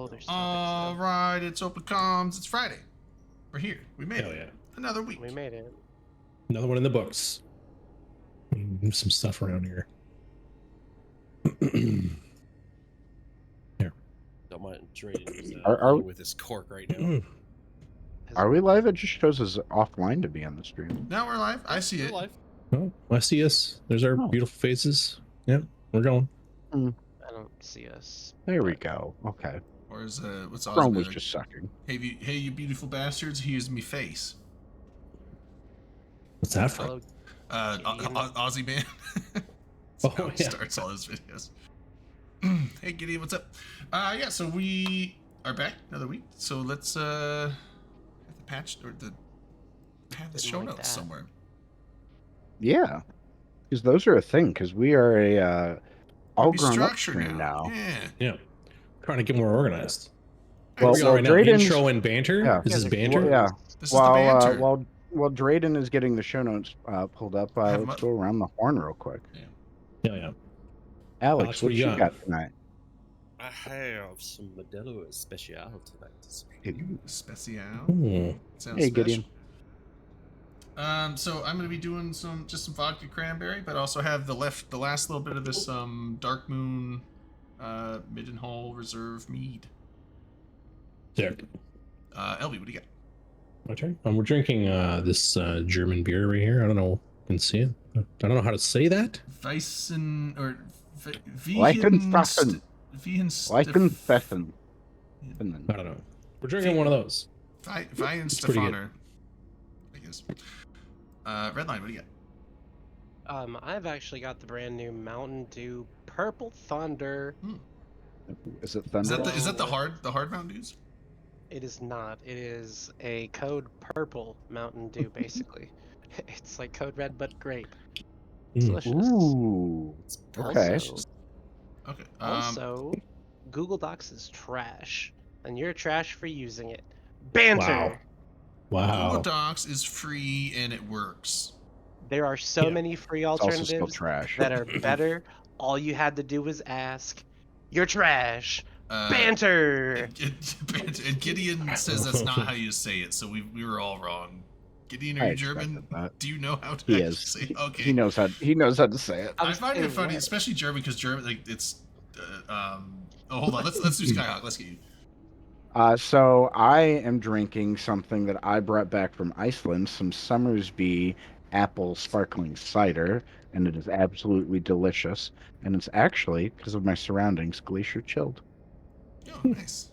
Oh, there's All topics. right, it's Open Comms. It's Friday. We're here. We made Hell it. yeah. Another week. We made it. Another one in the books. Move some stuff around here. Here. Don't mind trading with his cork right now. Mm. Are we live? It just shows us offline to be on the stream. Now we're live. I see it. Live. Oh, I see us. There's our beautiful faces. Yep, we're going. I don't see us. There we go. Okay. Or is what's Chrome was Ozzy? just sucking. Hey, you beautiful bastards! Here's me face. What's that from? Aussie man. Oh, How he yeah. starts all his videos. Hey Gideon, what's up? Yeah, so we are back another week. So let's have the patch or have the show notes somewhere. Yeah, because those are a thing. Because we are a all Be grown up structured stream now. Yeah. Trying to get more organized. Well, we are right now. Drayden's- Intro and banter. Yeah. This is banter. Well, yeah. This is the banter. While Drayden is getting the show notes pulled up, let's go around the horn real quick. Yeah. Alex, what you got tonight? I have some Modelo Especial tonight. Special. Sounds Hey, special. Gideon. So I'm gonna be doing some vodka cranberry, but also have the last little bit of this Dark Moon Middenhall Reserve mead. Yeah. LB, what do you got? My turn. We're drinking this German beer right here. I don't know. You can see it. I don't know how to say that. Weissen or Weihenstephan. Weihenstephan. I don't know. We're drinking one of those. Weihenstephaner, I guess. Redline, what do you got? I've actually got the brand new Mountain Dew Purple Thunder. Is it Thunder? Is that the hard Mountain Dews? It is not. It is a code purple Mountain Dew, basically. It's like code red but grape. Delicious. Ooh. Okay. Okay. Also, Google Docs is trash, and you're trash for using it. Banter. Wow. Google Docs is free and it works. There are so many free alternatives trash. that are better. All you had to do was ask. You're trash. Banter. And Gideon says that's not how you say it, so we were all wrong. Gideon, are you German? Do you know how to say it? Okay. He knows how to say it. I find it funny, especially German, because German, like, it's oh, hold on, let's do Skyhawk. Let's get you. So I am drinking something that I brought back from Iceland, some Summersby apple sparkling cider, and it is absolutely delicious. And it's actually, because of my surroundings, glacier chilled. Oh, nice.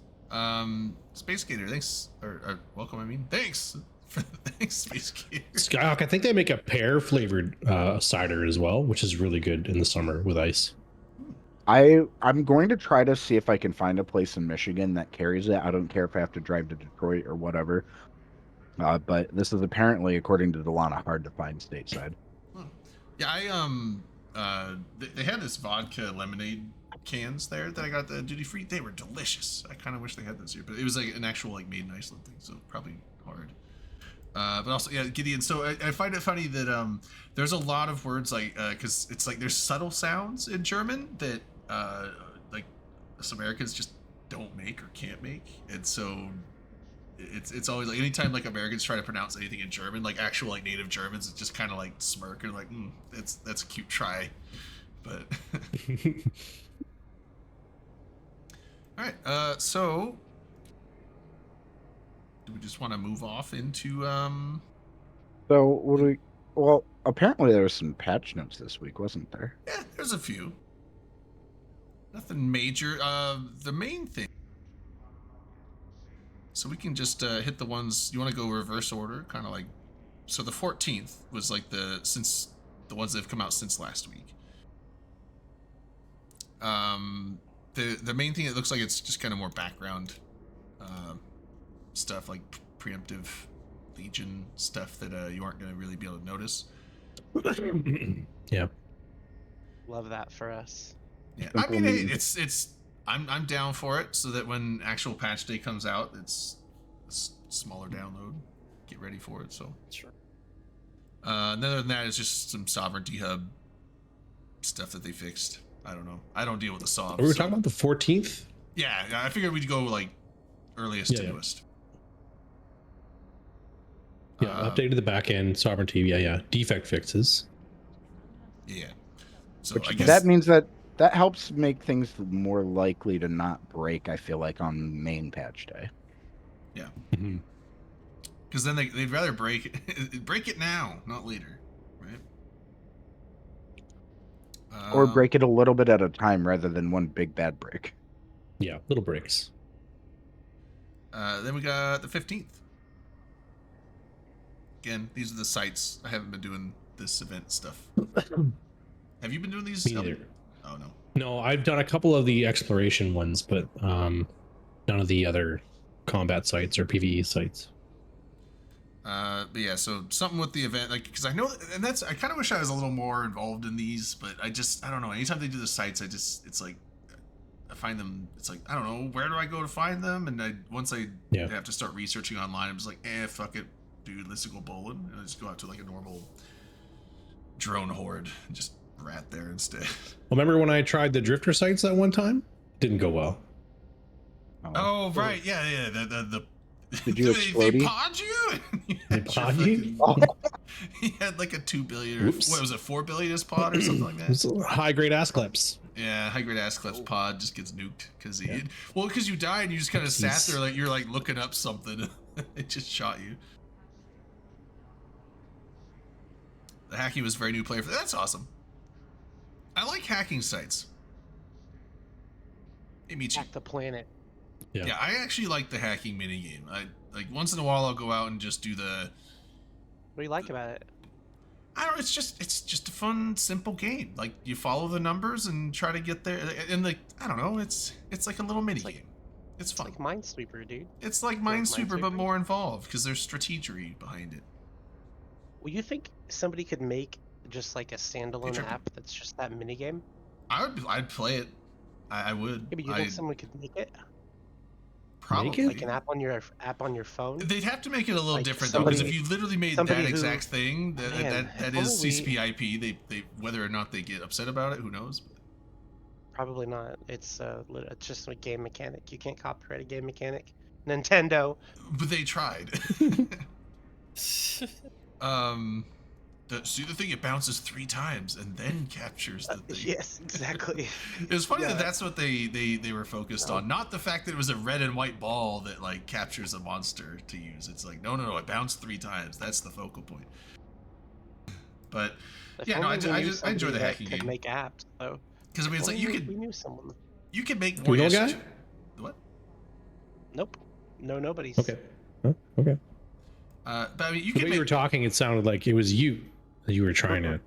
Space Gator, thanks, or welcome. I mean, thanks. Thanks, Space Gator. Skyhawk, I think they make a pear flavored cider as well, which is really good in the summer with ice. I'm going to try to see if I can find a place in Michigan that carries it. I don't care if I have to drive to Detroit or whatever. But this is apparently, according to Delana, hard to find stateside. Yeah, they had this vodka lemonade cans there that I got the duty free. They were delicious. I kind of wish they had those here, but it was like an actual like made in Iceland thing, so probably hard. But also, yeah, Gideon. So I find it funny that there's a lot of words like because it's like there's subtle sounds in German that like us Americans just don't make or can't make, and so it's always like anytime like Americans try to pronounce anything in German, like actual like native Germans, it's just kind of like smirk and like that's a cute try, but. All right. So. Do we just want to move off into So what do we? Well, apparently there was some patch notes this week, wasn't there? Yeah, there's a few. Nothing major. The main thing. So we can just hit the ones you want to go reverse order, kind of like. So the 14th was like the ones that have come out since last week. The main thing, it looks like it's just kind of more background. Stuff like preemptive Legion stuff that you aren't going to really be able to notice. Yeah. Love that for us. Yeah, I mean, hey, I'm down for it, so that when actual patch day comes out, it's a smaller download. Get ready for it. So sure. Other than that, it's just some sovereignty hub stuff that they fixed. I don't know. I don't deal with the sovs. We were talking about the 14th. Yeah, I figured we'd go like earliest to Yeah. newest. Yeah, updated the back end sovereignty. Yeah. Defect fixes. Yeah. So Which I guess that means that helps make things more likely to not break. I feel like on main patch day. Yeah. Mhm. Because then they'd rather break it now, not later, right? Or break it a little bit at a time rather than one big bad break. Yeah, little breaks. Then we got the 15th. Again, these are the sites. I haven't been doing this event stuff. Have you been doing these? Me neither. Oh no. No, I've done a couple of the exploration ones, but none of the other combat sites or PvE sites. But yeah, so something with the event, like, because I know, and that's, I kind of wish I was a little more involved in these, but I don't know. Anytime they do the sites, it's like, I find them, it's like, I don't know, where do I go to find them? And once I have to start researching online, I'm just like, fuck it, dude, let's go bowling. And I just go out to like a normal drone horde and just rat there instead. Well, remember when I tried the drifter sites that one time? Didn't go well. Oh, right. Yeah. The Did you explode? They pod you? They pod you? He had like a 2 billion, Oops. what was it, 4 billion pod or something like that? It's high grade ass clips. Yeah, high grade ass clips pod just gets nuked because because you died and you just kind of sat there like you're like looking up something. It just shot you. The hacking was very new player. That's awesome. I like hacking sites. Hey, Michi. Hack the planet. Yeah, I actually like the hacking minigame. I like once in a while I'll go out and just do the. What do you like about it? I don't know. It's just a fun, simple game. Like you follow the numbers and try to get there. And like I don't know. It's like a little mini game. It's fun. It's like Minesweeper, dude. It's like Minesweeper, but more involved because there's strategery behind it. Well, you think somebody could make just like a standalone app that's just that minigame? I'd play it. I would. Yeah, but you think someone could make it? Probably. Like an app on your phone? They'd have to make it a little different though, because if you literally made that exact thing, that is CCP IP. They whether or not they get upset about it, who knows? Probably not. It's just a game mechanic. You can't copyright a game mechanic. Nintendo. But they tried. See the thing? It bounces 3 times and then captures the thing. Yes, exactly. It was funny that that's what they were focused on, not the fact that it was a red and white ball that like captures a monster to use. It's like no, it bounced 3 times. That's the focal point. But yeah, no, I enjoy the hacking game. Make apps though. Because I mean, it's like we knew someone. You could make more. You know guy? What? Nope. No, nobody's. Okay. Oh, okay. But I mean, the way you were talking, it sounded like it was you that you were trying to.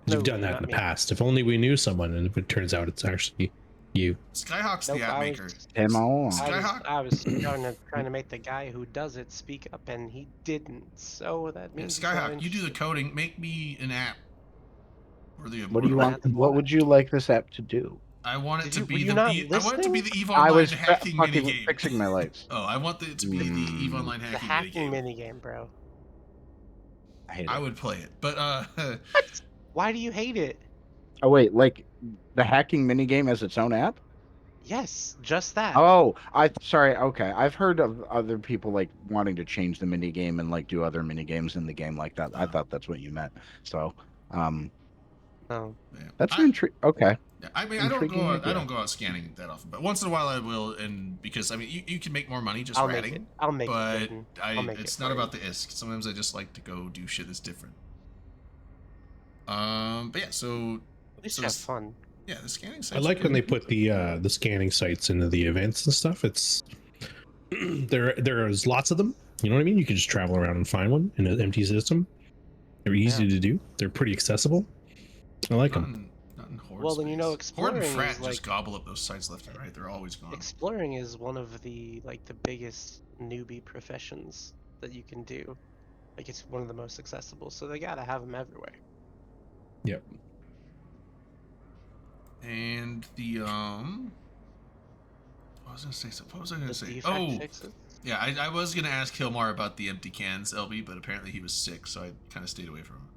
You've done that in the past. If only we knew someone, and if it turns out it's actually you. Skyhawk's the app maker. Skyhawk. I was trying to make the guy who does it speak up, and he didn't. So that means Skyhawk, you do the coding. Make me an app. What do you want? What would you like this app to do? I want it to be the EVE Online I was hacking minigame. Fixing my lights. Oh, I want it to be the EVE Online hacking minigame. The hacking minigame, bro. I would play it, but Why do you hate it? Oh wait, like the hacking minigame as its own app? Yes, just that. Oh, sorry. Okay, I've heard of other people like wanting to change the minigame and like do other minigames in the game like that. I thought that's what you meant. So, no, that's okay. I mean, I don't go out scanning that often, but once in a while I will, and because I mean, you can make more money just ratting. I'll make but it. It's not about the ISK. Sometimes I just like to go do shit that's different. But yeah, so at least have fun. Yeah, the scanning sites. I like when they put the scanning sites into the events and stuff. It's there's lots of them. You know what I mean? You can just travel around and find one in an empty system. They're easy to do. They're pretty accessible. I like them. Well, then exploring Horde and Frat is like, just gobble up those sites left and right. They're always gone. Exploring is one of the biggest newbie professions that you can do. Like it's one of the most accessible, so they gotta have them everywhere. Yep. And the what was I gonna say? Oh, yeah, I was gonna ask Hilmar about the empty cans, LB, but apparently he was sick, so I kind of stayed away from him.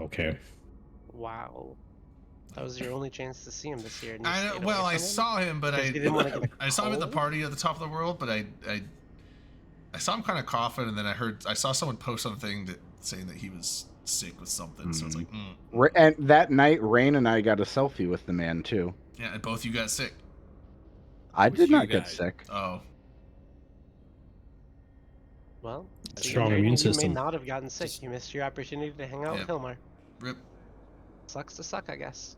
Okay. Wow. That was your only chance to see him this year. And you I know. stayed away Well, I from him? saw him, but 'Cause I you didn't want to get a I saw him at the cold? party at the top of the world, but I saw him kind of coughing, and then I saw someone post something that saying that he was sick with something. So it's like, And that night, Rain and I got a selfie with the man too. yeah, and both you got sick. I With did you not get guys. sick. Oh, Well, so Strong you immune may system. not have gotten sick. You missed your opportunity to hang out with Yeah. Hilmar. rip. Sucks to suck, I guess.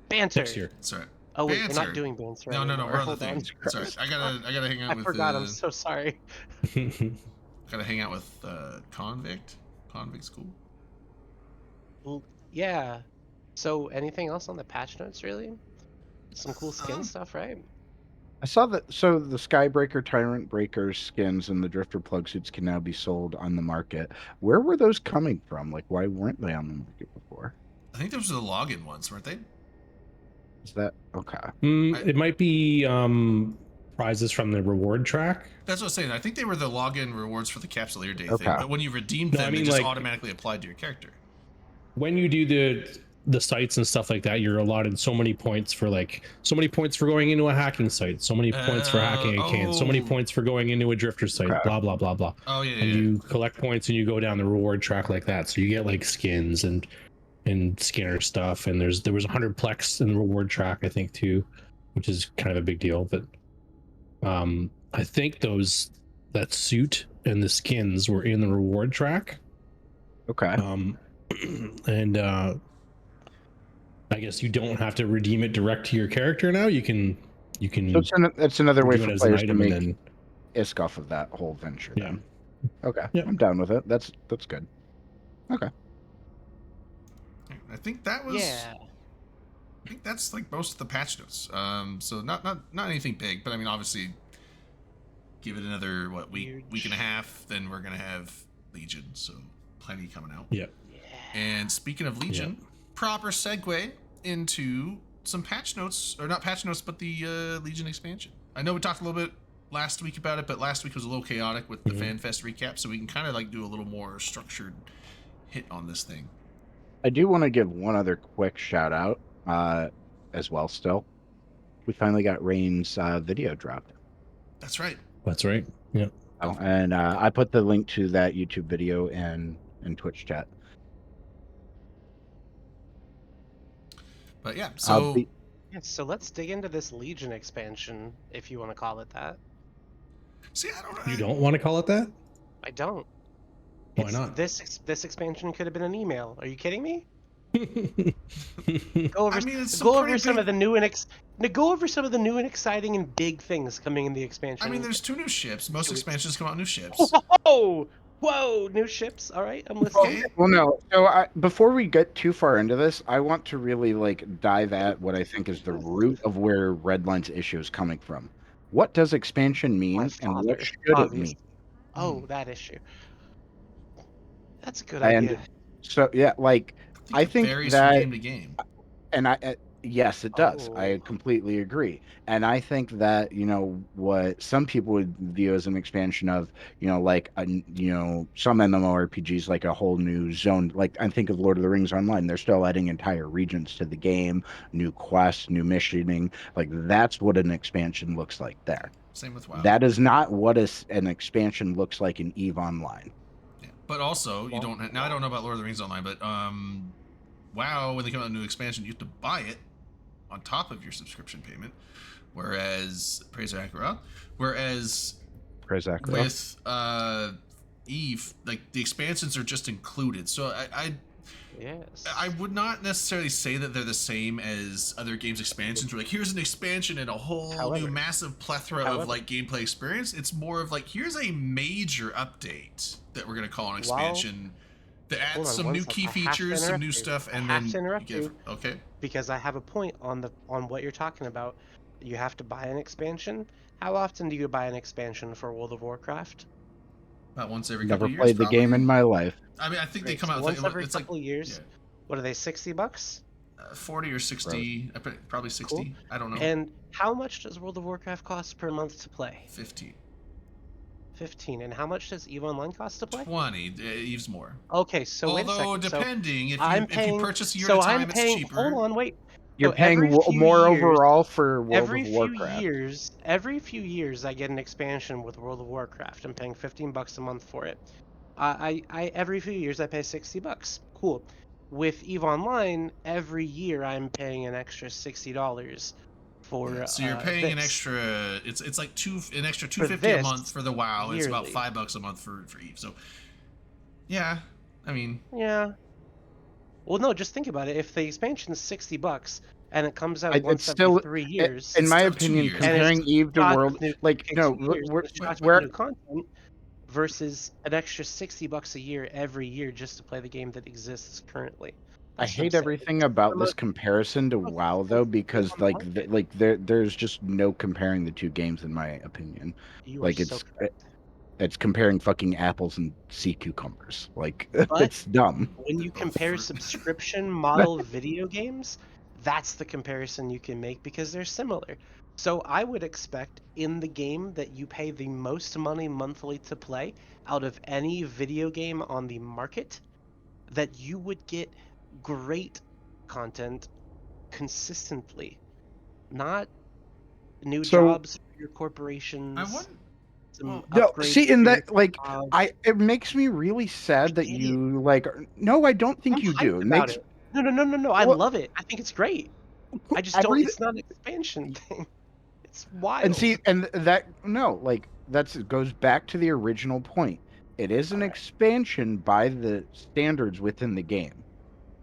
Banter. Next year. That's all right. Oh wait, we're Banter. not doing banter No, anymore. we're on the Hold on. thing. It's all right. I gotta hang out I with. forgot. I'm so sorry. Gotta hang out with Convict. Convict's cool. Well, yeah. So, anything else on the patch notes, really? Some cool skin stuff, right? I saw that. So the Skybreaker, Tyrant Breaker skins and the Drifter plug suits can now be sold on the market. Where were those coming from? Like, why weren't they on the market before? I think those were the login ones, weren't they? Is that okay? It might be prizes from the reward track. That's what I was saying. I think they were the login rewards for the Capsuleer Day Okay. thing. But when you redeemed No, them, I mean, they just like- automatically applied to your character. When you do the sites and stuff like that, you're allotted so many points for going into a hacking site, so many points for hacking a can, so many oh. points for going into a drifter site, Okay. blah blah blah blah. Oh yeah, And yeah. you collect points and you go down the reward track like that. So you get like skins and Skinner stuff, and there was 100 plex in the reward track, I think, too, which is kind of a big deal. But I think that suit and the skins were in the reward track. Okay. And I guess you don't have to redeem it direct to your character now. You can So it's another way redeem for it as an players to item make and then ISK off of that whole venture. Yeah. Then. Okay. Yeah. I'm down with it. That's good. Okay. I think that was. Yeah. I think that's like most of the patch notes. So not anything big, but I mean, obviously, give it another week and a half, then we're gonna have Legion. So plenty coming out. yeah. And speaking of Legion, proper segue into some patch notes, or not patch notes, but the Legion expansion. I know we talked a little bit last week about it, but last week was a little chaotic with the FanFest recap, so we can kind of like do a little more structured hit on this thing. I do want to give one other quick shout out as well. Still, we finally got Rain's video dropped. That's right. That's right. Yeah. Oh, and I put the link to that YouTube video in Twitch chat. But yeah, so Yeah, so let's dig into this Legion expansion, if you want to call it that. see, I don't know. You don't want to call it that? I don't. Why not? This expansion could have been an email. Are you kidding me? Go Go over, I mean, it's go some over pretty some big- of the new and go over some of the new and exciting and big things coming in the expansion. I mean, there's 2 new ships. Most expansions come out new ships. Whoa, new ships. All right, I'm listening. Okay. Well, no. So before we get too far into this, I want to really dive at what I think is the root of where Redline's issue is coming from. What does expansion mean, My and father, what should it obviously. mean? Oh, that issue. That's a good And idea. so yeah, I think it varies that- from game to game. and yes, it does. I Oh. completely agree. And I think that, what some people would view as an expansion of, some MMORPGs, like a whole new zone. Like, I think of Lord of the Rings Online. They're still adding entire regions to the game, new quests, new missioning. Like, that's what an expansion looks like there. Same with WoW. That is not what an expansion looks like in EVE Online. Yeah. But also, you don't. Now I don't know about Lord of the Rings Online, but WoW, when they come out with a new expansion, you have to buy it on top of your subscription payment. Whereas Praise Akira, Praise Akira. with EVE, like the expansions are just included. So Yes. I would not necessarily say that they're the same as other games expansions. Where like, here's an expansion and a whole However- new massive plethora of like gameplay experience. It's more of like, here's a major update that we're gonna call an expansion that Hold adds on some one new sec. key I have to features, some new interrupt you. stuff, I and have then to interrupt give. you. Okay. Because I have a point on what you're talking about. You have to buy an expansion. How often do you buy an expansion for World of Warcraft? About once every Never couple of years. played the game in my life. I mean, I think they Great. come So out once like, every it's like couple of years. yeah. What are they? $60? 40 or 60, probably 60. Cool. I don't know. And how much does World of Warcraft cost per month to play? 15. 15. And how much does EVE Online cost to play? 20. Eve's more. Okay, so wait a Although second. So depending, if I'm you paying. purchase a year So at a time, I'm it's paying. cheaper. Hold on, wait. You're So paying every few more years, overall for World every of few Warcraft. years, I get an expansion with World of Warcraft. I'm paying $15 a month for it. I every few years I pay $60. Cool. With EVE Online, every year I'm paying an extra $60 for So you're paying an this. extra. It's like an extra For $250 a this month for the WoW. It's about yearly. $5 a month for EVE. So yeah, I mean, Yeah. Well, no, just think about it. If the expansion is $60 and it comes out once It's every still, 3 years, in it's my still 2 opinion, years. and it's comparing Eve to shot World, with new like in no, 2 years, and it's shot with we're new content versus an extra $60 a year every year just to play the game that exists currently. I That's what I'm hate saying. everything about this Almost- comparison to almost WoW the though, same thing because on the market. there's just no comparing the two games in my opinion. You are Like so correct. it's comparing fucking apples and sea cucumbers. Like But it's dumb. when They're you both compare fruit. subscription model video games, that's the comparison you can make because they're similar. So I would expect in the game that you pay the most money monthly to play out of any video game on the market, that you would get great content consistently, not new So jobs for your I corporations, wouldn't. some Well, no, upgrades see, in for your that, like, jobs. it makes me really I sad that get it. you like. No, I don't I'm think you do. hyped It about makes it. No. I well, love it. I think it's great. I just don't. every It's not an expansion thing. It's and see, wild. and that no, like that's it goes back to the original point. It is All an right. expansion by the standards within the game.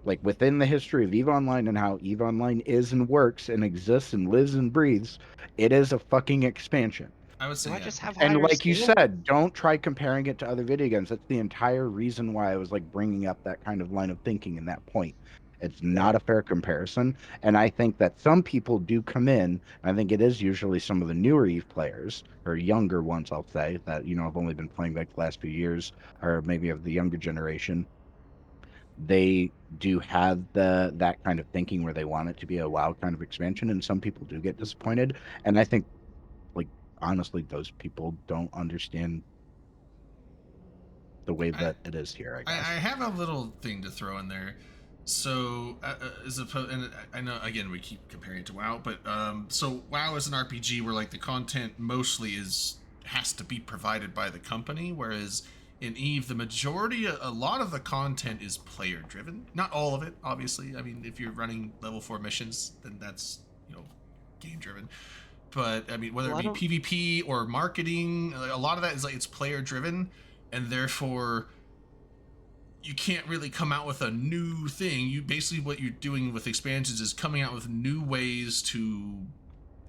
Like within the history of EVE Online and how EVE Online is and works and exists and lives and breathes, it is a fucking expansion. I would Do say I yeah. just have And higher like you standards? said, don't try comparing it to other video games. That's the entire reason why I was like bringing up that kind of line of thinking in that point. It's not a fair comparison. And I think that some people do come in. I think it is usually some of the newer EVE players or younger ones, I'll say, that, have only been playing like the last few years or maybe of the younger generation. They do have that kind of thinking where they want it to be a WoW kind of expansion. And some people do get disappointed. And I think, like, honestly, those people don't understand the way I, that it is here, I I guess. have a little thing to throw in there. So, as opposed, and I know again we keep comparing it to WoW, but so WoW is an RPG where like the content mostly has to be provided by the company, whereas in EVE the majority, a lot of the content is player driven. Not all of it, obviously. I mean, if you're running level 4 missions, then that's game driven. But I mean, whether Well, it I be don't. PvP or marketing, a lot of that is like it's player driven, and therefore you can't really come out with a new thing. You basically what you're doing with expansions is coming out with new ways to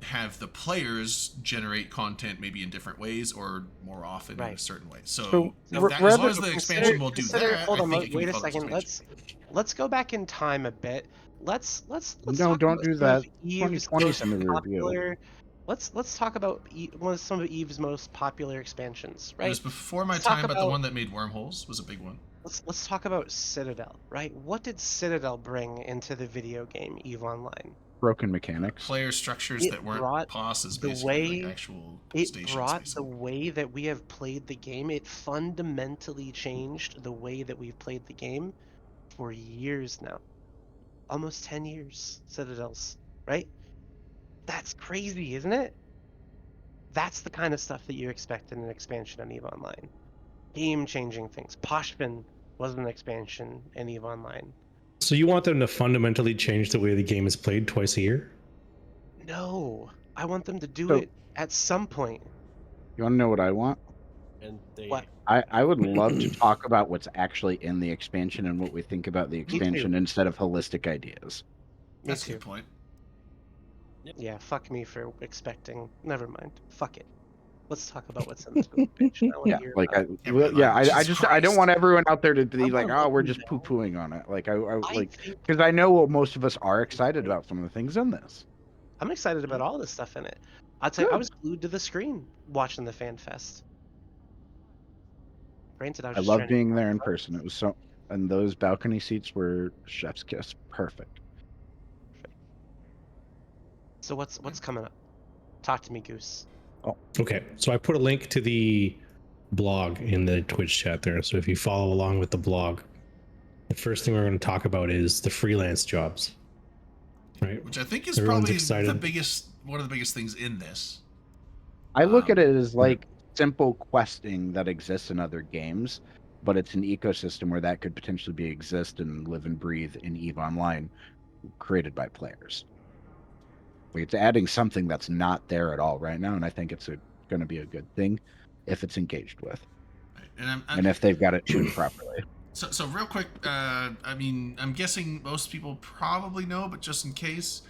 have the players generate content maybe in different ways or more often in a Right. certain way. So So that, as long rather, as the Consider. expansion will do Consider. that, I Hold on. think it can be Wait a called an second. expansion. Let's go back in time a bit. Let's no, talk don't about do some of that. Eve's 2020 is most in the review. popular. Let's talk about some of Eve's most popular expansions, It was right? before my Let's talk time, but the about one that made wormholes was a big one. let's talk about Citadel, right? What did Citadel bring into the video game EVE Online? Broken mechanics. Player structures It that weren't brought bosses, the basically like way actual it stations, brought the basically. way that we have played the game. It fundamentally changed the way that we've played the game for years now. Almost 10 years, Citadels, right? That's crazy, isn't it? That's the kind of stuff that you expect in an expansion on EVE Online. Game-changing things. Poshpin was an expansion in EVE Online. So you want them to fundamentally change the way the game is played twice a year? No, I want them to do So it at some point. you want to know what I want? And What? I would love to talk about what's actually in the expansion and what we think about the Me too. expansion instead of holistic idedes. Me That's a too. good point. Yeah, fuck me for expecting. Never mind. Fuck it. Let's talk about what's in this expansion. I want to Yeah, hear like about Yeah, really, I Jesus just I don't Christ. want everyone out there to I be like, want to oh, let we're you just poo know. pooing on it. Like I I like think because I know most of us are excited about some of the things in this. I'm excited about all the stuff in it. I'll tell you, I Good. was glued to the screen watching the Fanfest. Granted, I was I just love trying to being get there in my person. cards. It was so, and those balcony seats were chef's kiss, perfect. So what's coming up? Talk to me, Goose. Okay, so I put a link to the blog in the Twitch chat there. So if you follow along with the blog, the first thing we're going to talk about is the freelance jobs. Right. which I think is Everyone's probably excited. one of the biggest things in this. I look at it as Right. like simple questing that exists in other games, but it's an ecosystem where that could potentially be exist and live and breathe in EVE Online, created by players. Like, it's adding something that's not there at all right now, and I think it's going to be a good thing if it's engaged with, Right? And and if they've got it tuned properly. so real quick, I mean, I'm guessing most people probably know, but just in case,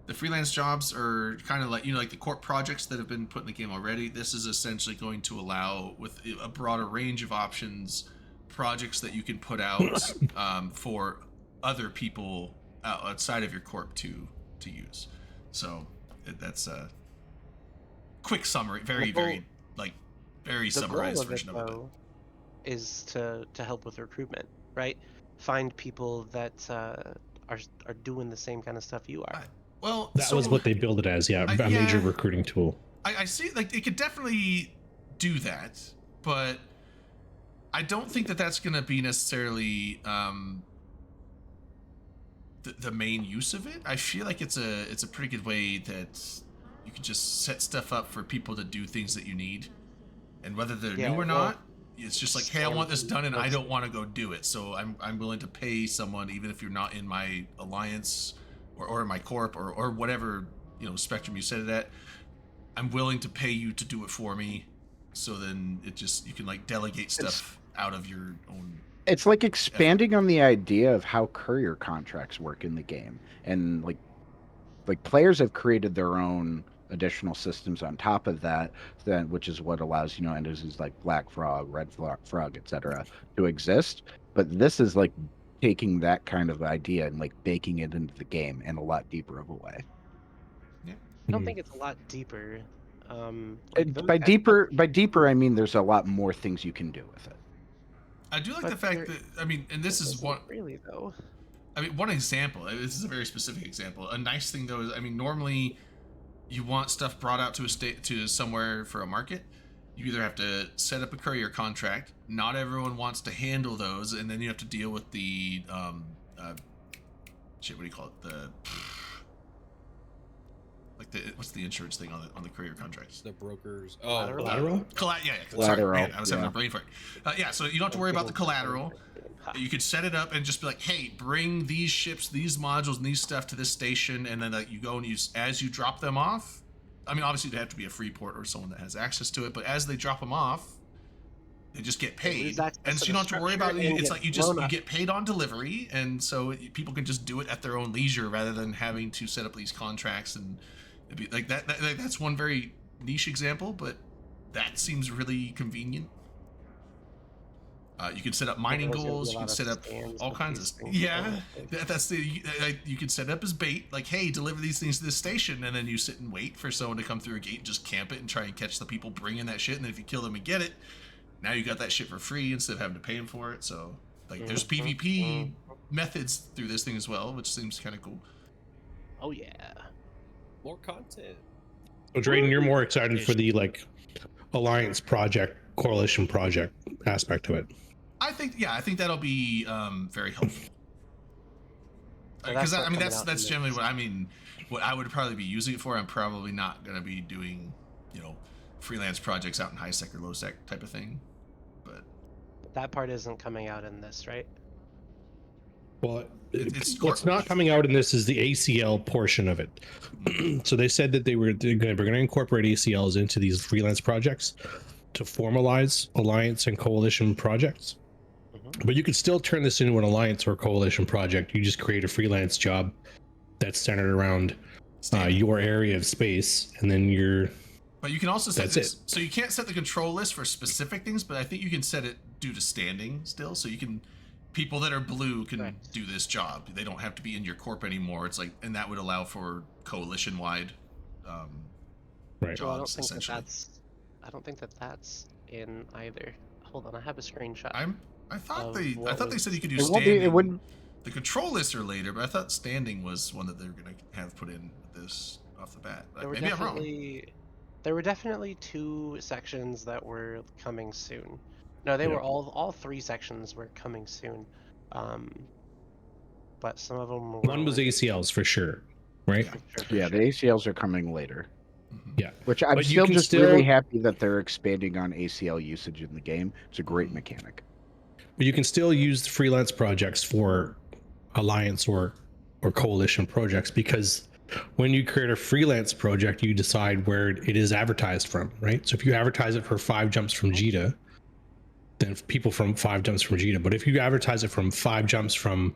the freelance jobs are kind of like, like the corp projects that have been put in the game already. This is essentially going to allow, with a broader range of options, projects that you can put out for other people outside of your corp to use. So that's a quick summary, very like very The goal summarized of it, version of it. though, is to help with recruitment, right? Find people that are doing the same kind of stuff you are. Well, That was what they billed it as, yeah, a major recruiting tool. I see, like, it could definitely do that, but I don't think that that's going to be necessarily the main use of it. I feel like it's a pretty good way that you can just set stuff up for people to do things that you need, and whether they're new or not, it's just like, hey, I want this done and I don't want to go do it, so I'm willing to pay someone, even if you're not in my alliance or in my corp or whatever spectrum you set it at. I'm willing to pay you to do it for me, so then you can like delegate stuff out of your own. It's like expanding on the idea of how courier contracts work in the game, and like players have created their own additional systems on top of that, which is what allows entities like Black Frog, Red Frog, etc. to exist. But this is like taking that kind of idea and like baking it into the game in a lot deeper of a way. Yeah. I don't think it's a lot deeper. By deeper, I mean there's a lot more things you can do with it. I do like the fact that, I mean, and this is one really though. I mean, one example. This is a very specific example. A nice thing though is, I mean, normally you want stuff brought out to somewhere for a market. You either have to set up a courier contract. Not everyone wants to handle those, and then you have to deal with the shit. What do you call it? What's the insurance thing on the courier contracts? The brokers. Collateral? Yeah. Collateral. Sorry, man, I was having a brain fart. Yeah, so you don't have to worry about the collateral. You could set it up and just be like, hey, bring these ships, these modules, and these stuff to this station, and then you go and as you drop them off. I mean, obviously, it'd have to be a free port or someone that has access to it, but as they drop them off, they just get paid, and so you don't have to worry about it. It's like you get paid on delivery, and so people can just do it at their own leisure rather than having to set up these contracts. And it'd be like that's one very niche example, but that seems really convenient. You can set up mining goals. You can set up all kinds of you can set up as bait, like, hey, deliver these things to this station, and then you sit and wait for someone to come through a gate and just camp it and try and catch the people bringing that shit. And then if you kill them and get it, now you got that shit for free instead of having to pay them for it. So like, there's PvP methods through this thing as well, which seems kind of cool. Oh yeah, more content. So Drayden, you're more excited for the like alliance project, coalition project aspect to it. I think that'll be very helpful. Because I mean, that's generally what I would probably be using it for. I'm probably not going to be doing, freelance projects out in high sec or low sec type of thing. But that part isn't coming out in this, right? Well, what's not coming out in this is the ACL portion of it. So they said that we're going to incorporate ACLs into these freelance projects to formalize alliance and coalition projects. But you could still turn this into an alliance or coalition project. You just create a freelance job that's centered around your area of space, and then But you can also set so you can't set the control list for specific things, but I think you can set it due to standing still. So you can, people that are blue can do this job. They don't have to be in your corp anymore. It's like, and that would allow for coalition wide jobs, essentially. I don't think that's in either. Hold on, I have a screenshot. I thought they said you could do standing. The control lists are later, but I thought standing was one that they were going to have put in this off the bat. Maybe I'm wrong. There were definitely 2 sections that were coming soon. No, they were all 3 sections were coming soon. But some of them were one was ACLs for sure, right? For Yeah, sure. the ACLs are coming later. Yeah. Which I'm But you still can just really happy that they're expanding on ACL usage in the game. It's a great mechanic. But you can still use freelance projects for alliance or coalition projects, because when you create a freelance project, you decide where it is advertised from, right? So if you advertise it for 5 jumps from Jita, then people from 5 jumps from Jita. But if you advertise it from 5 jumps from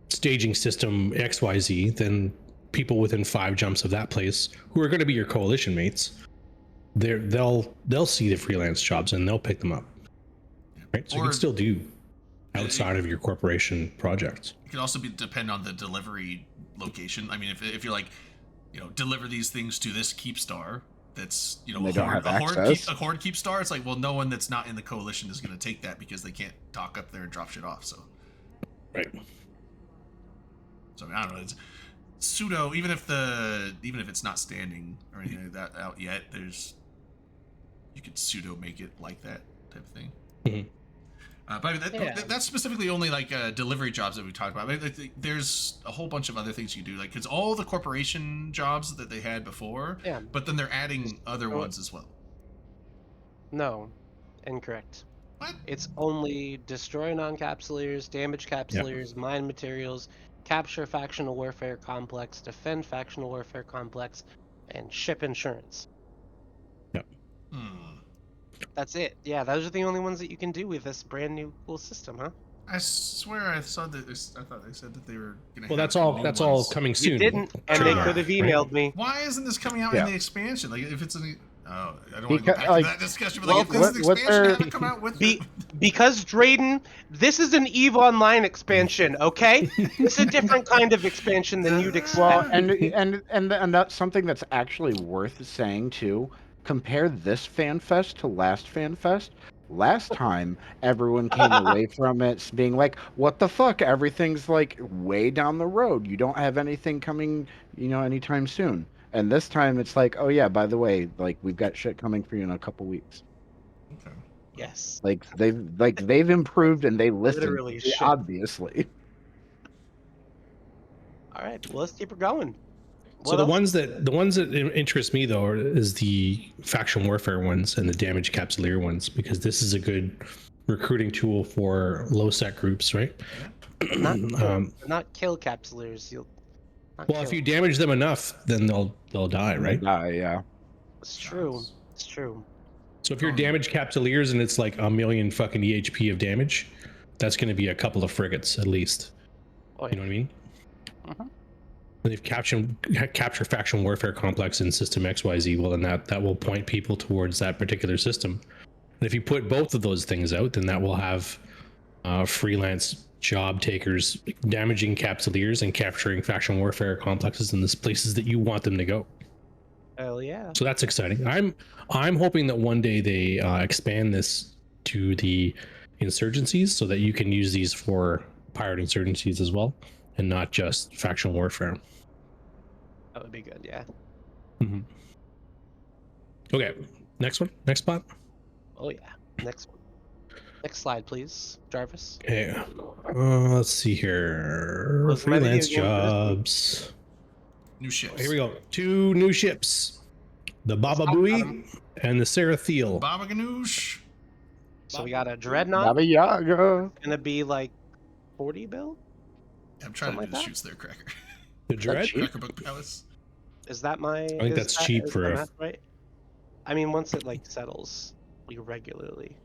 staging system XYZ, then people within 5 jumps of that place who are going to be your coalition mates, they'll see the freelance jobs and they'll pick them up, right? So you can still do outside of your corporation projects. It could also depend on the delivery location. I mean, if you're like, deliver these things to this keep star that's, a horde keep star, it's like, well, no one that's not in the coalition is going to take that because they can't dock up there and drop shit off. So right. So I don't know. It's pseudo. Even if it's not standing or anything like that out yet, you could pseudo make it like that type of thing. Mm-hmm. But I mean, that's specifically only like delivery jobs that we talked about. I mean, there's a whole bunch of other things you do, like because all the corporation jobs that they had before, but then they're adding other ones as well. No, incorrect. What? It's only destroy non-capsuleers, damage capsuleers, mine materials, capture factional warfare complex, defend factional warfare complex, and ship insurance. Yep. That's it. Yeah, those are the only ones that you can do with this brand new cool system, huh? I swear I saw that. I thought they said that they were going to. Well, that's all coming soon. You didn't, and they could have emailed me. Why isn't this coming out in the expansion? Like, if it's I don't want to go back to that discussion. But if this is the expansion, have it come out with because Drayden, this is an EVE Online expansion, okay? It's a different kind of expansion than you'd expect. Well, and that's something that's actually worth saying too. Compare this FanFest to last FanFest. Last time, everyone came away from it being like, what the fuck? Everything's like way down the road. You don't have anything coming, anytime soon. And this time it's like, oh yeah, by the way, like we've got shit coming for you in a couple weeks. Okay. Yes. Like they've improved and they listened, Literally obviously. All right, well, let's keep it going. So the ones that interest me though is the faction warfare ones and the damage capsuleer ones, because this is a good recruiting tool for low set groups, right? Not kill capsuleers. If you damage them enough, then they'll die, right? Die, yeah. It's true. It's true. So if you're damage capsuleers and it's like 1 million fucking EHP of damage, that's going to be a couple of frigates at least. Oh, yeah. You know what I mean? Uh-huh. And if capture faction warfare complex in system XYZ, well then that will point people towards that particular system. And if you put both of those things out, then that will have freelance job takers damaging capsuleers and capturing faction warfare complexes in the places that you want them to go. Hell yeah. So that's exciting. I'm hoping that one day they expand this to the insurgencies so that you can use these for pirate insurgencies as well, and not just faction warfare. That would be good, yeah. Mm-hmm. Okay, next one, next spot. Oh yeah, next one. Next slide, please, Jarvis. Okay, let's see here. Freelance jobs. New ships. Here we go. 2 new ships: the Baba Booey and the Sarah Thiel. Baba Ganoush. So we got a dreadnought. Baba Yaga. Gonna be like 40 bill. I'm trying to do the shoots there, Cracker. The Dread? Cracker Book Palace. Is that my? I think that's cheap for a. Right. I mean, once it like settles, like regularly,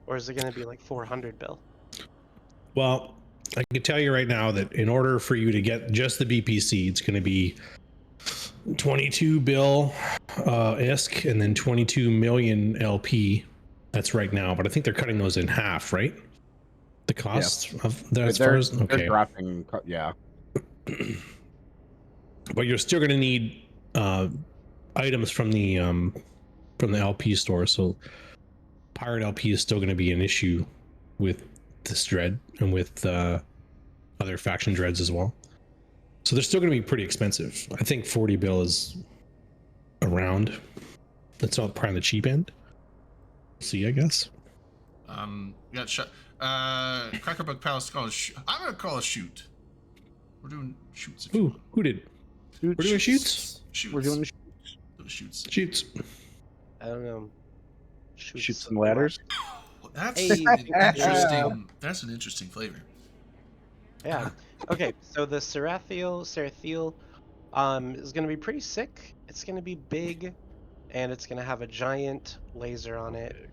or is it gonna be like 400 bill? Well, I can tell you right now that in order for you to get just the BPC, it's going to be 22 bill ISK and then 22 million LP. That's right now, but I think they're cutting those in half, right? The cost of that. As far as they're dropping, yeah. But you're still going to need items from the LP store. So pirate LP is still going to be an issue with this dread and with other faction dreads as well. So they're still going to be pretty expensive. I think 40 bill is around. That's all probably on the cheap end. See, I guess. We got shot. Crackerbook Palace call I'm gonna call a shoot. We're doing shoots. Who did? We're doing shoots. Shoots. We're doing Those shoots. Shoots. I don't know. shoots and ladders. That's Hey, an interesting. That's an interesting flavor. Yeah. Okay, so the Sarathiel is gonna be pretty sick. It's gonna be big, and it's gonna have a giant laser on it.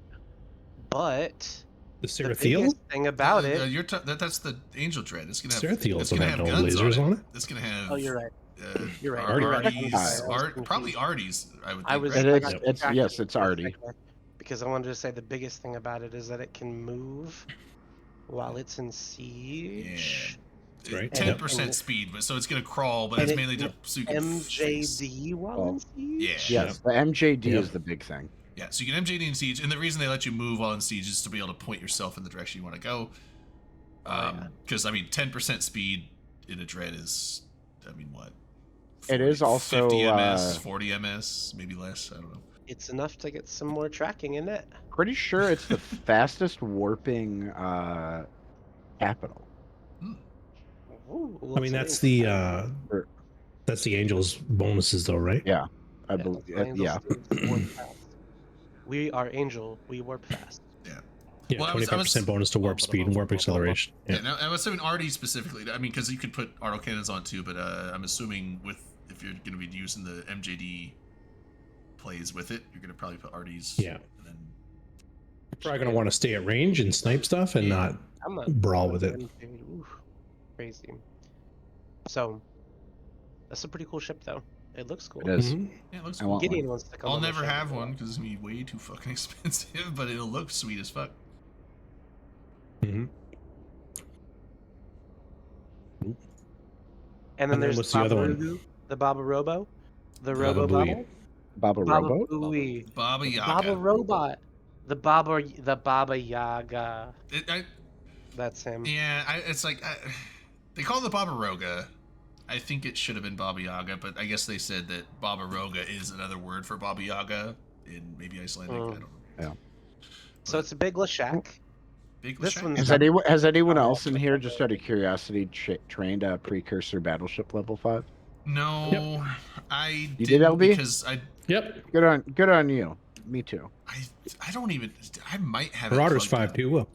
But The the Sarathiel? biggest thing about it. That's the Angel Dread. It's gonna have. Sarathiel It's doesn't gonna have have no guns lasers on it. It's gonna have. Oh, you're right. You're right. Artie. You're right. Artie's, I'm probably sorry. Artie's. I would think. I was. right? It I is- got it's- distracted yes, it's for a Artie. second, because I wanted to say the biggest thing about it is that it can move while it's in siege. Right. 10% speed, but so it's gonna crawl, but And it's it mainly to so you can face. MJD while Oh. in siege. Yeah. Yes, the MJD Yep. is the big thing. Yeah, so you can MJD in siege, and the reason they let you move while in siege is to be able to point yourself in the direction you want to go. Yeah. Because I mean, 10% speed in a dread is, I mean, what? It is also, 50 ms, 40 ms, maybe less. I don't know. It's enough to get some more tracking in it. Pretty sure it's the fastest warping capital. Ooh, I mean, that's the Angel's bonuses, though, right? Yeah, I believe. Yeah. We are Angel. We warp fast. Yeah, Well, I was- 25% bonus to warp speed and warp acceleration. Yeah, now I'm assuming Artie specifically. I mean, because you could put auto cannons on too, but I'm assuming if you're going to be using the MJD plays with it, you're going to probably put Artie's. Yeah. And then Probably going to want to stay at range and snipe stuff and not I'm not brawl with it. Ooh, crazy. So that's a pretty cool ship, though. It looks cool. It is. Mhm. yeah, it looks I cool. want Gideon wants to come. I'll on the never show. have one because it's going to be way too fucking expensive, but it'll look sweet as fuck. Mhm. And And then then there's what's the other one? Babarugu, the Baba Robo, the Baba Robo Booey. Baba, Baba Robo. Booey, Baba Yaga. Baba Robot, the Baba Yaga. That's him. Yeah, it's like they call it the Baba Roga. I think it should have been Baba Yaga, but I guess they said that Baba Roga is another word for Baba Yaga in maybe Icelandic. I don't know. Yeah. So it's a big Lashak. Big This Lashak? one's Has anyone Oh, else in okay. here, just out of curiosity, trained a precursor battleship level 5? No, I You did, didn't LB? because Yep. Good on you. Me too. I don't even I might have Marauder's it plugged 5 in. too. Well,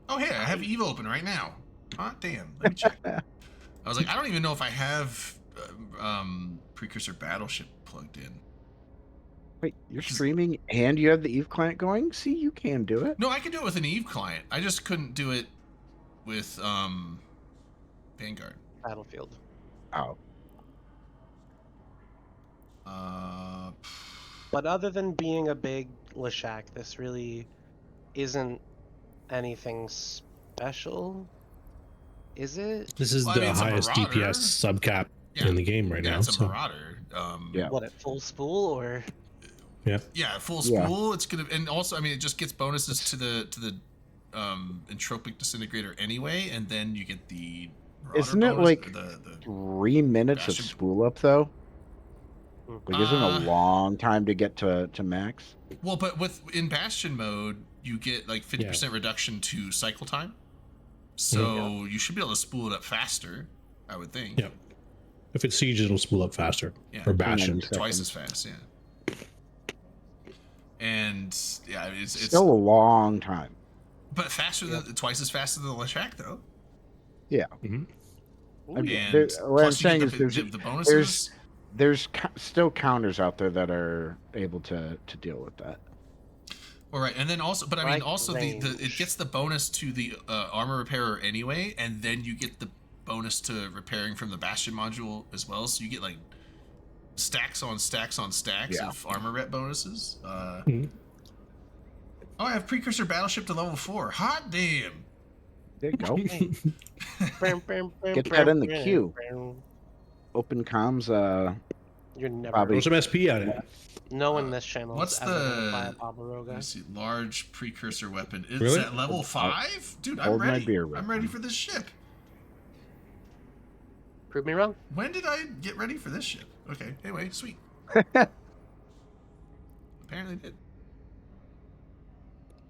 Oh hey, I have EVE open right now. Hot damn. Let me check. I was like, I don't even know if I have precursor battleship plugged in. Wait, you're streaming and you have the EVE client going? See, you can do it. No, I can do it with an EVE client. I just couldn't do it with Vanguard. Battlefield. Oh, But other than being a big Lashak, this really isn't anything special, is it? this is Well, I mean, the it's a highest Marauder. DPS subcap Yeah. in the game right Yeah, now. it's a So Marauder. Yeah. What, at full spool or? Yeah, full Yeah. spool. It's gonna, and also, I mean, it just gets bonuses to the entropic disintegrator anyway, and then you get the Marauder Isn't it bonus, like or the 3 minutes of Bastion. spool up though? Like, isn't Uh, a long time to get to max? well, but in Bastion mode, you get like 50% reduction to cycle time, so you should be able to spool it up faster, I would think. Yeah. If it's siege, it'll spool up faster. Yeah. Or Bastion. 90 Twice seconds. as fast, yeah. And yeah, it's Still a long time. but faster than twice as fast as the Lashak though. Yeah. Mhm. I mean, And what I'm plus you saying get is the bonuses. there's still counters out there that are able to deal with that. All right, and then also, but I mean, Like also it range. gets the bonus to the armor repairer anyway, and then you get the bonus to repairing from the Bastion module as well. So you get like stacks on stacks on stacks Yeah. of armor rep bonuses. Mhm. Oh, I have precursor battleship to level 4. Hot damn! There you go. Get Get that in the queue. Open comms. You're never. Probably- Throw some SP at it. No one in this channel What's is ever gonna buy a the- Baba Let me Roga. see. Large precursor weapon. It's Really? at level 5? Dude, I'm Hold my ready. beer, I'm ready for this ship. Prove me wrong. When did I get ready for this ship? Okay, anyway, sweet. Apparently did.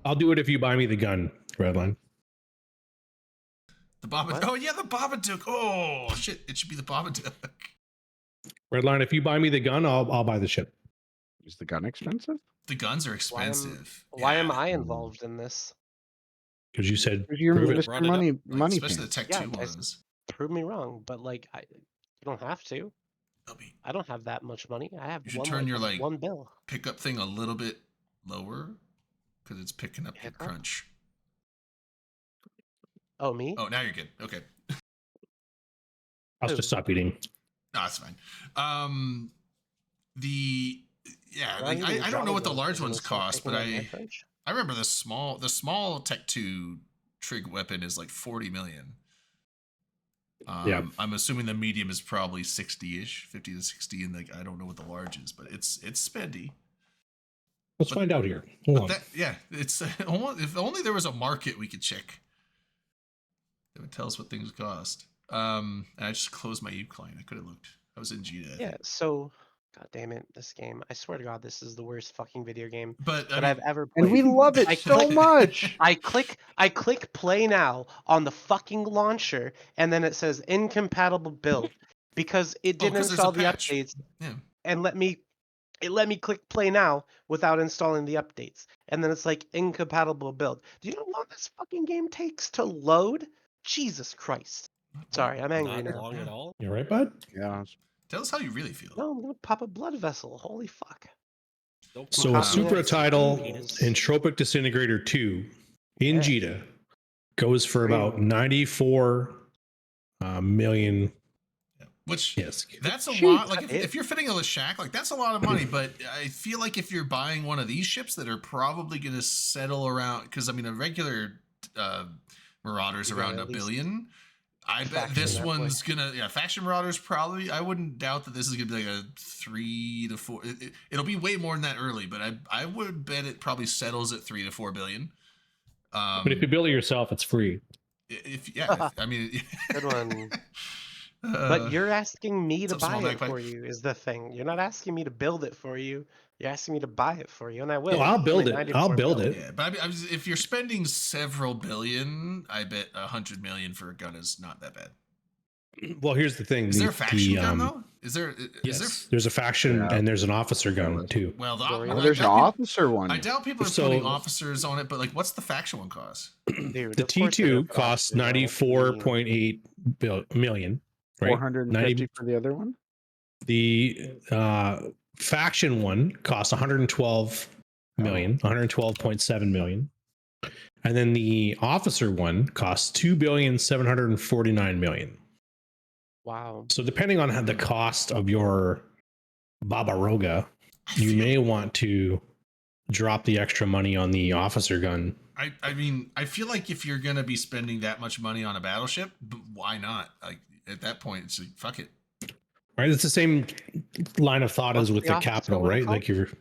I'll do it if you buy me the gun, Redline. The Babadook. What? Oh, yeah, the Babadook. Oh, shit. It should be the Babadook. Redline, if you buy me the gun, I'll buy the ship. Is the gun expensive? The guns are Why am expensive. why am Yeah. I involved in this? Because you said You're prove it. Mr. Brought it up, Money, Like, Money especially the Pants. Tech Yeah, 2 guys. ones. Prove me wrong, but like you don't have to. They'll be, I don't have that much money. I have you should turn your like one bill. pickup thing a little bit lower because it's picking up your Hiccup? crunch. Oh, me? Oh, now you're good. Okay. I'll just stop eating. No, that's fine. The yeah, Do like, need to I don't know drive what the those large because ones it's not cost, but picking up my crunch? I remember the small Tech 2 trig weapon is like 40 million. Yeah. I'm assuming the medium is probably 60-ish, 50 to 60, and like I don't know what the large is, but it's spendy. Let's find out here. Hold on. It's if only there was a market we could check that would tell us what things cost. And I just closed my EVE client. I could have looked. I was in Gita. Yeah, so God damn it, this game. I swear to God, this is the worst fucking video game But that I've ever played. And we love it I so click- much. I click play now on the fucking launcher, and then it says incompatible build because it didn't 'cause there's a install the patch. updates Yeah. and let me click play now without installing the updates. And then it's like incompatible build. Do you know how long this fucking game takes to load? Jesus Christ. Sorry, I'm angry Not now. long at all. You all right, bud? Yeah. Tell us how you really feel. No, I'm gonna pop a blood vessel. Holy fuck. Nope. So Wow. a Supra title, Penis. Entropic Disintegrator 2 in Yeah. Jita goes for about 94 million. Yeah. Which Yes. that's a Jeez, lot. Like that if you're fitting a Lashak, like that's a lot of money. But I feel like if you're buying one of these ships that are probably going to settle around, because I mean a regular Marauder's Yeah, around at $1 least billion. I bet Faction, this that boy. one's gonna Faction Marauders probably. I wouldn't doubt that this is gonna be like a 3 to 4. It'll be way more than that early, but I would bet it probably settles at 3 to 4 billion. But if you build it yourself, it's free. I mean, Good one. But you're asking me to what's up, buy Small it Magpie? for you is the thing. You're not asking me to build it for you. You're asking me to buy it for you, and I will. No, I'll It's build only it. I'll 94 build mil. it. Yeah, but I mean, if you're spending several billion, I bet 100 million for a gun is not that bad. Well, here's the thing. Is there a faction gun though? Is there? Yes, there's a faction Yeah. and there's an officer gun too. Well, Zoria? Oh, there's an officer one. I doubt people are So- putting officers on it, but like, what's the faction one cost? Dude, The of course they're gonna T2 put costs officers on it. 94.8 million, right? 450 for the other one. The faction one costs 112 million, 112.7 million. And then the officer one costs 2,749 million. Wow. So depending on the cost of your Babaroga, you may want to drop the extra money on the officer gun. I mean, I feel like if you're gonna be spending that much money on a battleship, why not? Like at that point, it's like fuck it. Right? It's the same line of thought What's as with the the officer capital, one right? called? Like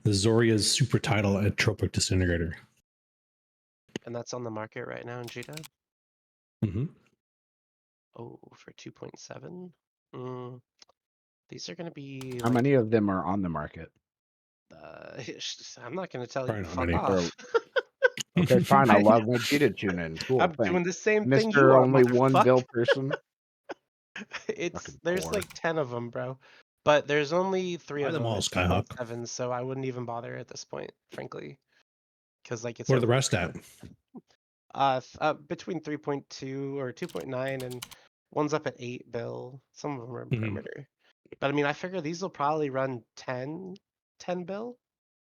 the Zoria's super title at Tropic Disintegrator. And that's on the market right now in Jita. Mm-hmm. Oh, for 2.7. These are gonna be. How like, many of them are on the market? I'm not gonna tell Probably you. not Fuck many. off. Okay, fine. I'll log my Jita tune in. Cool. I'm thanks. doing the same thing you Mr. are, Only One motherfucker. Bill person. It's Fucking there's poor. like 10 of them, bro. But there's only 3 Buy of them them all, at Skyhawk. 2.7, so I wouldn't even bother at this point, frankly. Because like it's Where are the over. rest at? Between 3.2 or 2.9 and one's up at 8 bill. Some of them are Mhm. perimeter. But I mean, I figure these will probably run 10 bill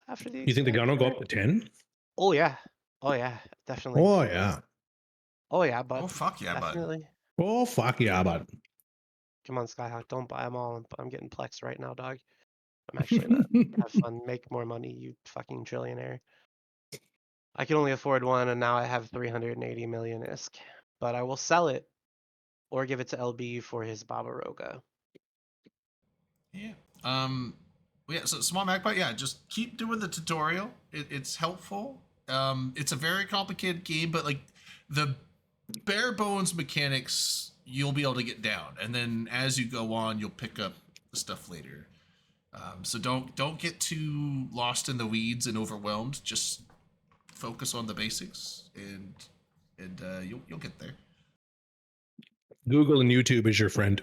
after the You think the gun will go up to expansion. 10? Oh yeah. Oh yeah, definitely. Oh, yeah. Oh yeah, but Oh fuck yeah, bud. definitely. Oh, fuck yeah, bud. Come on, Skyhawk, don't buy them all. I'm getting plexed right now, dog. I'm actually not. Have fun, make more money, you fucking trillionaire. I can only afford one, and now I have 380 million ISK. But I will sell it or give it to LB for his Babaroga. Yeah. Yeah. So Small Magpie, yeah, just keep doing the tutorial. It's helpful. It's a very complicated game, but like the bare bones mechanics, you'll be able to get down, and then as you go on, you'll pick up the stuff later. So don't get too lost in the weeds and overwhelmed. Just focus on the basics, and you'll get there. Google and YouTube is your friend.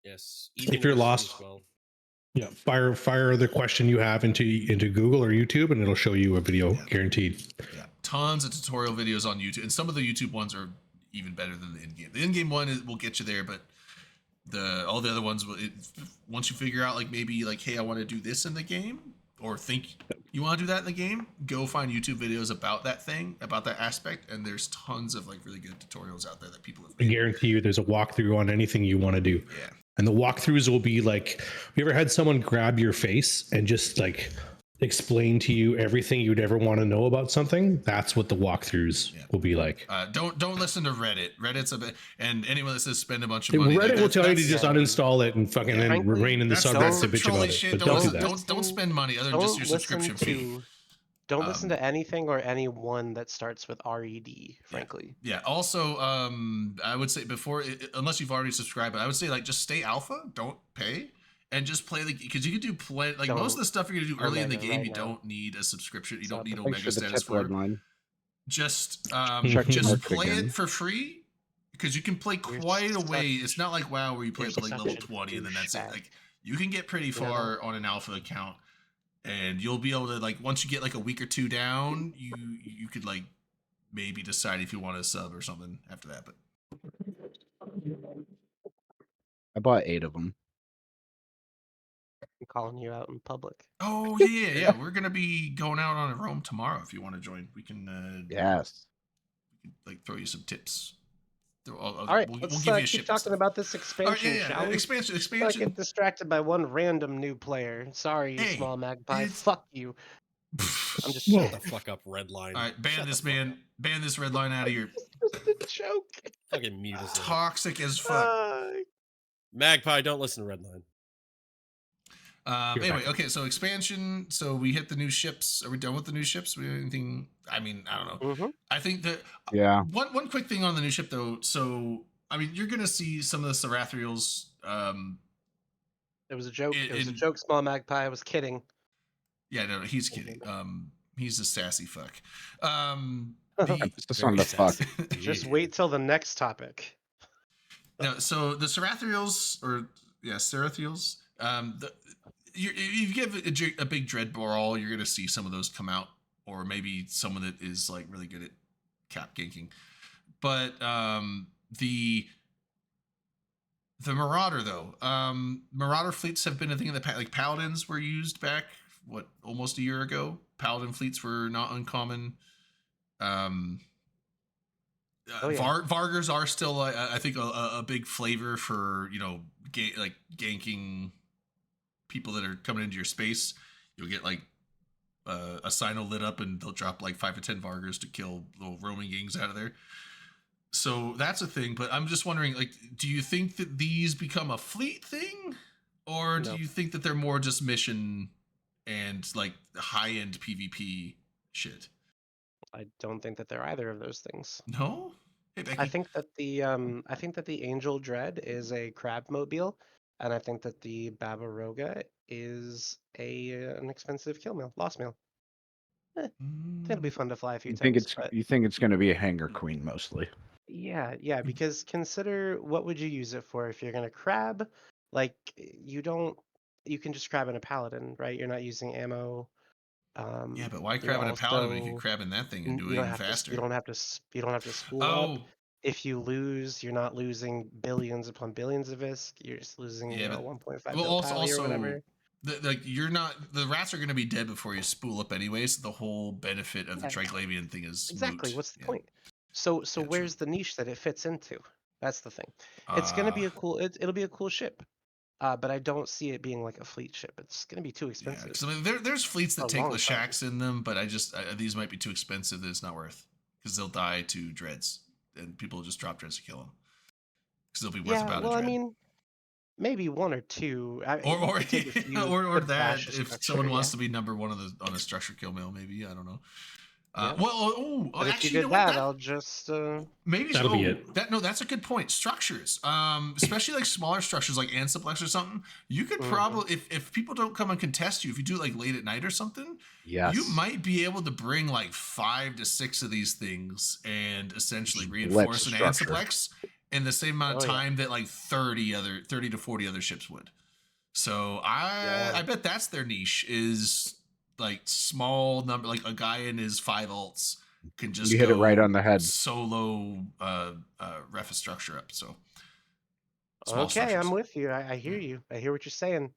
Yes. If you're lost, as well. yeah, fire the question you have into Google or YouTube, and it'll show you a video, guaranteed. Yeah, tons of tutorial videos on YouTube, and some of the YouTube ones are even better than the in-game. The in-game one will get you there, but all the other ones, once you figure out like maybe like, hey, I want to do this in the game, or think you want to do that in the game, go find YouTube videos about that thing, about that aspect, and there's tons of like really good tutorials out there that people have I made. guarantee you, there's a walkthrough on anything you want to do. Yeah. And the walkthroughs will be like, have you ever had someone grab your face and just like explain to you everything you'd ever want to know about something? That's what the walkthroughs will be like. Don't listen to Reddit. Reddit's a bit, and anyone that says spend a bunch of money. Reddit will tell you to just uninstall it and fucking then remain in the subreddit to bitch about it. But don't spend money other than just your subscription fee. Don't listen to anything or anyone that starts with RED, frankly. Yeah. Also, I would say unless you've already subscribed, I would say like just stay alpha, don't pay, and just play because you can do most of the stuff you're gonna do early in the game. You don't need a subscription. You don't need Omega status for. Just play it for free because you can play quite a way. It's not like WoW where you play it to like level 20 and then that's it. Like you can get pretty far on an alpha account. And you'll be able to like once you get like a week or two down, you could like maybe decide if you want to sub or something after that. But I bought 8 of them. I'm calling you out in public. Oh yeah. We're gonna be going out on a roam tomorrow. If you want to join, we can. Yes. We can like throw you some tips. All right, let's keep talking about this expansion, shall we? Expansion. I get distracted by one random new player. Sorry, Small Magpie. Fuck you. I'm just shut the fuck up, Redline. All right, ban this man. Ban this Redline out of here. Just a joke. Fucking mute us. Toxic as fuck. Magpie, don't listen to Redline. Anyway, okay, so expansion. So we hit the new ships. Are we done with the new ships? We anything? I mean, I don't know. Mm-hmm. I think that One quick thing on the new ship though. So I mean, you're gonna see some of the Serathrials. It was a joke. It was a joke. Small Magpie. I was kidding. Yeah, no, he's kidding. He's a sassy fuck. Just on the fuck. Just wait till the next topic. No, so the Serathrials, Serathrials. You give a big dread brawl, you're gonna see some of those come out, or maybe someone that is like really good at cap ganking. But the Marauder though, Marauder fleets have been a thing in the past. Like Paladins were used back almost a year ago. Paladin fleets were not uncommon. Vargers are still I think a big flavor for ganking people that are coming into your space. You'll get like a Sino lit up and they'll drop like 5 or 10 Vargers to kill little roaming gangs out of there. So that's a thing, but I'm just wondering, like, do you think that these become a fleet thing, or do you think that they're more just mission and like high-end PvP shit? I don't think that they're either of those things. No? Hey, Becky. I think that the Angel Dread is a crab mobile, and I think that the Babaroga is an expensive kill meal, loss meal. It'll be fun to fly a few times. You think it's going to be a hanger queen mostly? Yeah, because consider what would you use it for if you're gonna crab? Like you can just crab in a paladin, right? You're not using ammo. Yeah, but why crab in a paladin when you can crab in that thing and do it even faster? You don't have to spool up. If you lose, you're not losing billions upon billions of ISK. You're just losing 1.5 mil pally or whatever. The rats are going to be dead before you spool up anyway, so the whole benefit of the Triglavian thing is exactly moot. What's the point? So where's the niche that it fits into? That's the thing. It's gonna be it'll be a cool ship, but I don't see it being like a fleet ship. It's gonna be too expensive. Yeah, I mean, there's fleets that take Lashaks in them, but these might be too expensive that it's not worth, because they'll die to dreads and people will just drop dreads to kill them because they'll be worth about a dread. I mean, maybe one or two, or that if someone wants to be number one on the structure kill mail, maybe, I don't know. But if you did that, I'll just maybe that'll be it. That's a good point. Structures, especially like smaller structures like Anciplex or something. You could probably, if people don't come and contest you, if you do it like late at night or something, you might be able to bring like 5 to 6 of these things and essentially reinforce an Anciplex in the same amount of time that like 30 to 40 other ships would. So I bet that's their niche, is like small number, like a guy in his 5 ults can just You hit it right on the head. solo ref a structure up. So small Okay, I'm structures. with you. I hear you. I hear what you're saying.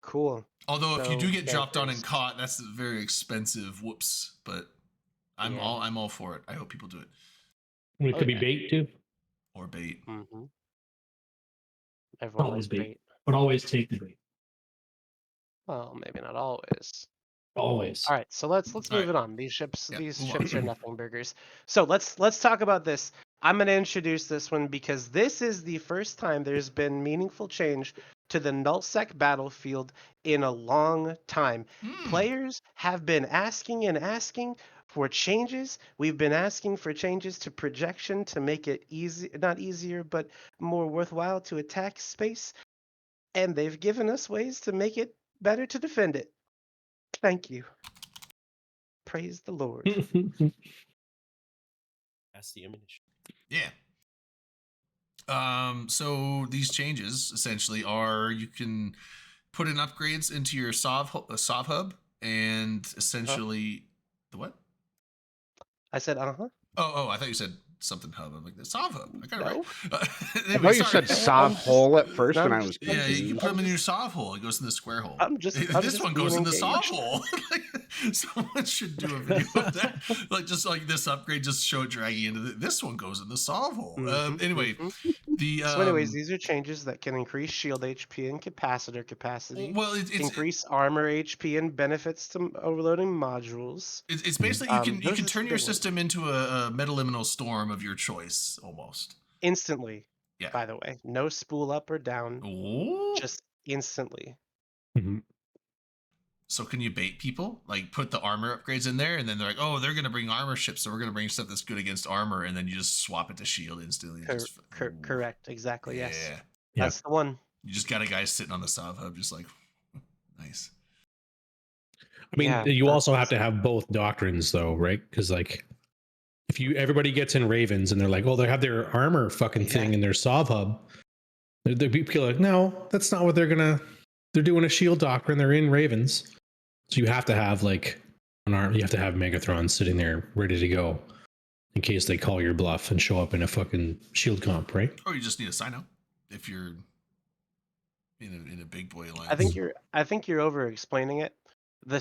Cool. Although if you So, do get dropped on gankers. and caught, that's very expensive. Whoops. But I'm Yeah. all for it. I hope people do it. It could be bait too. Or bait. Mm-hmm. Everyone Always likes bait. But always take the bait. Well, maybe not always. Always. All right, so let's All move right. it on. These ships Yeah, move ships on. are nothing burgers. So let's talk about this. I'm going to introduce this one because this is the first time there's been meaningful change to the nullsec battlefield in a long time. Players have been asking and asking for changes. We've been asking for changes to projection to make it easy, not easier, but more worthwhile to attack space. And they've given us ways to make it better to defend it. Thank you. Praise the Lord. That's the ammunition. Yeah. So these changes essentially are you can put in upgrades into your Sov hub, and essentially the what? I said, uh-huh. Oh, I thought you said something hub. I'm like the Sov hub. I got it No. right. I thought you said soft hole at first, and I was Yeah, you confused. put them in your Sov hole. It goes in the square hole. I'm This just one goes being in the Sov engaged. hole. Someone should do a video of that. Like just like this upgrade, just show it dragging into this one goes in the Sov hole. Anyway, the So anyways, these are changes that can increase shield HP and capacitor capacity. well, increase armor HP and benefits to overloading modules. It's basically you can Those are turn some your big ones. system into a metaliminal storm of your choice almost. Instantly. Yeah. By the way, no spool up or down. Oh. Just instantly. So can you bait people? Like put the armor upgrades in there, and then they're like, "Oh, they're gonna bring armor ships, so we're gonna bring stuff that's good against armor," and then you just swap it to shield instantly. Correct. Exactly. Yeah. Yes. That's the one. You just got a guy sitting on the Sov hub, just like nice. I mean, you also have to have both doctrines, though, right? Because like, if everybody gets in Ravens and they're like, "Oh, they have their armor fucking thing in their Sov hub," the people are like, "No, that's not what they're gonna. They're doing a shield doctrine. They're in Ravens." So you have to have like an arm. You have to have Megathron sitting there ready to go in case they call your bluff and show up in a fucking shield comp, right? Or you just need a sign out if you're in a big boy alliance. I think you're over explaining it. The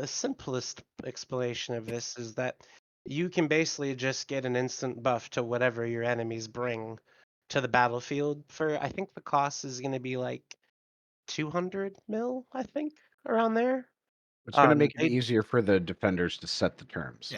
simplest explanation of this is that you can basically just get an instant buff to whatever your enemies bring to the battlefield for, I think the cost is going to be like 200 mil, I think, around there. It's going to make it easier for the defenders to set the terms.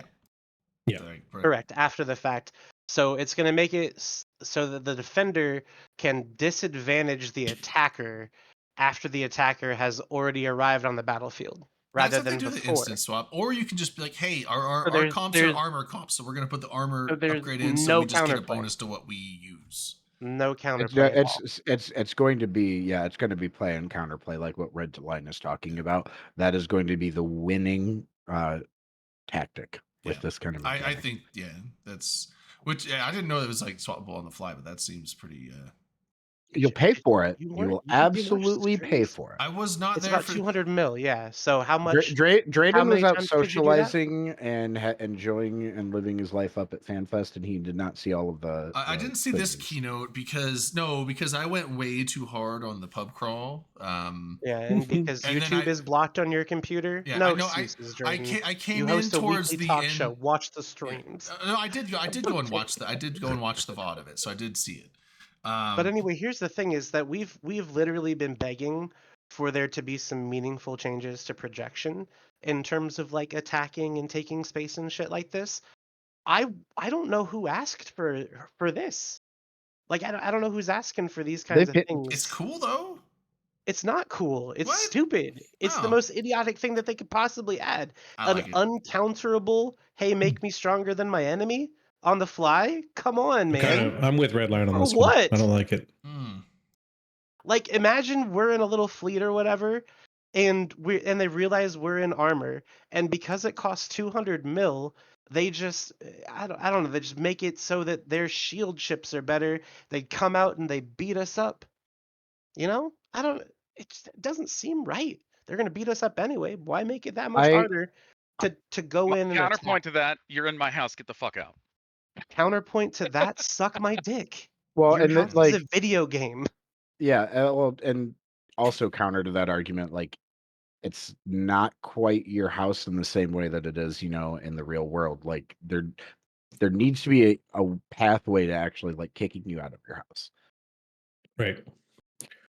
Yeah. Correct. After the fact. So it's going to make it so that the defender can disadvantage the attacker after the attacker has already arrived on the battlefield, rather than before. The instant swap, or you can just be like, "Hey, our comps are armor comps, so we're going to put the armor upgrade in, so we just get a bonus to what we use." No counterplay. It's going to be it's going to be play and counterplay, like what Red Line is talking about. That is going to be the winning tactic with this kind of. I think that's which I didn't know that was like swappable on the fly, but that seems pretty. You'll pay for it. You will absolutely pay for it. I was not it's there about for 200 mil. Yeah. So how much? Drayden was out socializing and enjoying and living his life up at Fanfest, and he did not see all of the. I didn't see this keynote because I went way too hard on the pub crawl. And because YouTube is blocked on your computer. Yeah, no excuses, Drayden. I came you host in towards a weekly the talk end. show. Watch the streams. No, I did go and watch the. I did go and watch the VOD of it, so I did see it. But anyway, here's the thing: is that we've literally been begging for there to be some meaningful changes to projection in terms of like attacking and taking space and shit like this. I don't know who asked for this. Like I don't know who's asking for these kinds of things. It's cool though. It's not cool. It's stupid. It's the most idiotic thing that they could possibly add. Uncounterable, hey, make me stronger than my enemy on the fly? Come on, man. I'm with Redline on this one. I don't like it. Like imagine we're in a little fleet or whatever, and they realize we're in armor, and because it costs 200 mil, they just I don't know, they just make it so that their shield ships are better. They come out and they beat us up. You know? I don't it just doesn't seem right. They're gonna beat us up anyway. Why make it that much I harder to go in and attack? Counterpoint to that, you're in my house. Get the fuck out. Counterpoint to that, suck my dick. well, Your and house that like is a video game. yeah, well, and also counter to that argument, like it's not quite your house in the same way that it is, in the real world. Like there needs to be a pathway to actually like kicking you out of your house. Right.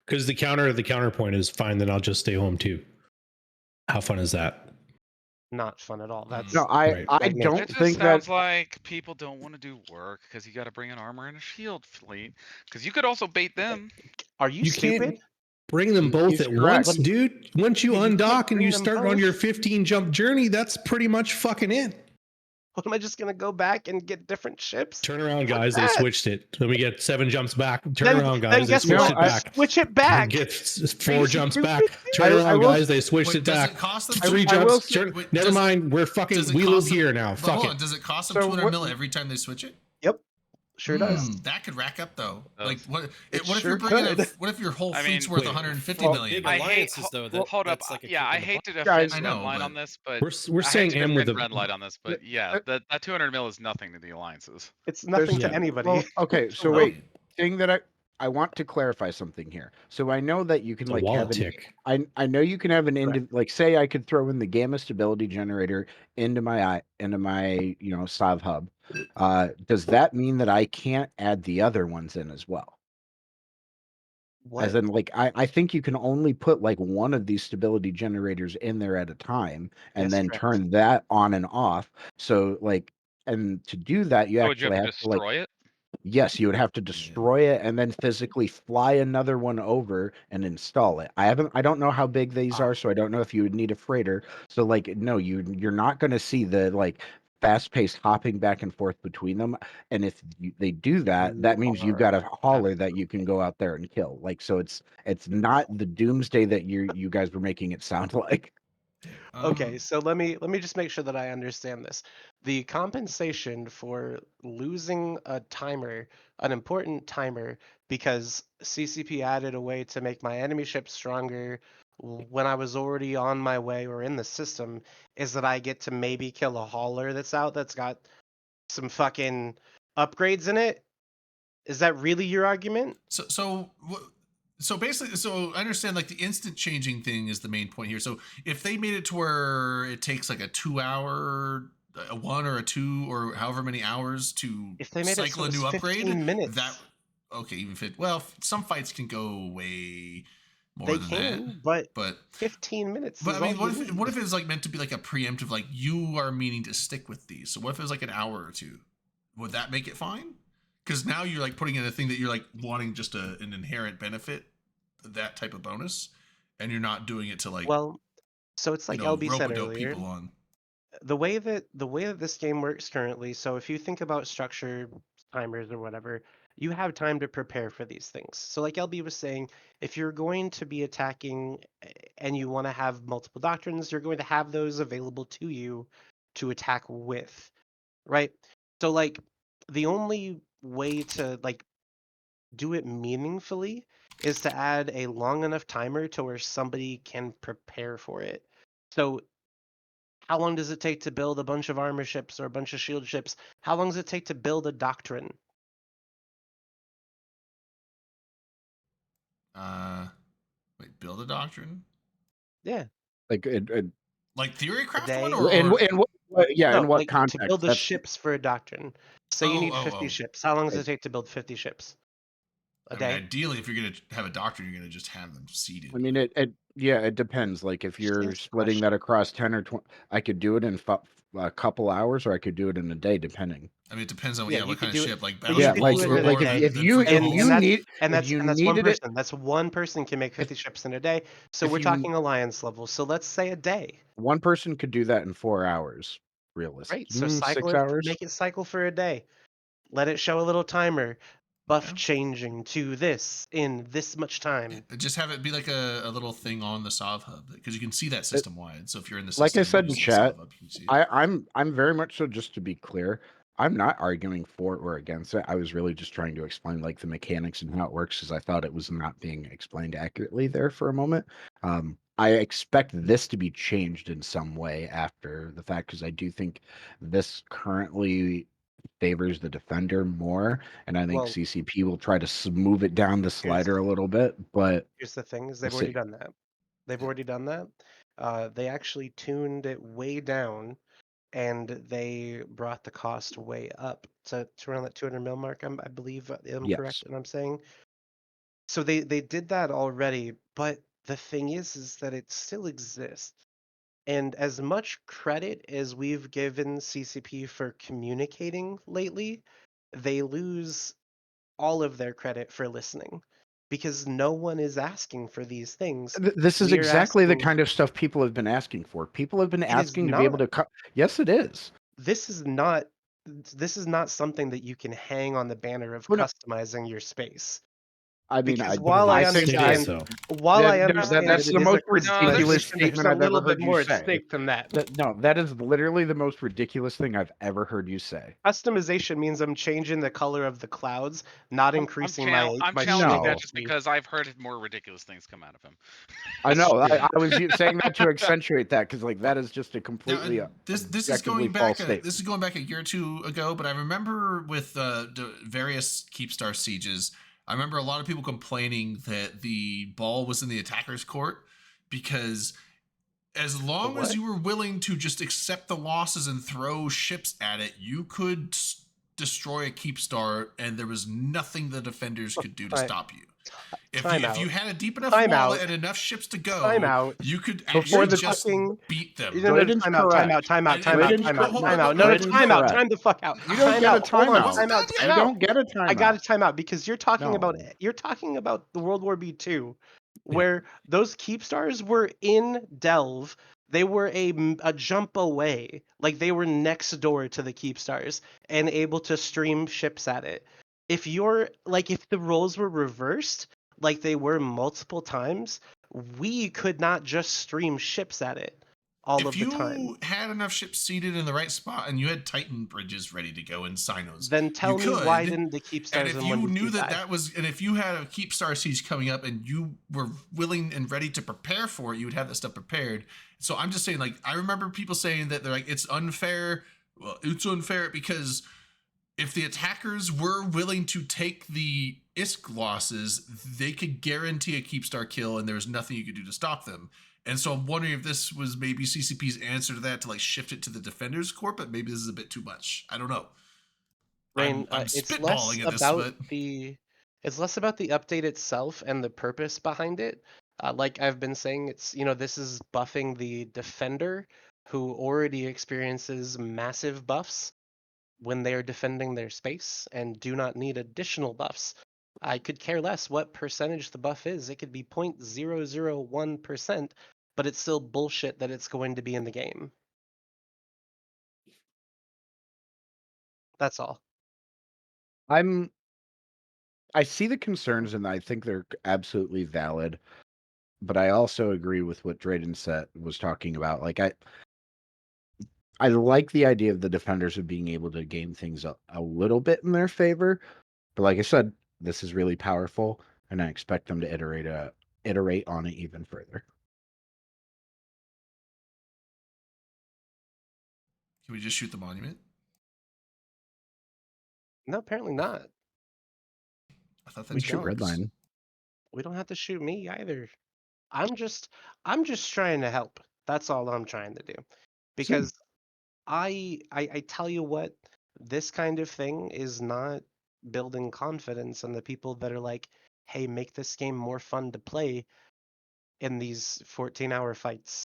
Because the counterpoint is fine, then I'll just stay home too. How fun is that? Not fun at all. That's No, I Right. I stagnation. don't It just think sounds that like people don't want to do work because you got to bring an armor and a shield fleet. Because you could also bait them. Are you You stupid? can't bring them both He's at correct. once, dude. Once you Yeah, you can't undock and bring you them start on both. your 15 jump journey, that's pretty much fucking it. What am I just gonna go back and get different ships? Turn around, Fuck guys. They that. switched it. Let me get 7 jumps back. Turn Then around, guys. They guess switched what? it back. Switch it back. Get Are 4 you jumps stupid, back. dude? Turn I around, will- guys. They switched Wait, it does back. it cost them 3 I will jumps. say- Wait, Never does it- mind. We're fucking. does it We cost live them- here now. But Fuck hold it. on, does it cost them So 200 what- mil every time they switch it? Yep. Sure does. That could rack up though. Does. Like what? It What if sure you're bringing? could. What if your whole I fleet's mean- worth Wait, 150 well, million? Big I hate. alliances, though. Hold up. That's like a Yeah, kick I in the hate to butt. defend I know, Redline but- on this, but We're I hate saying to M with defend the. Redline on this, but yeah, that 200 mil is nothing to the alliances. It's nothing Yeah. to anybody. Well, okay, so Right. wait, thing that I want to clarify something here. So I know that you can The like have wallet an tick. I know you can have an Correct. like say I could throw in the gamma stability generator into my Sav hub. Does that mean that I can't add the other ones in as well? What? As in, like I think you can only put like one of these stability generators in there at a time, and Yes, then correct. turn that on and off. So like, and to do that, you So would you actually have to have to like. destroy it? Yes, you would have to destroy it and then physically fly another one over and install it. I don't know how big these are, so I don't know if you would need a freighter. So like no, you're not going to see the like fast-paced hopping back and forth between them. And if they do that, that means you've got a hauler that you can go out there and kill. Like so it's not the doomsday that you guys were making it sound like. Okay, so let me just make sure that I understand this. The compensation for losing a timer, an important timer, because CCP added a way to make my enemy ship stronger when I was already on my way or in the system, is that I get to maybe kill a hauler that's out that's got some fucking upgrades in it. Is that really your argument? So basically, so I understand like the instant changing thing is the main point here. So if they made it to where it takes like a 2-hour, a 1 or a 2 or however many hours to If they made it cycle so a it new was upgrade, 15 minutes. that okay, even fit. Well, some fights can go way more They than can, that. but 15 minutes. But is I mean, all you need. what if it's like meant to be like a preemptive, like you are meaning to stick with these? So what if it was like an hour or 2? Would that make it fine? Because now you're like putting in a thing that you're like wanting just an inherent benefit, that type of bonus, and you're not doing it to like Well, so it's like LB said rope-a-dope earlier. people on. The way that this game works currently, so if you think about structure timers or whatever, you have time to prepare for these things. So like LB was saying, if you're going to be attacking and you want to have multiple doctrines, you're going to have those available to you to attack with, right? So like the only way to like do it meaningfully is to add a long enough timer to where somebody can prepare for it. So how long does it take to build a bunch of armor ships or a bunch of shield ships? How long does it take to build a doctrine? Wait, build a doctrine? Yeah. Like Like theory craft day. one or in what No, in what like context? to build the That's- ships for a doctrine. Say you need 50 ships. How long does it take to build 50 ships? A I day? mean, ideally, if you're gonna have a doctrine, you're gonna just have them seated. I mean, it depends. Like if you're Here's the splitting question. that across 10 or 20, I could do it in a couple hours, or I could do it in a day, depending. I mean, it depends on Yeah, you what could kind do of it- ship, like but you Yeah, could like do it battleships in or a like day. if you And that's need and if that's you and that's one needed it, person. That's one person can make 50 ships in a day. So if we're you- talking alliance level. So let's say a day. one person could do that in 4 hours, realistic. Right. So 6 cycle it, hours. make it cycle for a day. Let it show a little timer. buff Yeah. changing to this in this much time. Just have it be like a little thing on the Sov hub, because you can see that system wide. So if you're in the Like system I said in using the chat, Sov hub, you can see it. I'm very much so, just to be clear, I'm not arguing for or against it. I was really just trying to explain like the mechanics and how it works, because I thought it was not being explained accurately there for a moment. I expect this to be changed in some way after the fact, because I do think this currently favors the defender more, and I think Well, CCP will try to move it down the slider a little bit. But here's the thing: is we'll they've already see. done that. They've already done that. They actually tuned it way down, and they brought the cost way up to around that 200 mil mark. I believe I'm correct Yes. in what I'm saying. So they did that already, but the thing is that it still exists. And as much credit as we've given CCP for communicating lately, they lose all of their credit for listening because no one is asking for these things. This is We're exactly the asking. kind of stuff people have been asking for. People have been It is asking to be able not. to cut. Yes, it is. This is not. This is not something that you can hang on the banner of Well, no, customizing your space. I mean, Because But it while I is. It is, understand, though. that that's it the is a most No, ridiculous there's customization, there's statement a I've ever little bit heard you more at say. stake than that. No, that is literally the most ridiculous thing I've ever heard you say. Customization means I'm changing the color of the clouds, not increasing my I'm my challenging that No. streaming just speed. because I've heard more ridiculous things come out of him. I know. Shit. I was saying that to accentuate that, because like that is just a Now, completely this is objectively going false back statement. this is going back a year or two ago, but I remember with various Keepstar sieges, I remember a lot of people complaining that the ball was in the attacker's court, because as The long as what? you were willing to just accept the losses and throw ships at it, you could destroy a Keepstar, and there was nothing the defenders could do to Time stop you. time If you out. had a deep enough Time wallet out. and enough ships to Time go, out. you could Before You're actually the just talking. beat them. No, Drayden's time out, time out, correct. time out, time out, Drayden's time out, Hold time on, out. hold on, No, Drayden's time out, correct. time the fuck out. You don't Time get a out. Hold on, I timeout. wasn't time done out, yet. time You out. don't get a I got a timeout. timeout because you're talking about No. the World War B2, Yeah. where those Keepstars were in Delve. They were a jump away, like they were next door to the Keepstars and able to stream ships at it. If the roles were reversed, like they were multiple times, we could not just stream ships at it all If of the time. you had enough ships seated in the right spot and you had Titan bridges ready to go in Sinos, Then you tell me why could. didn't the And Keepstars if in you 1v2 knew that die? and if you had a Keepstar siege coming up and you were willing and ready to prepare for it, you would have that stuff prepared. So I'm just saying, like, I remember people saying that they're like, it's unfair. Well, it's unfair because if the attackers were willing to take the ISK losses, they could guarantee a Keepstar kill, and there was nothing you could do to stop them. And so I'm wondering if this was maybe CCP's answer to that, to like shift it to the defender's court, but maybe this is a bit too much. I don't know. Rain, I'm spitballing at this, but it's less about the update itself and the purpose behind it. Like I've been saying, this is buffing the defender who already experiences massive buffs when they are defending their space and do not need additional buffs. I could care less what percentage the buff is. It could be 0.001%, but it's still bullshit that it's going to be in the game. That's all. I see the concerns, and I think they're absolutely valid. But I also agree with what Drayden was talking about. Like I like the idea of the defenders of being able to game things a little bit in their favor. But like I said, this is really powerful, and I expect them to iterate on it even further. can we just shoot the monument? No, apparently not. I thought We that's shoot jokes. Redline. We don't have to shoot me either. I'm just trying to help. That's all I'm trying to do. Because I tell you what, this kind of thing is not building confidence in the people that are like, hey, make this game more fun to play in these 14-hour fights.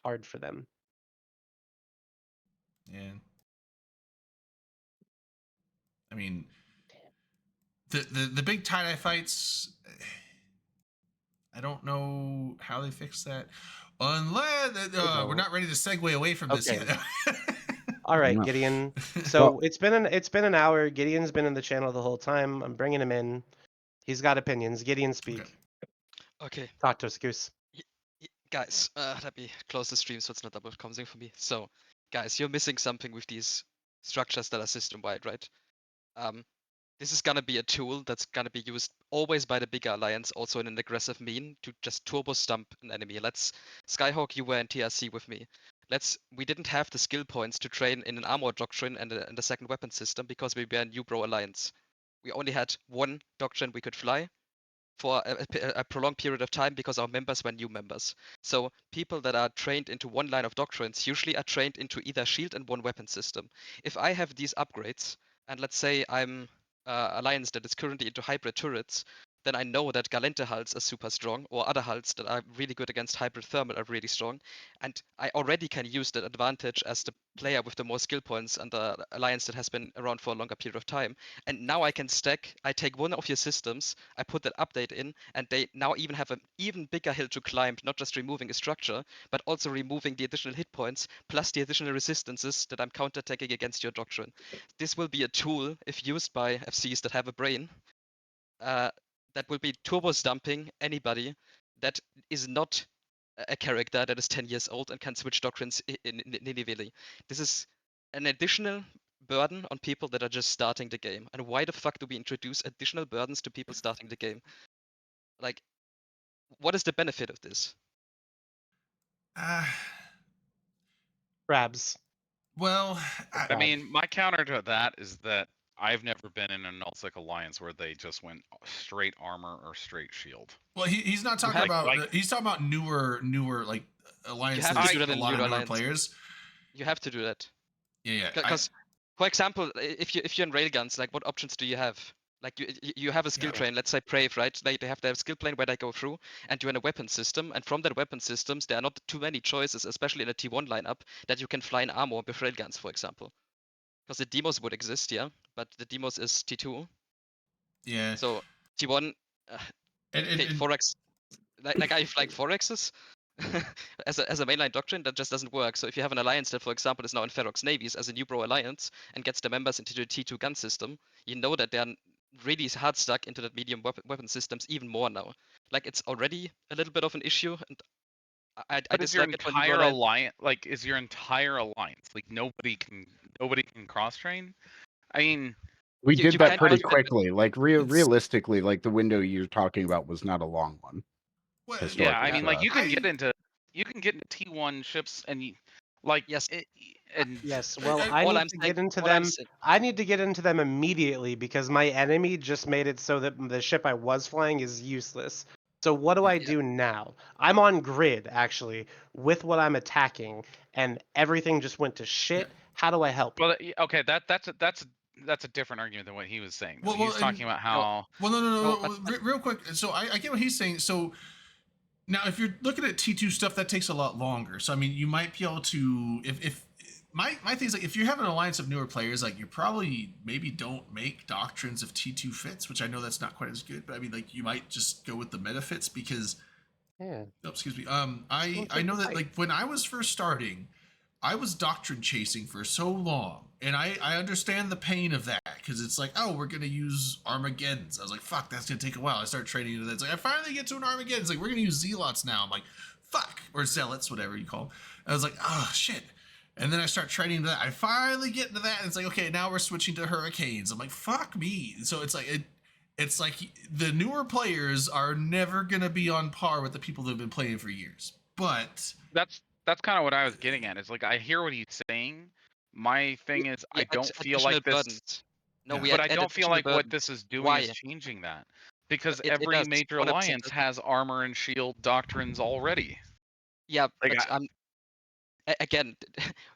Hard for them. And I mean, the big tie-dye fights, I don't know how they fix that. Unless we're not ready to segue away from this Okay. yet. All right, enough. Gideon. So it's been an hour. Gideon's been in the channel the whole time. I'm bringing him in. He's got opinions. Gideon, speak. Okay. Okay, Talk to us, Goose. guys, let me close the stream so it's not double commenting for me. So, guys, you're missing something with these structures that are system-wide, right? This is gonna be a tool that's gonna be used always by the bigger alliance, also in an aggressive mean, to just turbo stump an enemy. Skyhawk, you were in TRC with me. We didn't have the skill points to train in an armor doctrine and a second weapon system because we were a new bro alliance. We only had one doctrine we could fly for a prolonged period of time because our members were new members. So people that are trained into one line of doctrines usually are trained into either shield and one weapon system. If I have these upgrades, and let's say I'm alliance that is currently into hybrid turrets, then I know that Galente hulls are super strong, or other hulls that are really good against hybrid thermal are really strong, and I already can use that advantage as the player with the more skill points and the alliance that has been around for a longer period of time. And now I can stack, I take one of your systems, I put that update in, and they now even have an even bigger hill to climb, not just removing a structure, but also removing the additional hit points, plus the additional resistances that I'm counterattacking against your doctrine. This will be a tool, if used by FCs that have a brain, that will be turbo stumping anybody that is not a character that is 10 years old and can switch doctrines nilly-willy. This is an additional burden on people that are just starting the game. And why the fuck do we introduce additional burdens to people starting the game? Like, what is the benefit of this? Crabs. Well, I mean, my counter to that is that I've never been in an Nullsec alliance where they just went straight armor or straight shield. well, he's not talking about. He's talking about newer like alliance. You have to do that in a lot of newer alliance. players. You have to do that. Yeah. Because, for example, if you're in railguns, like what options do you have? Like you have a skill train, let's say Brave, right? They have their skill plane where they go through, and you're in a weapon system, and from that weapon systems, there are not too many choices, especially in a T1 lineup, that you can fly in armor with railguns, for example. Because the demos would exist, yeah, but the demos is T2. Yeah. So T1, okay, Forex, like I like Forexes as a mainline doctrine, that just doesn't work. So if you have an alliance that, for example, is now in Ferox Navies as a new bro alliance and gets the members into the T2 gun system, you know that they're really hard stuck into that medium weapon systems even more now. Like it's already a little bit of an issue, and I dislike it when you entire alliance, like, is your entire alliance like nobody can cross train? I mean, We you did that can't pretty cross- quickly. Like realistically, like the window you're talking about was not a long one. Well, yeah, I mean, like you can I- get into T1 ships and you, like Yes. and Yes, well, All I need I'm to saying- get into all I'm them. saying- I need to get into them immediately because my enemy just made it so that the ship I was flying is useless. So what do I do now? I'm on grid actually with what I'm attacking, and everything just went to shit. How do I help? well, okay, that's a different argument than what he was saying. Though. Well, He's talking about how Well, no. but- Real quick. So I get what he's saying. So now, if you're looking at T2 stuff, that takes a lot longer. So I mean, you might be able to if my thing is like if you have an alliance of newer players, like you probably maybe don't make doctrines of T2 fits, which I know that's not quite as good, but I mean like you might just go with the meta fits because. Yeah. Oh, excuse me. I know that like when I was first starting, I was doctrine chasing for so long, and I understand the pain of that because it's like, oh, we're gonna use Armageddons. I was like, fuck, that's gonna take a while. I start training into that. It's like I finally get to an Armageddon. It's like we're gonna use Zealots now. I'm like, fuck, or Zealots, whatever you call them. I was like, oh shit. And then I start training into that. I finally get into that, and it's like, okay, now we're switching to Hurricanes. I'm like, fuck me. So it's like it's like the newer players are never gonna be on par with the people that have been playing for years. But that's kind of what I was getting at. Is like I hear what he's saying. My thing is I don't feel like this. Burdens. No, Yeah. But I don't feel like what this is doing Why? is changing that. Because It every does. major 100% alliance does. has armor and shield doctrines already. Yeah, Like, but again,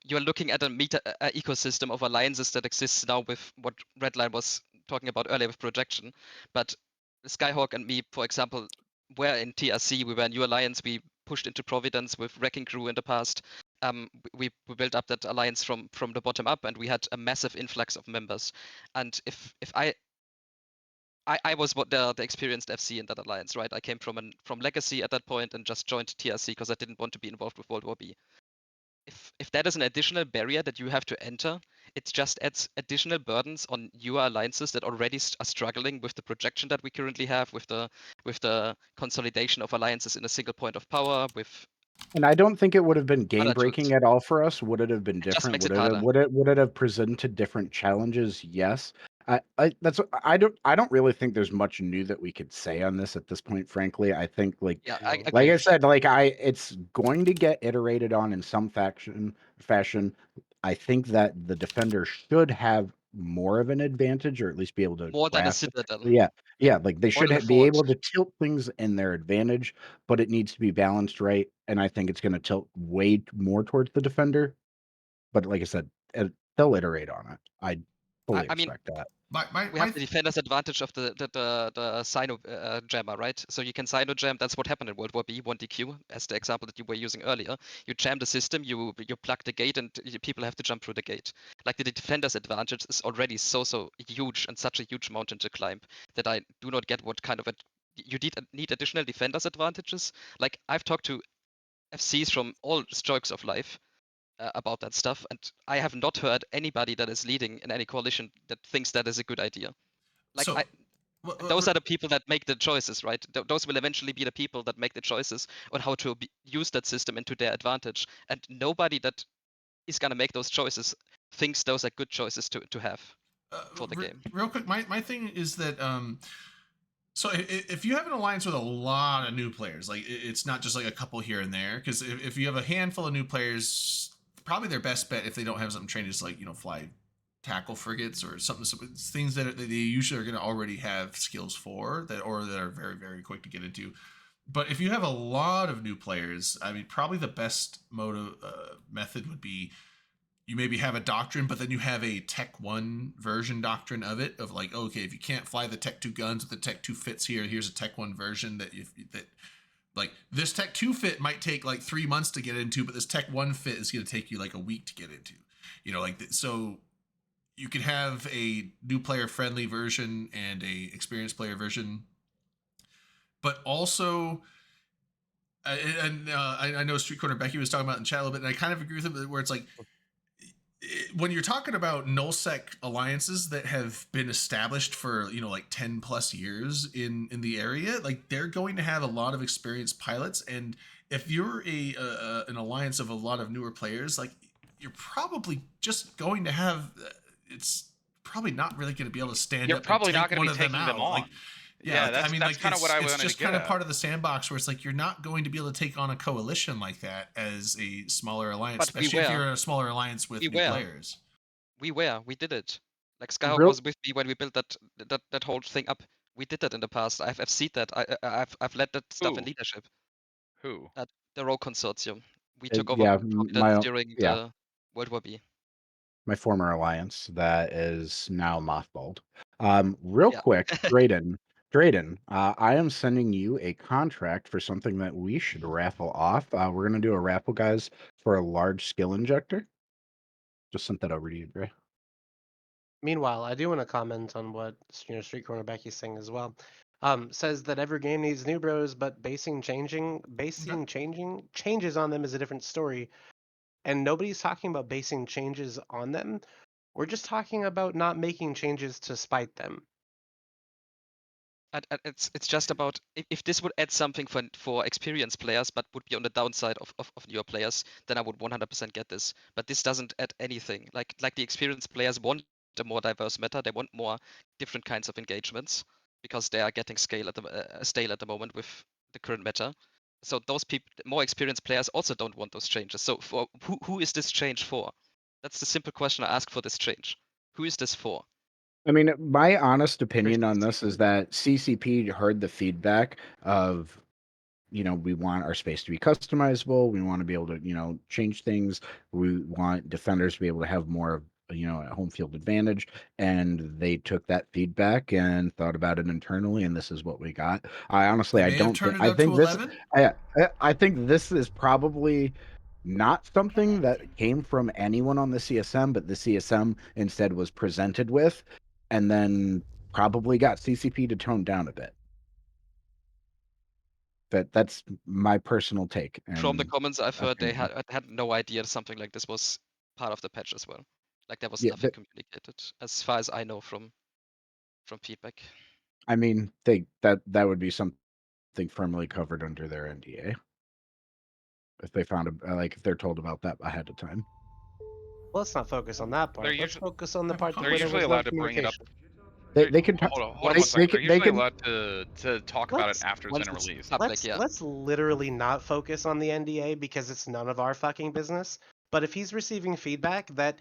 you're looking at a meta ecosystem of alliances that exists now with what Redline was talking about earlier with projection. But Skyhawk and me, for example, were in TRC. We were a new alliance. We pushed into Providence with Wrecking Crew in the past. We built up that alliance from the bottom up, and we had a massive influx of members. And if I was what the experienced FC in that alliance, right? I came from Legacy at that point and just joined TRC because I didn't want to be involved with World War B. if that is an additional barrier that you have to enter, it just adds additional burdens on your alliances that already are struggling with the projection that we currently have, with the consolidation of alliances in a single point of power, with And I don't think it would have been game other tools. breaking at all for us. Would it have been It just different? makes it harder. Would it have presented different challenges? Yes. I don't really think there's much new that we could say on this at this point, frankly. I think Yeah, No. I like agree. I said, it's going to get iterated on in some fashion. I think that the defender should have more of an advantage, or at least be able to More than a craft. citadel. Yeah, like they More should than a be fort. able to tilt things in their advantage, but it needs to be balanced right. And I think it's going to tilt way more towards the defender. But like I said, they'll iterate on it. I fully I mean, expect that. we have the defender's advantage of the Sino jammer, right? So you can Sino jam. That's what happened in World War B, 1DQ, as the example that you were using earlier. You jam the system, you plug the gate, and people have to jump through the gate. Like the defender's advantage is already so huge and such a huge mountain to climb that I do not get what kind of you need additional defender's advantages. Like I've talked to FCs from all strokes of life about that stuff, and I have not heard anybody that is leading in any coalition that thinks that is a good idea. Like So, those are the people that make the choices, right? Those will eventually be the people that make the choices on how to use that system into their advantage, and nobody that is gonna make those choices thinks those are good choices to have for the game. real quick, my thing is that so if you have an alliance with a lot of new players, like it's not just like a couple here and there, because if you have a handful of new players, probably their best bet if they don't have something trained is like fly tackle frigates or something, things that they usually are going to already have skills for that are very very quick to get into. But if you have a lot of new players, I mean, probably the best method would be you maybe have a doctrine, but then you have a Tech 1 version doctrine of it, of like, okay, if you can't fly the Tech 2 guns with the Tech 2 fits here, here's a Tech 1 version that like this Tech 2 fit might take like 3 months to get into, but this Tech 1 fit is going to take you like a week to get into. So you could have a new player friendly version and a experienced player version, but also I know Street Corner Becky was talking about in chat a little bit, and I kind of agree with him where it's like, when you're talking about nullsec alliances that have been established for like 10 plus years in the area, like they're going to have a lot of experienced pilots, and if you're an alliance of a lot of newer players, like you're probably just going to have it's probably not really going to be able to stand You're up probably and not take going one to be of them taking them out. on. Like, Yeah, I mean, that's like kind of what I it's wanted just to get kind of at. part of the sandbox where it's like you're not going to be able to take on a coalition like that as a smaller alliance, But especially if you're a smaller alliance with new players. We did it. Like Skyhawk Real- was with me when we built that whole thing up. We did that in the past. I've seen that. I've led that stuff in Who? leadership Who? at the Rogue Consortium. We took over yeah, Providence during yeah, the World War B. my former alliance that is now mothballed. Real Yeah. quick, Drayden, I am sending you a contract for something that we should raffle off. We're gonna do a raffle, guys, for a large skill injector. Just sent that over to you, Dre. Meanwhile, I do want to comment on what Street Corner Becky's saying as well. Says that every game needs new bros, but basing changes on them is a different story. And nobody's talking about basing changes on them. We're just talking about not making changes to spite them. It's just about if this would add something for experienced players, but would be on the downside of newer players, then I would 100% get this. But this doesn't add anything. Like the experienced players want a more diverse meta. They want more different kinds of engagements because they are getting stale at the moment with the current meta. So those people, more experienced players, also don't want those changes. So for who is this change for? That's the simple question I ask for this change. Who is this for? I mean, my honest opinion on this is that CCP heard the feedback of, we want our space to be customizable. We want to be able to, change things. We want defenders to be able to have more of, a home field advantage. And they took that feedback and thought about it internally, and this is what we got. I honestly, They I may have don't turned think, it I up to think this, 11. I think this is probably not something that came from anyone on the CSM, but the CSM instead was presented with, and then probably got CCP to tone down a bit. That's my personal take. From the And comments I've heard, they opinion. had no idea something like this was part of the patch as well. Like there was Yeah, nothing communicated, as far as I know from feedback. I mean, that would be something firmly covered under their NDA if they found like if they're told about that ahead of time. Let's not focus on that part. They're Let's usually focus on the part they're where there usually was no allowed to bring it up. communication. They can talk. Hold on They, one second. They're they usually can. allowed to talk about it Let's after it's Once been it's released. public, yeah. let's literally not focus on the NDA because it's none of our fucking business. But if he's receiving feedback that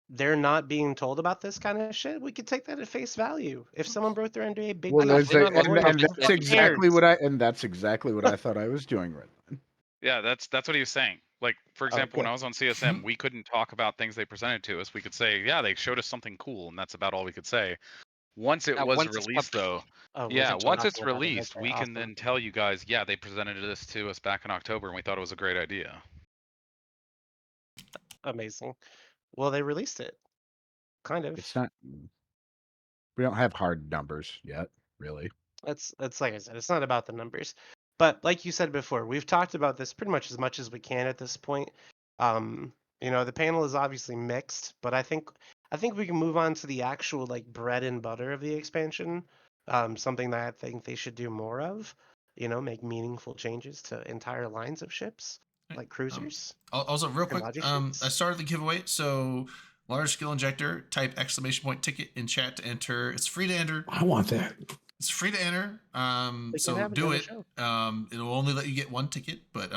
they're not being told about this kind of shit, we could take that at face value. If someone broke their NDA, big Well, deal. there's Say no more, and nothing. that's Who exactly cares? what I thought I was doing right then. Yeah, that's what he was saying. Like, for example, when Okay. I was on CSM, we couldn't talk about things they presented to us. We could say, yeah, they showed us something cool, and that's about all we could say. Once it was Once it's released, public, though, Oh, we're yeah, just once talking it's about it. released, Okay, we can awesome. then tell you guys, yeah, they presented this to us back in October, and we thought it was a great idea. Amazing. Well, they released it. Kind of. It's not. We don't have hard numbers yet, really. That's like I said, it's not about the numbers. But like you said before, we've talked about this pretty much as we can at this point. The panel is obviously mixed, but I think we can move on to the actual like bread and butter of the expansion. Something that I think they should do more of. Make meaningful changes to entire lines of ships, like cruisers. Also, real quick, logic I ships. started the giveaway. So, large skill injector, type ! ticket in chat to enter. It's free to enter. I want that. It's free to enter. We can So have it do on the it. show. It'll only let you get one ticket, but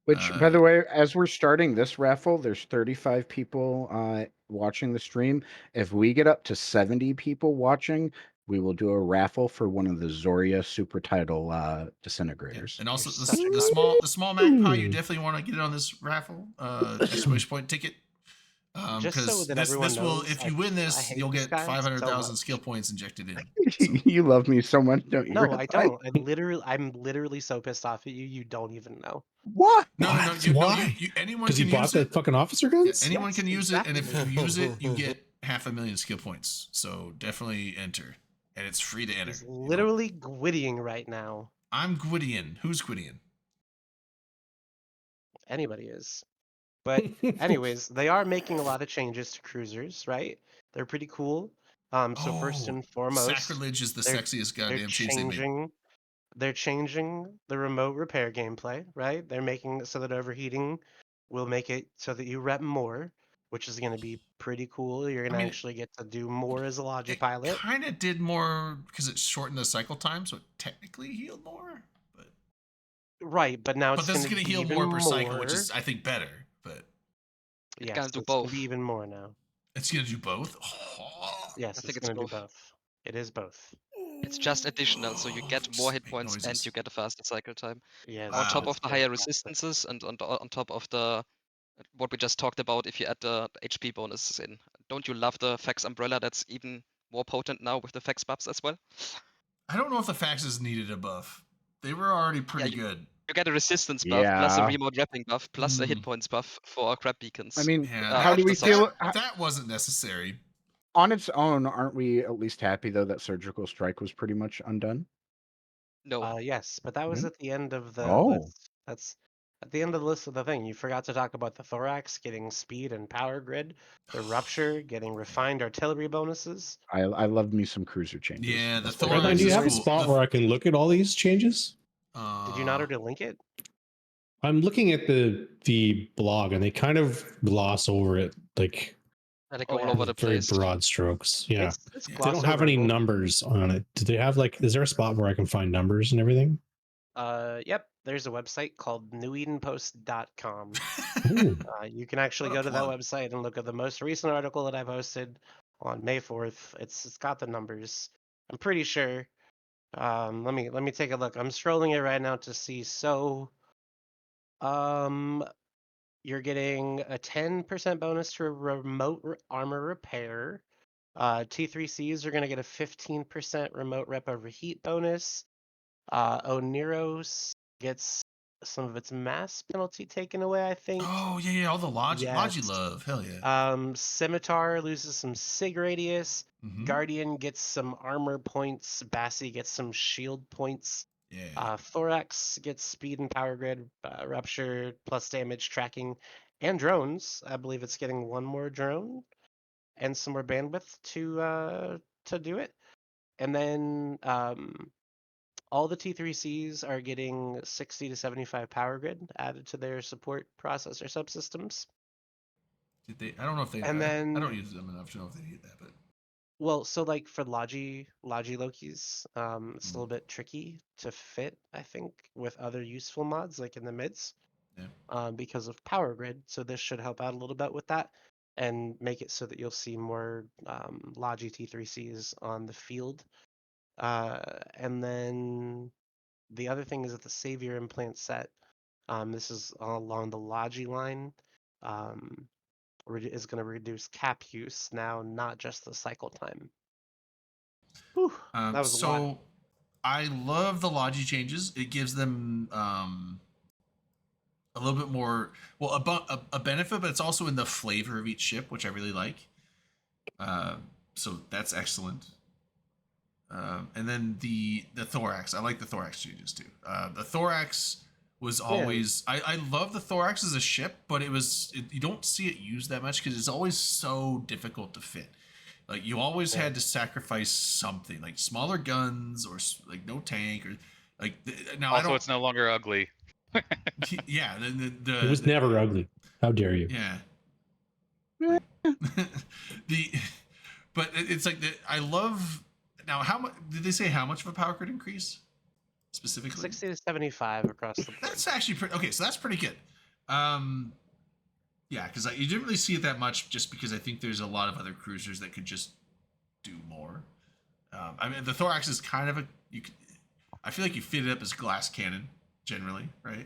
Which, by the way, as we're starting this raffle, there's 35 people watching the stream. If we get up to 70 people watching, we will do a raffle for one of the Zoria super title disintegrators. and also You're such a the small magpie, you definitely want to get it on this raffle. Exclamation point ticket. Just so Because that this everyone will, knows, if you win I this, hate you'll this get guy so 500,000 much. skill points injected in. So. You love me so much, don't you? No, I don't. I'm literally so pissed off at you. You don't even know. What? No. Why? Anyone Because can he bought use the it. fucking officer Yeah, guns? anyone Yes, can use it, and if exactly. you use it, you get 500,000 skill points. So definitely enter, and it's free to enter. He's literally gwiddying right now. I'm Gwydion. Who's Gwydion? Anybody is. But anyways, they are making a lot of changes to cruisers, right? They're pretty cool. So first and foremost, Sacrilege is the they're- sexiest they're goddamn change they made. They're changing the remote repair gameplay, right? They're making it so that overheating will make it so that you rep more, which is going to be pretty cool. You're going to actually get to do more as a logic pilot. Kind of did more because it shortened the cycle time, so it technically healed more. But right, but now it's this is going to heal more per cycle, which is I think better. But yes, gonna do it's going to both. be even more now. It's going to do both. Oh. Yes, I think it's going to do both. both. It is both. It's just additional, so you get more hit points and you get a faster cycle time. Yeah, On top that's of the very higher fantastic. resistances and on top of the what we just talked about, if you add the HP bonuses in. Don't you love the Fax umbrella that's even more potent now with the Fax buffs as well? I don't know if the Fax is needed a buff. They were already pretty good. You get a resistance buff plus a Yeah. remote wrapping buff plus a hit points buff for crab beacons. I mean, Yeah, how do we feel? That wasn't necessary. On its own, aren't we at least happy though that surgical strike was pretty much undone? No. Yes, but that was at the end of the Oh. list. That's at the end of the list of the thing. You forgot to talk about the thorax getting speed and power grid, the rupture getting refined artillery bonuses. I love me some cruiser changes. Yeah, the That's what thorax. Redline, do you is have a cool. spot where I can look at all these changes? Did you not already link it? I'm looking at the blog and they kind of gloss over it, like all over the very place. broad strokes. Yeah, It's they don't have any numbers on it. Do they have is there a spot where I can find numbers and everything? Yep. There's a website called newedenpost.com. You can actually What a go to that plug. website and look at the most recent article that I posted on May 4th. It's got the numbers. I'm pretty sure. Let me take a look. I'm scrolling it right now to see. So, you're getting a 10% bonus to remote armor repair. T3Cs are going to get a 15% remote rep overheat bonus. Oneros gets some of its mass penalty taken away, I think. Oh yeah, all the Logi Yes. love, hell yeah. Scimitar loses some sig radius. Mhm. Guardian gets some armor points. Bassi gets some shield points. Yeah. Thorax gets speed and power grid, rupture plus damage tracking, and drones. I believe it's getting one more drone and some more bandwidth to do it. And then all the T3Cs are getting 60 to 75 power grid added to their support processor subsystems. Did they? I don't know if they. And I then don't use them enough to know if they need that, but well, so like for Logi Lokis, it's a little bit tricky to fit, I think, with other useful mods like in the mids. Yeah. Because of power grid. So this should help out a little bit with that and make it so that you'll see more Logi T3Cs on the field. And then the other thing is that the Savior implant set, this is along the Logi line, is going to reduce cap use now, not just the cycle time. Whew, that was a lot. So I love the Logi changes. It gives them a little bit more, well, a benefit, but it's also in the flavor of each ship, which I really like. So that's excellent. And then the Thorax, I like the Thorax changes too. The Thorax was always, I love the Thorax as a ship, but you don't see it used that much because it's always so difficult to fit. Like you always had to sacrifice something, like smaller guns or like no tank or like. Now Also, it's no longer ugly. Yeah, it was never ugly. How dare you? Yeah. But it's like I love. Now, how much did they say? How much of a power grid increase specifically? 60 to 75 across the board. That's actually pretty okay. So that's pretty good. Yeah, because you didn't really see it that much, just because I think there's a lot of other cruisers that could just do more. I mean, the Thorax is kind of I feel like you fit it up as glass cannon generally, right?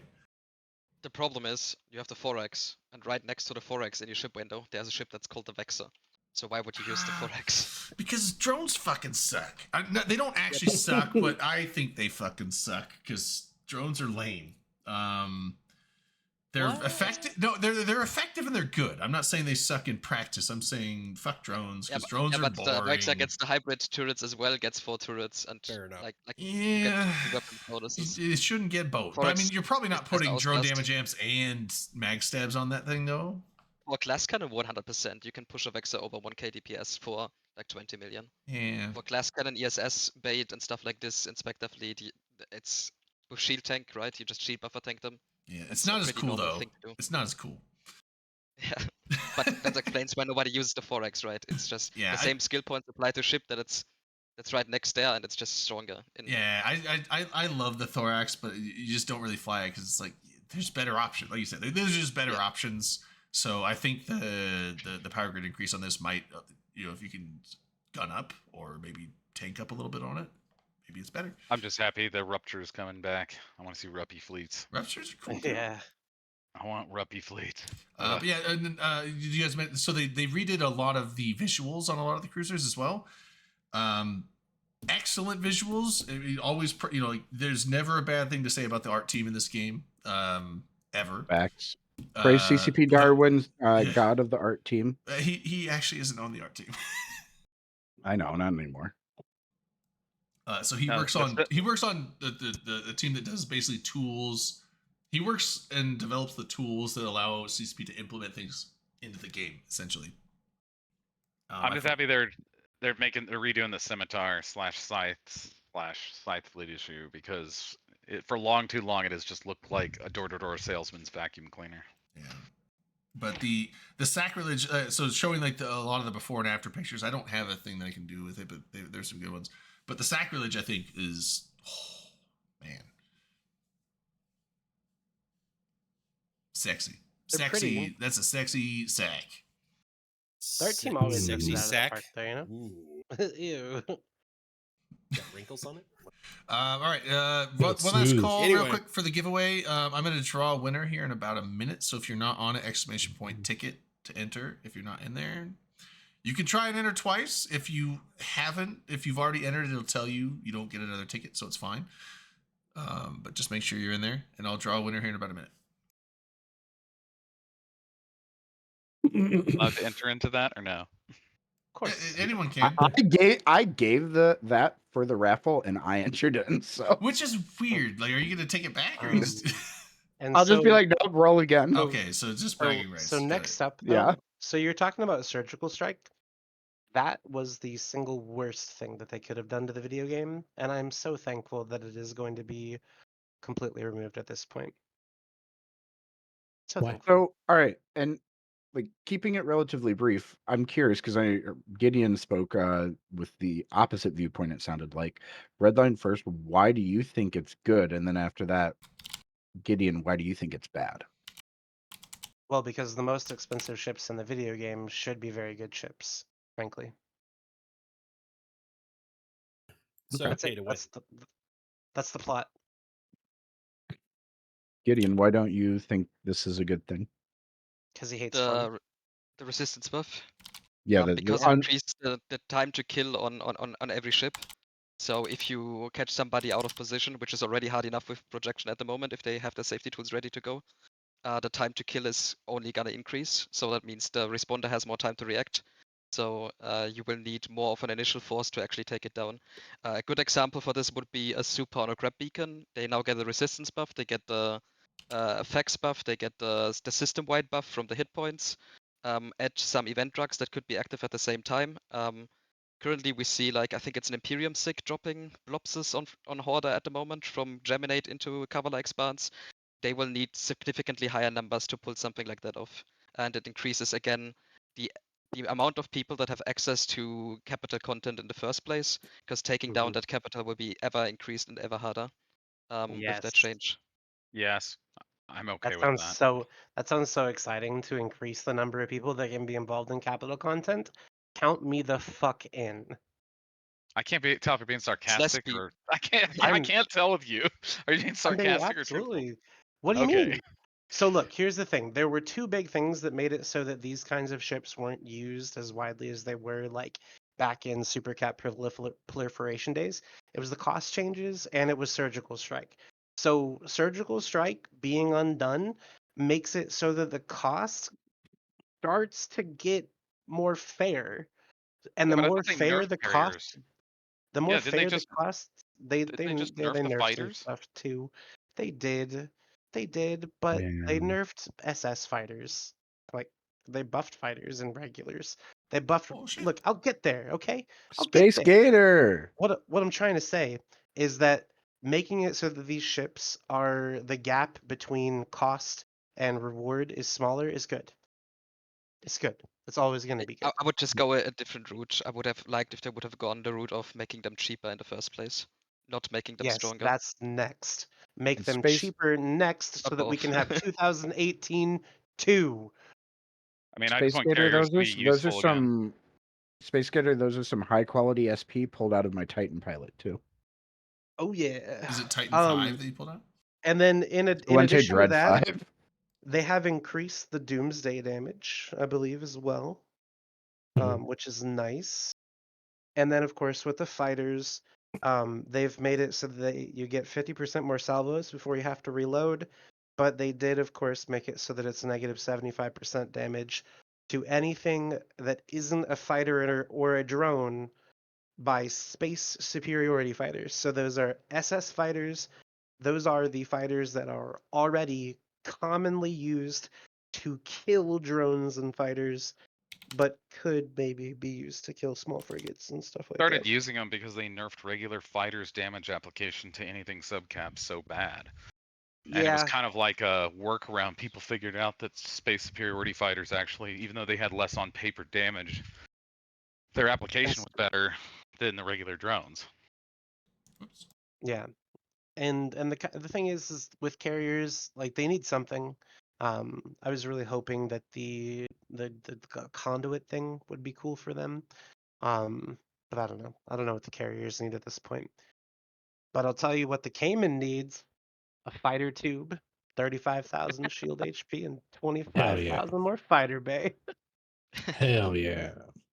The problem is you have the Thorax, and right next to the Thorax in your ship window, there's a ship that's called the Vexor. So why would you use the Thorax? Because drones fucking suck. No, they don't actually suck, but I think they fucking suck because drones are lame. They're effective. No, they're effective and they're good. I'm not saying they suck in practice. I'm saying fuck drones because drones are boring. But the Vexor gets the hybrid turrets as well, gets 4 turrets, and Fair enough. Yeah, weapon bonuses. it shouldn't get both. But I mean, you're probably not putting drone damage amps and mag stabs on that thing though. For glass cannon, 100%. You can push a Vexor over 1k DPS for like 20 million. Yeah. For glass cannon, ESS bait and stuff like this, Inspector Fleet, it's with shield tank, right? You just shield buffer tank them. Yeah, it's not as cool though. It's not as cool. Yeah, but that explains why nobody uses the Thorax, right? It's just the same skill points apply to ship that's right next there, and it's just stronger. Yeah, I love the Thorax, but you just don't really fly it because it's like there's better options. Like you said, there's just better options. So I think the power grid increase on this might, if you can gun up or maybe tank up a little bit on it, maybe it's better. I'm just happy the Rupture is coming back. I want to see Ruppy fleets. Ruptures are cool too. Yeah. I want Ruppy fleet. But yeah, and then, you guys met, so they redid a lot of the visuals on a lot of the cruisers as well. Excellent visuals. I mean, always, like there's never a bad thing to say about the art team in this game, ever. Facts. Praise CCP Darwin's god of the art team. He actually isn't on the art team. I know, not anymore. So he works on the team that does basically tools. He works and develops the tools that allow CCP to implement things into the game, essentially. I'm just happy they're redoing the scimitar / scythe fleet issue, because for too long it has just looked like a door-to-door salesman's vacuum cleaner. Yeah. But the sacrilege, so showing like a lot of the before and after pictures. I don't have a thing that I can do with it, but there's some good ones. But the sacrilege, I think, is man, sexy. They're sexy. pretty. That's a sexy sack. Their team always sexy misses sack. that part there, Ew. Got wrinkles on it. All right. One last call Anyway. real quick for the giveaway. I'm going to draw a winner here in about a minute. So if you're not on it, exclamation point ticket to enter. If you're not in there, you can try and enter twice. If you've already entered, it'll tell you don't get another ticket, so it's fine. But just make sure you're in there, and I'll draw a winner here in about a minute. Allowed to enter into that or no? Of course. Anyone can. I gave that for the raffle, and I entered in. So Which is weird. Like, are you gonna take it back, or you just? And I'll so, just be like, nope, roll again. Okay, so it's just bragging rights. So Got next it. up, Yeah. though, so you're talking about Surgical Strike. That was the single worst thing that they could have done to the video game, and I'm so thankful that it is going to be completely removed at this point. So Why? thankful. So, all right, and like keeping it relatively brief, I'm curious because Gideon spoke with the opposite viewpoint. It sounded like Redline first. Why do you think it's good? And then after that, Gideon, why do you think it's bad? Well, because the most expensive ships in the video game should be very good ships, frankly. So Okay. That's pay it. to win. That's the plot. Gideon, why don't you think this is a good thing? Because he hates fun. The resistance buff. Yeah, Because it increases the time to kill on every ship. So if you catch somebody out of position, which is already hard enough with projection at the moment, if they have the safety tools ready to go, the time to kill is only gonna increase. So that means the responder has more time to react. So you will need more of an initial force to actually take it down. A good example for this would be a super on a grab beacon. They now get the resistance buff, they get the effects buff, they get the system-wide buff from the hit points. Add some event drugs that could be active at the same time. Currently, we see like I think it's an Imperium Sig dropping Blopses on Horda at the moment from Geminate into Kavala Expanse. They will need significantly higher numbers to pull something like that off, and it increases again the amount of people that have access to capital content in the first place, because taking down that capital will be ever increased and ever harder with that change. Yes, I'm okay That with sounds that. that sounds so exciting to increase the number of people that can be involved in capital content. Count me the fuck in. I can't tell if you're being It's less sarcastic speed. or I can't. I I'm can't tell with you. Are you being I'm being sarcastic or truthful? absolutely. What do you Okay. mean? So look, here's the thing. There were two big things that made it so that these kinds of ships weren't used as widely as they were like back in Supercat proliferation days. It was the cost changes and it was Surgical Strike. So Surgical Strike being undone makes it so that the cost starts to get more fair. And Yeah, the but I more thought they fair nerfed the cost, carriers. the more Yeah, didn't they fair the just cost, they didn't they they just yeah, nerf they the nerfed some fighters? stuff too. They did. They did, but they Man. nerfed SS fighters. Like they buffed fighters and regulars. They buffed Oh shit. Look, I'll get there, okay? I'll get Space there. Gator. What I'm trying to say is that making it so that these ships are the gap between cost and reward is smaller is good. It's good. It's always going to be good. I would just go a different route. I would have liked if they would have gone the route of making them cheaper in the first place, not making them Yes, stronger. that's next. Make them Space cheaper next so that we can have 2018 2. I mean, I just Space want Gator, carriers to be those are useful again. some Space Gator, those are some high quality SP pulled out of my Titan pilot too. Oh yeah. Is it Titan 5 that you pulled out? And then in addition to Dread that, 5. they have increased the doomsday damage, I believe, as well, which is nice. And then of course with the fighters, they've made it so that you get 50% more salvos before you have to reload. But they did, of course, make it so that it's negative 75% damage to anything that isn't a fighter or a drone by space superiority fighters. So those are SS fighters. Those are the fighters that are already commonly used to kill drones and fighters, but could maybe be used to kill small frigates and stuff like Started that. using them because they nerfed regular fighters' damage application to anything subcap so bad. And it was Yeah, kind of like a workaround. People figured out that space superiority fighters actually, even though they had less on paper damage, their application was better than the regular drones. Oops. yeah, and the thing is with carriers, like they need something. I was really hoping that the conduit thing would be cool for them. But I don't know. I don't know what the carriers need at this point. But I'll tell you what the Cayman needs: a fighter tube, 35,000 shield HP, and Hell yeah. 25,000 more fighter bay. Hell yeah.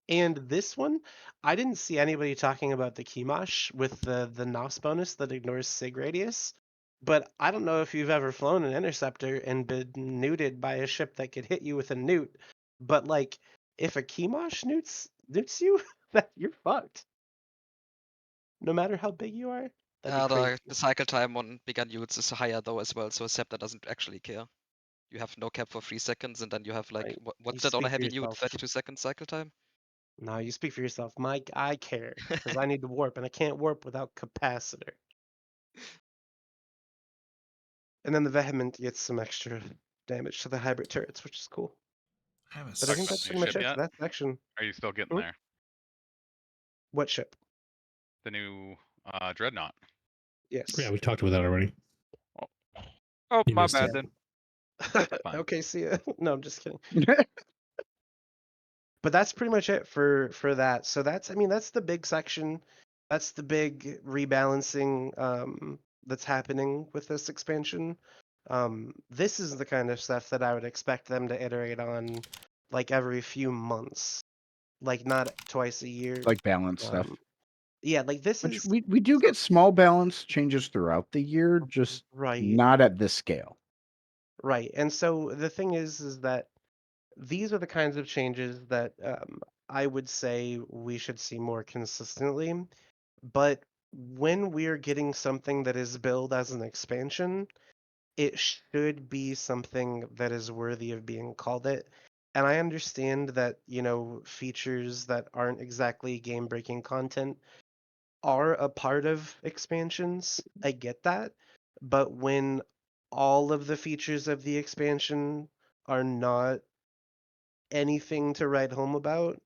And this one, I didn't see anybody talking about the Kimash with the NOS bonus that ignores sig radius. But I don't know if you've ever flown an interceptor and been neuted by a ship that could hit you with a newt. But like, if a Kimash newts you, that you're fucked. no matter how big you are. That'd be The crazy. cycle time on bigger units is higher though as well, so a Scepter doesn't actually care. You have no cap for 3 seconds, and then you have like Right. what's You that on a speak for heavy unit? yourself. 32 seconds cycle time. No, you speak for yourself. Mike, I care because I need to warp, and I can't warp without capacitor. And then the Vehement gets some extra damage to the hybrid turrets, which is cool. I have a But I think Talked about that's the pretty new much ship it yet? for that section. Are you still getting Hmm? there? What ship? The new Dreadnought. Yes. Yeah, we talked about that already. Oh, You my missed bad it. then. Fine. Okay, see ya. No, I'm just kidding. But that's pretty much it for that. So that's, I mean, that's the big section. That's the big rebalancing that's happening with this expansion. This is the kind of stuff that I would expect them to iterate on like every few months, like not twice a year. Like balance stuff. Yeah, like this Which is we do get small balance changes throughout the year, just right. not at this scale. Right. And so the thing is that these are the kinds of changes that I would say we should see more consistently. But when we're getting something that is billed as an expansion, it should be something that is worthy of being called it. And I understand that, you know, features that aren't exactly game-breaking content are a part of expansions. I get that. But when all of the features of the expansion are not anything to write home about,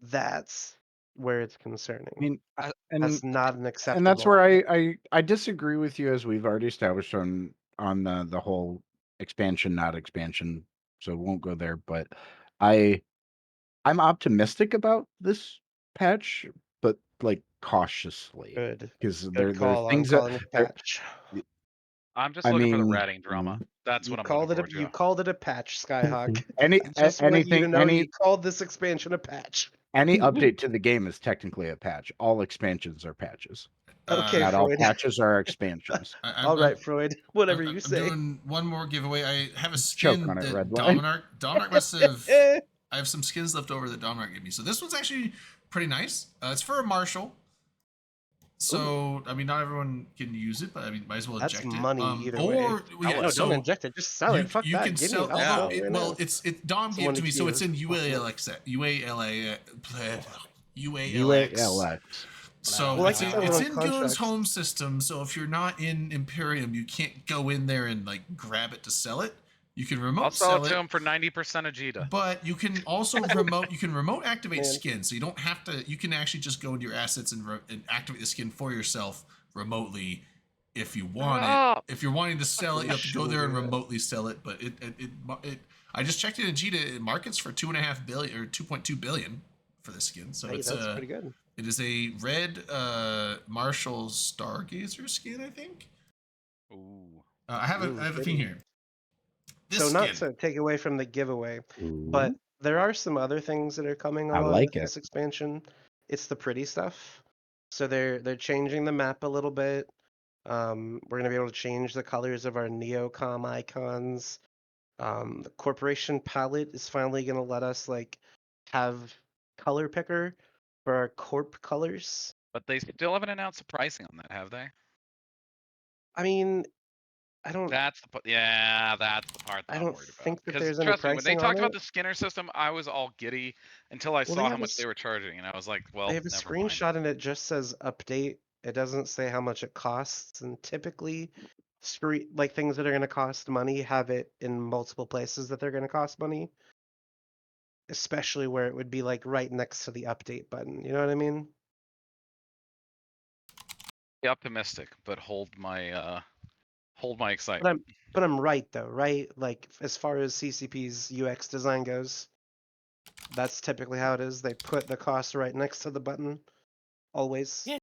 that's where it's concerning. I mean, I- That's and not an acceptable. and that's where I disagree with you, as we've already established on the whole expansion, not expansion. So won't go there. But I'm optimistic about this patch, but like cautiously, Good. because Good there are call on things that calling it a there. patch. I'm just I looking for the mean, ratting drama. That's what I'm looking forward to. You called it a patch, Skyhawk. any I just want you to anything know any you called this expansion a patch. any update to the game is technically a patch. All expansions are patches. Okay, Not all Freud. patches are expansions. All right, Freud. Whatever I'm you say. doing one more giveaway. I have a Choke skin on it, that Red Line. Dominark must have. I have some skins left over that Dominark gave me. So this one's actually pretty nice. It's for a Marshal. So I mean, not everyone can use it, but I mean, might as well That's eject money it. either Or way. yeah, No, so don't inject it. Just sell it. Fuck you that. can Give sell. me. I'll Although sell it right now. it's Dom gave it to me, so it's in UALA. So Well, I it's can in, sell it it's on in Goon's contracts. home system. So if you're not in Imperium, you can't go in there and like grab it to sell it. You can remote I'll sell it to him for 90% of Jita. but you can also remote activate Man. skins, so you don't have to. You can actually just go into your assets and activate the skin for yourself remotely if you want it. If you're wanting to sell it, you have to go there and remotely sell it. But it I just checked it in Jita. It markets for 2.5 billion or 2.2 billion for the skin. So Hey, it's that's pretty good. It is a red Marshall Stargazer skin, I think. Ooh. I have a thing here. This So skin. not to take away from the giveaway, but there are some other things that are coming I along like with it. this expansion. It's the pretty stuff. So they're changing the map a little bit. We're gonna be able to change the colors of our Neocom icons. The corporation palette is finally gonna let us like have color picker for our corp colors. But they still haven't announced the pricing on that, have they? I mean, I don't That's the that's the part that I I'm don't worried about. think that Because there's any trust me, when they pricing on talked about it. the Skinner system, I was all giddy until I Well, saw how much they were charging, and I was like, well, they have a never mind. screenshot and it just says update. It doesn't say how much it costs, and typically, like things that are going to cost money have it in multiple places that they're going to cost money. Especially where it would be like right next to the update button. You know what I mean? Be optimistic, but hold my excitement. But I'm right though, right? Like as far as CCP's UX design goes, that's typically how it is. They put the cost right next to the button, always. Yeah.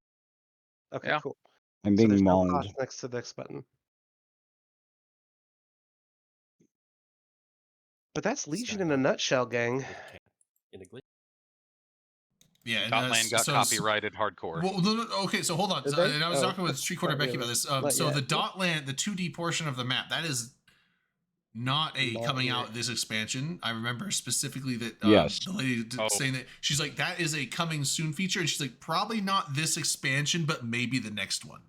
Okay, Yeah. cool. I'm So being there's no mauled. cost next to this button. But that's Legion in a nutshell, gang. Yeah, and Dotland got copyrighted hardcore. Well, no, okay, so hold on. Did So, they? and I was Oh, talking with Street Quarter not Becky really. about this. Not So yet. the Dotland, the 2D portion of the map, that is not a Not coming yet. out this expansion. I remember specifically that Yes. the lady saying that she's like, that is a coming soon feature, and she's like, probably not this expansion, but maybe the next one.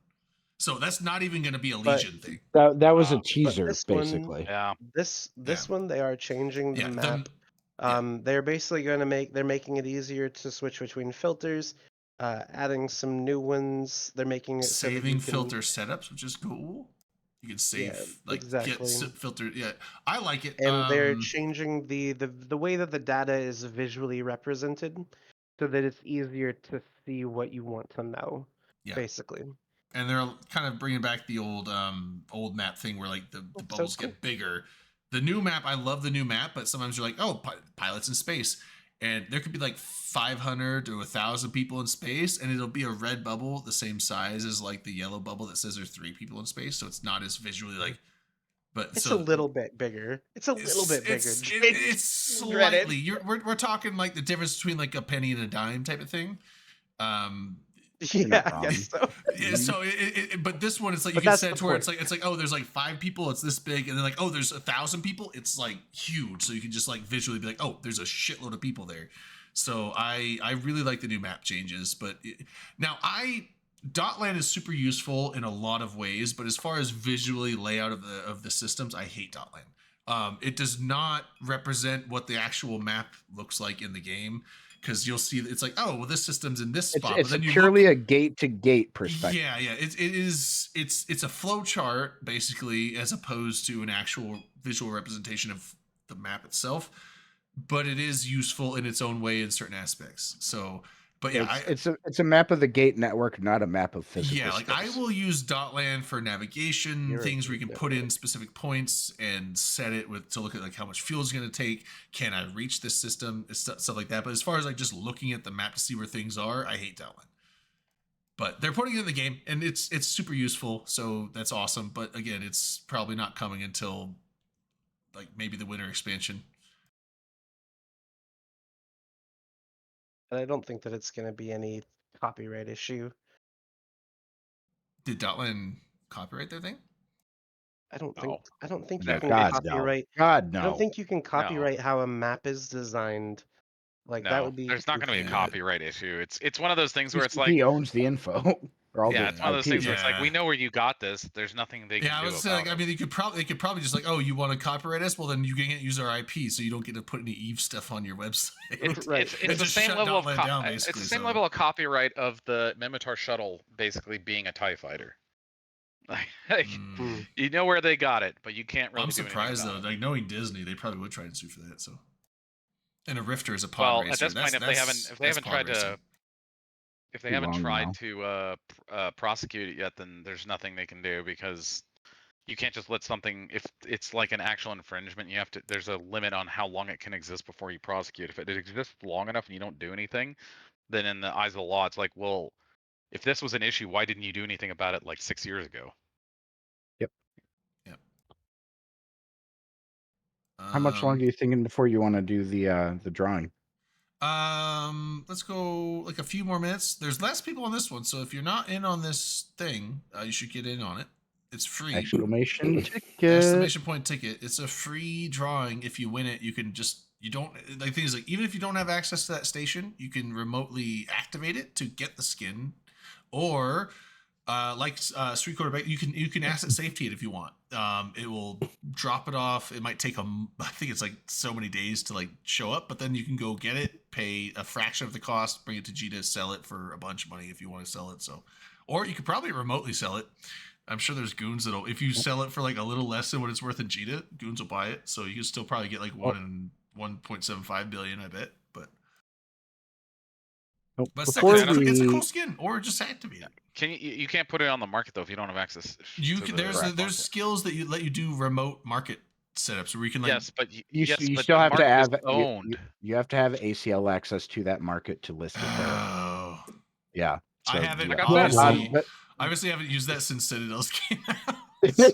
So that's not even going to be a Legion thing. That was a But teaser, this one- basically. Yeah. This one they are changing the map. They're basically going to they're making it easier to switch between filters, adding some new ones. They're making it so that saving you can, filter setups, which is cool. You can save exactly. get filter. Yeah, I like it. And they're changing the way that the data is visually represented, so that it's easier to see what you want to know. Yeah. Basically. And they're kind of bringing back the old map thing where like the bubbles get bigger. The new map, I love the new map, but sometimes you're like, oh, pilots in space, and there could be like 500 to 1,000 people in space, and it'll be a red bubble the same size as like the yellow bubble that says there's 3 people in space, so it's not as visually like. But it's a little bit bigger. It's a little bit bigger. It's slightly. We're talking like the difference between like a penny and a dime type of thing. Yeah, I guess so. Yeah, so but this one, it's like you can set it to where it's like oh, there's like 5 people, it's this big, and then like oh, there's 1,000 people, it's like huge. So you can just like visually be like, oh, there's a shitload of people there. So I really like the new map changes, but now Dotland is super useful in a lot of ways, but as far as visually layout of the systems, I hate Dotland. It does not represent what the actual map looks like in the game. Because you'll see it's like, oh, well, this system's in this spot. It's but then purely a gate-to-gate perspective. Yeah. It's a flow chart basically, as opposed to an actual visual representation of the map itself. But it is useful in its own way in certain aspects. So, but yeah, it's a map of the gate network, not a map of physical. Yeah, like space. I will use Dotland for navigation, things where you can put in specific points and set it to look at like how much fuel is going to take. Can I reach this system? Stuff like that. But as far as like just looking at the map to see where things are, I hate Dotland. But they're putting it in the game, and it's super useful, so that's awesome. But again, it's probably not coming until like maybe the winter expansion. And I don't think that it's going to be any copyright issue. Did Dotland copyright their thing? I don't think No, you can God, copyright. no. God, no. I don't think you can copyright how a map is designed. Like that would be. There's not going to be a copyright issue. It's one of those things where it's like he owns the info. It's one of those things where it's like we know where you got this. There's nothing they can do. I was saying, I mean, they could probably just like, oh, you want to copyright us? Well, then you can't use our IP, so you don't get to put any EVE stuff on your website. It's the same level of it's the same level of copyright of the Mimitar shuttle basically being a TIE fighter. Like, you know where they got it, but you can't really. I'm surprised though. Like knowing Disney, they probably would try and sue for that. So, and a Rifter is a pod racer. At this point, if they haven't tried to prosecute it yet, then there's nothing they can do because you can't just let something. If it's like an actual infringement, you have to. There's a limit on how long it can exist before you prosecute. If it exists long enough and you don't do anything, then in the eyes of the law, it's like, well, if this was an issue, why didn't you do anything about it like 6 years ago? Yep. How much longer are you thinking before you want to do the drawing? Let's go like a few more minutes. There's less people on this one, so if you're not in on this thing, you should get in on it. It's free. Exclamation ticket. Exclamation point ticket. It's a free drawing. If you win it, you can the thing is like even if you don't have access to that station, you can remotely activate it to get the skin, or Street Quarterback, you can asset safety it if you want. It will drop it off. It might take I think it's like so many days to like show up, but then you can go get it, pay a fraction of the cost, bring it to Gita, sell it for a bunch of money if you want to sell it. So, or you could probably remotely sell it. I'm sure there's goons that'll, if you sell it for like a little less than what it's worth in Gita, goons will buy it. So you can still probably get like 1.75 billion, I bet. But it's a cool skin, or just activate it. You can't put it on the market though if you don't have access. There's skills that let you do remote market setups where you can like. Yes, but you still have to have owned. You have to have ACL access to that market to list it there. Oh. Yeah. So, I haven't. Obviously, I haven't used that since Citadel's came out. So,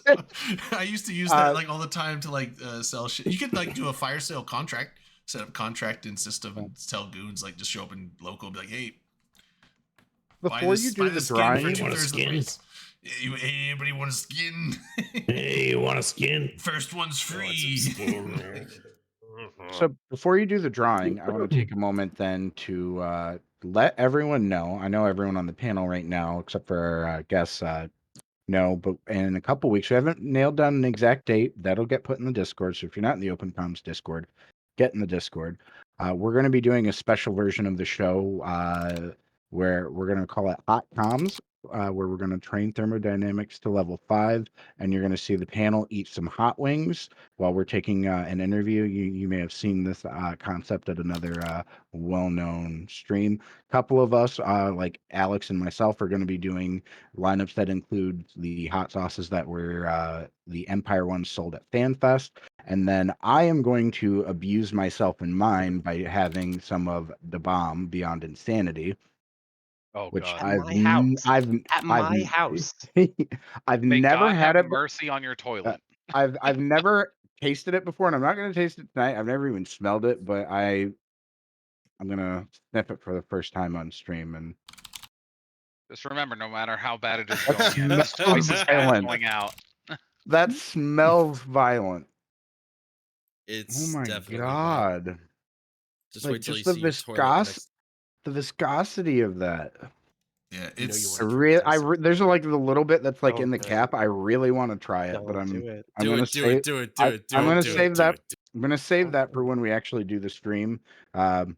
I used to use that like all the time to like sell shit. You could like do a fire sale contract, set up contract in system, and tell goons like just show up in local, and be like, hey. Before you do the drawing, Anybody want a skin? Hey, you want a skin? First one's I want some free. skin, Rick. So before you do the drawing, I want to take a moment then to let everyone know. I know everyone on the panel right now, except for our guests, know, but in a couple weeks, we haven't nailed down an exact date. That'll get put in the Discord. So if you're not in the Open Comms Discord, get in the Discord. We're going to be doing a special version of the show where we're going to call it Hot Comms, where we're going to train thermodynamics to level 5, and you're going to see the panel eat some hot wings while we're taking an interview. You may have seen this concept at another well-known stream. A couple of us, like Alex and myself, are going to be doing lineups that include the hot sauces that were the Empire ones sold at FanFest. And then I am going to abuse myself and mine by having some of the bomb Beyond Insanity, Oh which God. At my house. I've At my house. I've May never God had have it. mercy on your Uh, toilet. I've never tasted it before, and I'm not going to taste it tonight. I've never even smelled it, but I'm gonna sniff it for the first time on stream. And Just remember, no matter how bad it is that going in, there's twice as bad violent. going out. That smells violent. Oh It's my definitely god! Just Like wait till you just see your toilet next. the viscosity of that. Yeah, You know you it's want to There's like the little bit that's like in Don't the do cap. it. I really want to try it, but Don't do it. I'm do gonna it, do it, save do it, do it, do I'm it, do gonna it, Don't do save it, do that. it. I'm gonna save that for do it. when we actually do the stream. But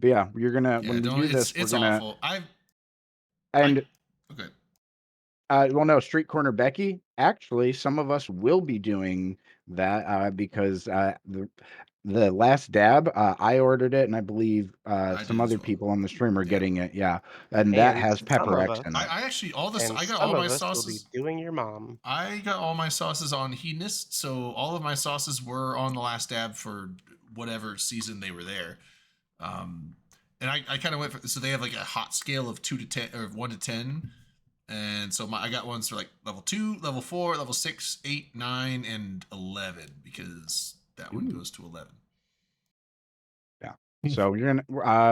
yeah, yeah, when we don't. do this, we're It's gonna awful. and Okay. well, no, Street Corner Becky. Actually, some of us will be doing that because the last dab, I ordered it, and I believe I some did as other well. people on the stream are Yeah. getting it. Yeah, and that And has some pepper of X us, in it. I actually and I got some all my of us will be sauces. doing your mom. I got all my sauces on Hedonist, so all of my sauces were on the last dab for whatever season they were there. And I kind of went for, so they have like a hot scale of 2 to 10 or 1 to 10. And so I got ones for like level 2, level 4, level 6, 8, 9, and 11 because that one goes to 11. Yeah. So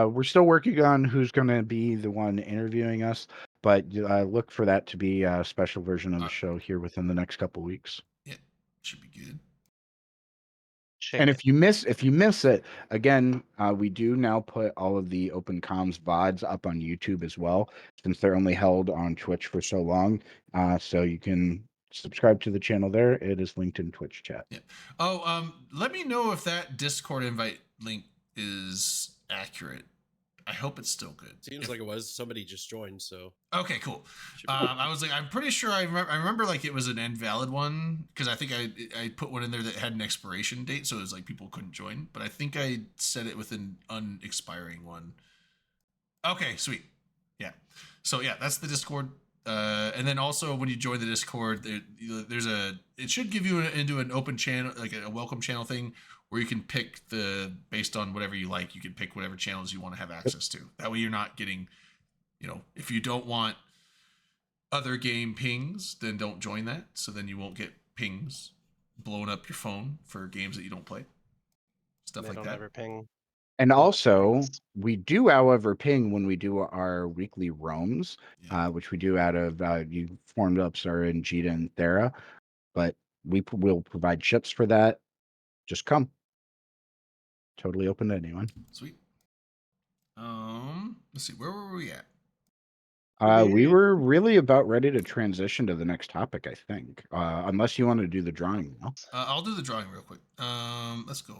we're still working on who's gonna be the one interviewing us, but look for that to be a special version of the show here within the next couple weeks. Yeah, should be good. And if you miss it again, we do now put all of the Open Comms VODs up on YouTube as well, since they're only held on Twitch for so long. So you can subscribe to the channel there. It is linked in Twitch chat. Yeah. Oh, let me know if that Discord invite link is accurate. I hope it's still good. Seems like it was. Somebody just joined, so. Okay, cool. I was like, I'm pretty sure I remember like it was an invalid one because I think I put one in there that had an expiration date, so it was like people couldn't join. But I think I set it with an unexpiring one. Okay, sweet. Yeah. So yeah, that's the Discord. And then also when you join the Discord, it should give you into an open channel, like a welcome channel thing, where you can pick based on whatever you like. You can pick whatever channels you want to have access to. That way you're not getting, if you don't want other game pings, then don't join that. So then you won't get pings blowing up your phone for games that you don't play. Stuff like that. Never ping. And also, we do, however, ping when we do our weekly roams, which we do out of you formed ups are in Jita and Thera, but we will provide chips for that. Just come. Totally open to anyone. Sweet. Let's see, where were we at? We were really about ready to transition to the next topic, I think. Unless you want to do the drawing now. I'll do the drawing real quick. Let's go.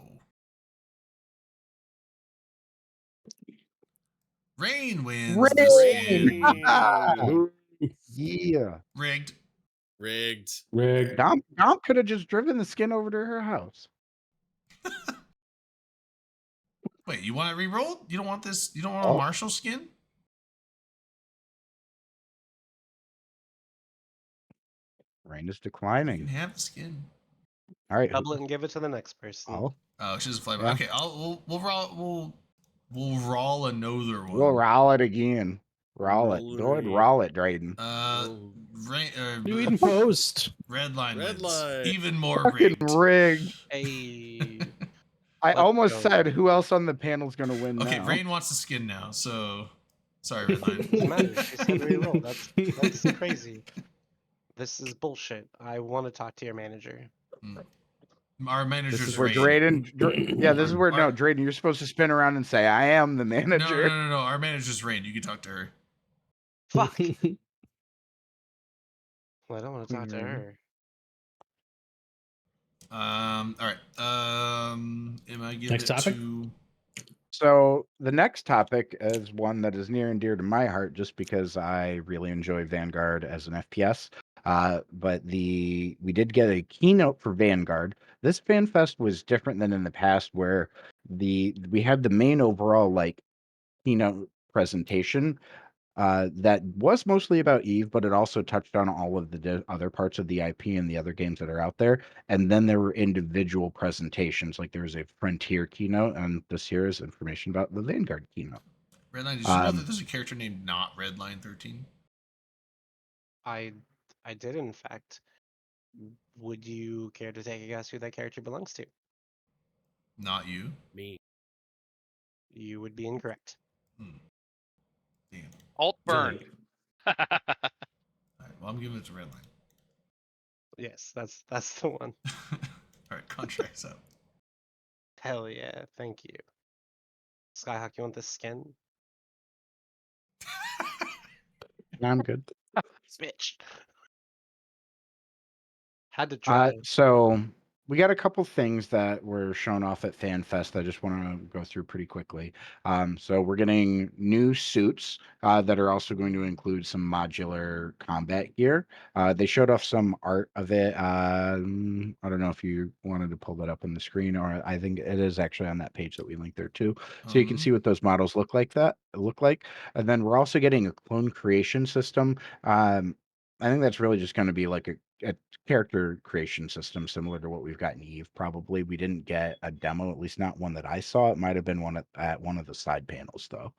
Rain wins this game. Yeah. Rigged. Dom could have just driven the skin over to her house. Wait, you want it re-rolled? You don't want this? You don't want a Marshall skin? Rain is declining. You can have the skin. All right. Double it and give it to the next person. Oh, she doesn't fly. Yeah. Okay, we'll roll another one. We'll roll it again. Roll it. Go ahead, roll it, Drayden. You eating post. Red line. Line. Even more Fucking rigged. Hey. I almost said who else on the panel's gonna win Okay, now. Rain wants the skin now, so sorry, Red line. Doesn't matter. She said re-roll. That's crazy. This is bullshit. I want to talk to your manager. Our This manager's is where Rain. Drayden. This is where Drayden. You're supposed to spin around and say, "I am the manager." No. Our manager's Rain. You can talk to her. Fuck. Well, I don't want to talk to her. All right. Am I giving Next it topic? to? So the next topic is one that is near and dear to my heart, just because I really enjoy Vanguard as an FPS. But we did get a keynote for Vanguard. This FanFest was different than in the past, where we had the main overall keynote presentation that was mostly about EVE, but it also touched on all of the other parts of the IP and the other games that are out there. And then there were individual presentations, like there was a Frontier keynote, and this here is information about the Vanguard keynote. Redline, did you know that there's a character named not Redline 13? I did, in fact. Would you care to take a guess who that character belongs to? Not you. Me. You would be incorrect. Damn. Alt burn. All right, well, I'm giving it to Redline. Yes, that's the one. All right, contracts up. Hell yeah, thank you. Skyhawk, you want this skin? I'm good. Bitch. Had to try. So we got a couple things that were shown off at FanFest. I just want to go through pretty quickly. So we're getting new suits that are also going to include some modular combat gear. They showed off some art of it. I don't know if you wanted to pull that up on the screen, or I think it is actually on that page that we linked there too. So you can see what those models look like. And then we're also getting a clone creation system. I think that's really just going to be like a character creation system similar to what we've got in EVE. Probably we didn't get a demo, at least not one that I saw. It might have been one at one of the side panels though.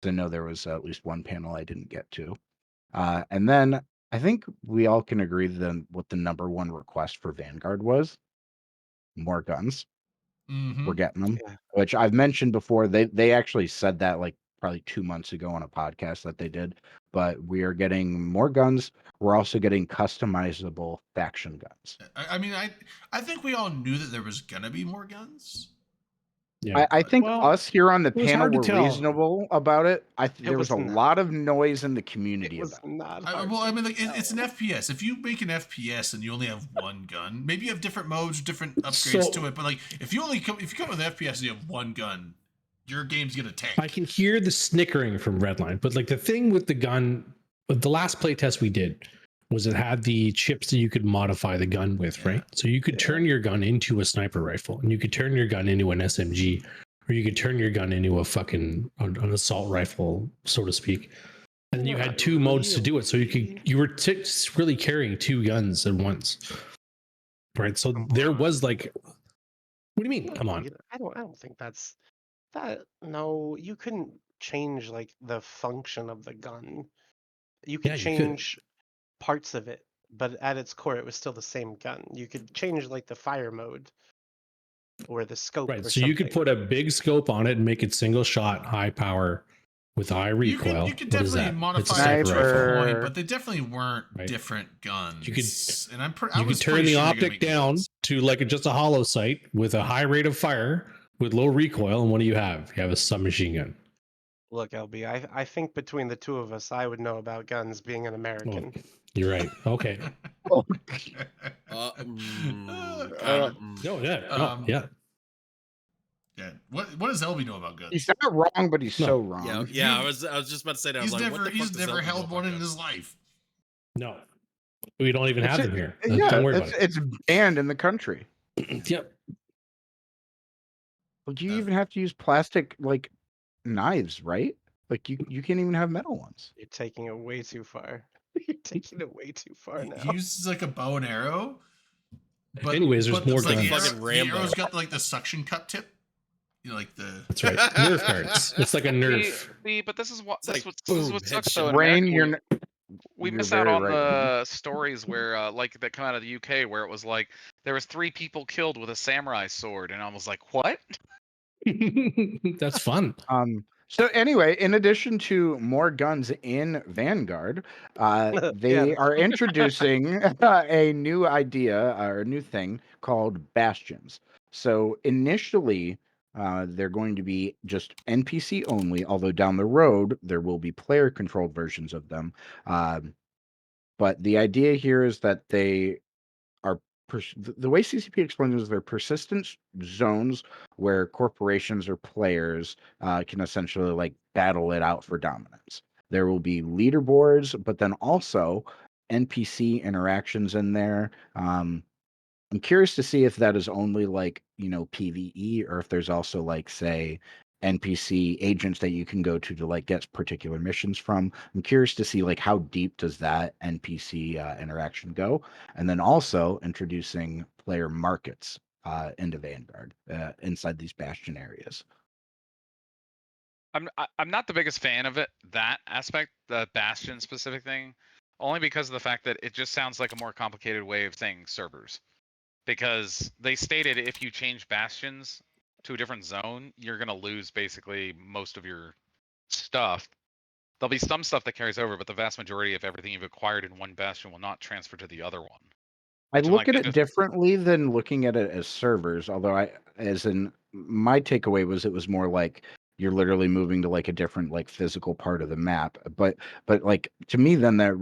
I know there was at least one panel I didn't get to. And then I think we all can agree then what the number one request for Vanguard was: more guns. We're getting them, which I've mentioned before. They actually said that like probably 2 months ago on a podcast that they did. But we are getting more guns. We're also getting customizable faction guns. I mean, I think we all knew that there was gonna be more guns. Yeah, I think us here on the panel were tell. reasonable about it. There was a not. lot of noise in the community It was about not. Well, I mean, like it's an FPS. If you make an FPS and you only have one gun, maybe you have different modes, different upgrades to it. But like, if you come with an FPS and you have one gun, your game's gonna tank. I can hear the snickering from Redline, but like the thing with the gun, with the last playtest we did, was it had the chips that you could modify the gun with, right? So you could turn your gun into a sniper rifle, and you could turn your gun into an SMG, or you could turn your gun into a fucking an assault rifle, so to speak. And you had two modes to do it, so you were really carrying two guns at once, right? So there was like, what do you mean? Come on. I don't think that's that. No, you couldn't change like the function of the gun. You could change parts of it, but at its core, it was still the same gun. You could change like the fire mode or the scope. Right. Or so something. you could put a big scope on it and make it single shot, high power, with high recoil. You could definitely modify it to a point, but they definitely weren't different guns. You could, and you could turn the optic down to like just a hollow sight with a high rate of fire with low recoil, and what do you have? You have a submachine gun. Look, LB, I think between the two of us, I would know about guns being an American. Oh, you're right. Okay. No, yeah. Yeah. What does LB know about guns? He's not wrong, but he's so wrong. Yeah, I was just about to say that. He's never held one in his life. No. We don't even have them here. Yeah, don't worry about it. It's banned in the country. Yep. Well, do you even have to use plastic like knives, right? Like you can't even have metal ones. You're taking it way too far. You're taking it way too far now. He uses like a bow and arrow. But anyways, there's more like guns. The arrow's got like the suction cut tip. You know, like the. That's right. Nerf darts. It's like a Nerf. See, but this is what this is what sucks though. Rain, we miss out on the stories where like that come out of the UK where it was like there was 3 people killed with a samurai sword, and I was like, what? That's fun. So anyway, in addition to more guns in Vanguard, they are introducing a new idea or a new thing called bastions. So initially, they're going to be just NPC only, although down the road there will be player-controlled versions of them. But the idea here is that they are the way CCP explains it is they're persistent zones where corporations or players can essentially like battle it out for dominance. There will be leaderboards, but then also NPC interactions in there. I'm curious to see if that is only like, PvE or if there's also like, say, NPC agents that you can go to like get particular missions from. I'm curious to see like how deep does that NPC interaction go, and then also introducing player markets into Vanguard inside these bastion areas. I'm not the biggest fan of it, that aspect, the bastion specific thing, only because of the fact that it just sounds like a more complicated way of saying servers. Because they stated if you change bastions to a different zone, you're going to lose basically most of your stuff. There'll be some stuff that carries over, but the vast majority of everything you've acquired in one bastion will not transfer to the other one. I look at it differently than looking at it as servers, although my takeaway was it was more like you're literally moving to like a different like physical part of the map. But like to me then there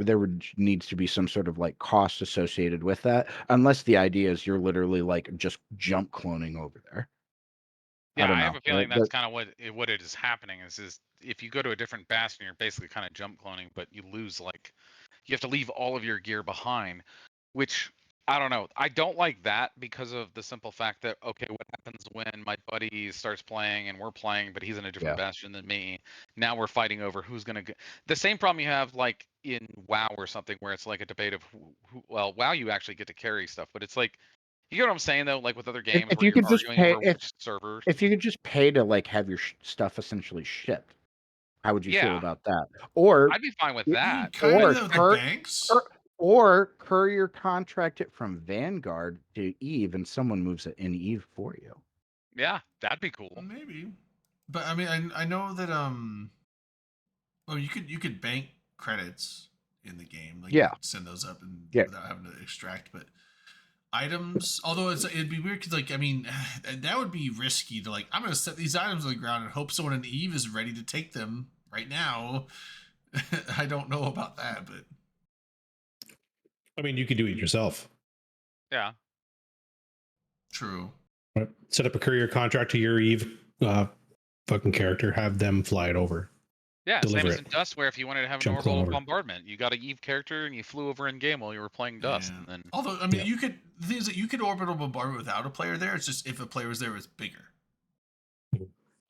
needs to be some sort of like cost associated with that, unless the idea is you're literally like just jump cloning over there. Yeah, I have a feeling that's kind of what it is happening is if you go to a different bastion, you're basically kind of jump cloning, but you lose you have to leave all of your gear behind, which I don't know. I don't like that because of the simple fact that, okay, what happens when my buddy starts playing and we're playing, but he's in a different bastion than me? Now we're fighting over who's going to get the same problem you have like in WoW or something where it's like a debate of well, WoW you actually get to carry stuff, but it's like, you get what I'm saying though, like with other games if where you you're could just arguing pay over which servers. if you could just pay to like have your stuff essentially shipped, how would you feel about that? Or I'd be fine with that. Or courier contract it from Vanguard to EVE, and someone moves it in EVE for you. Yeah, that'd be cool. Maybe, but I mean, I know that well, you could bank credits in the game, like you send those up and without having to extract, but items, although it'd be weird because like I mean that would be risky to like I'm gonna set these items on the ground and hope someone in EVE is ready to take them right now. I don't know about that, but I mean you could do it yourself. Yeah, true. Set up a courier contract to your EVE fucking character, have them fly it over. Yeah, same as in Dust, where if you wanted to have an orbital bombardment, you got an EVE character and you flew over in game while you were playing Dust, and then. Although I mean, the thing is that you could orbital bombardment without a player there. It's just if a player was there, it's bigger.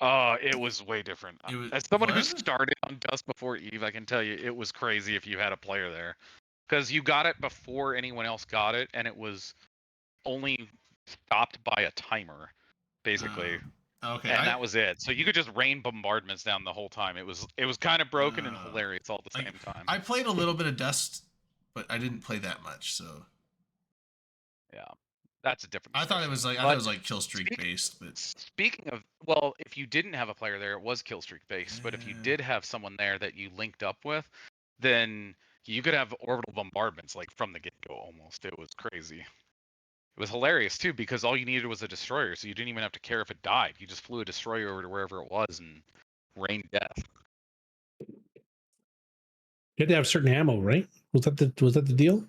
It was way different. As someone who started on Dust before EVE, I can tell you it was crazy if you had a player there, because you got it before anyone else got it, and it was only stopped by a timer, basically. Okay, and that was it. So you could just rain bombardments down the whole time. It was kind of broken and hilarious all at the same time. I played a little bit of Dust, but I didn't play that much. So yeah, that's a different. I thought it was like kill streak based. But speaking of, well, if you didn't have a player there, it was kill streak based. But if you did have someone there that you linked up with, then you could have orbital bombardments like from the get go almost. It was crazy. It was hilarious too because all you needed was a destroyer, so you didn't even have to care if it died. You just flew a destroyer over to wherever it was and rained death. You had to have certain ammo, right? Was that the deal?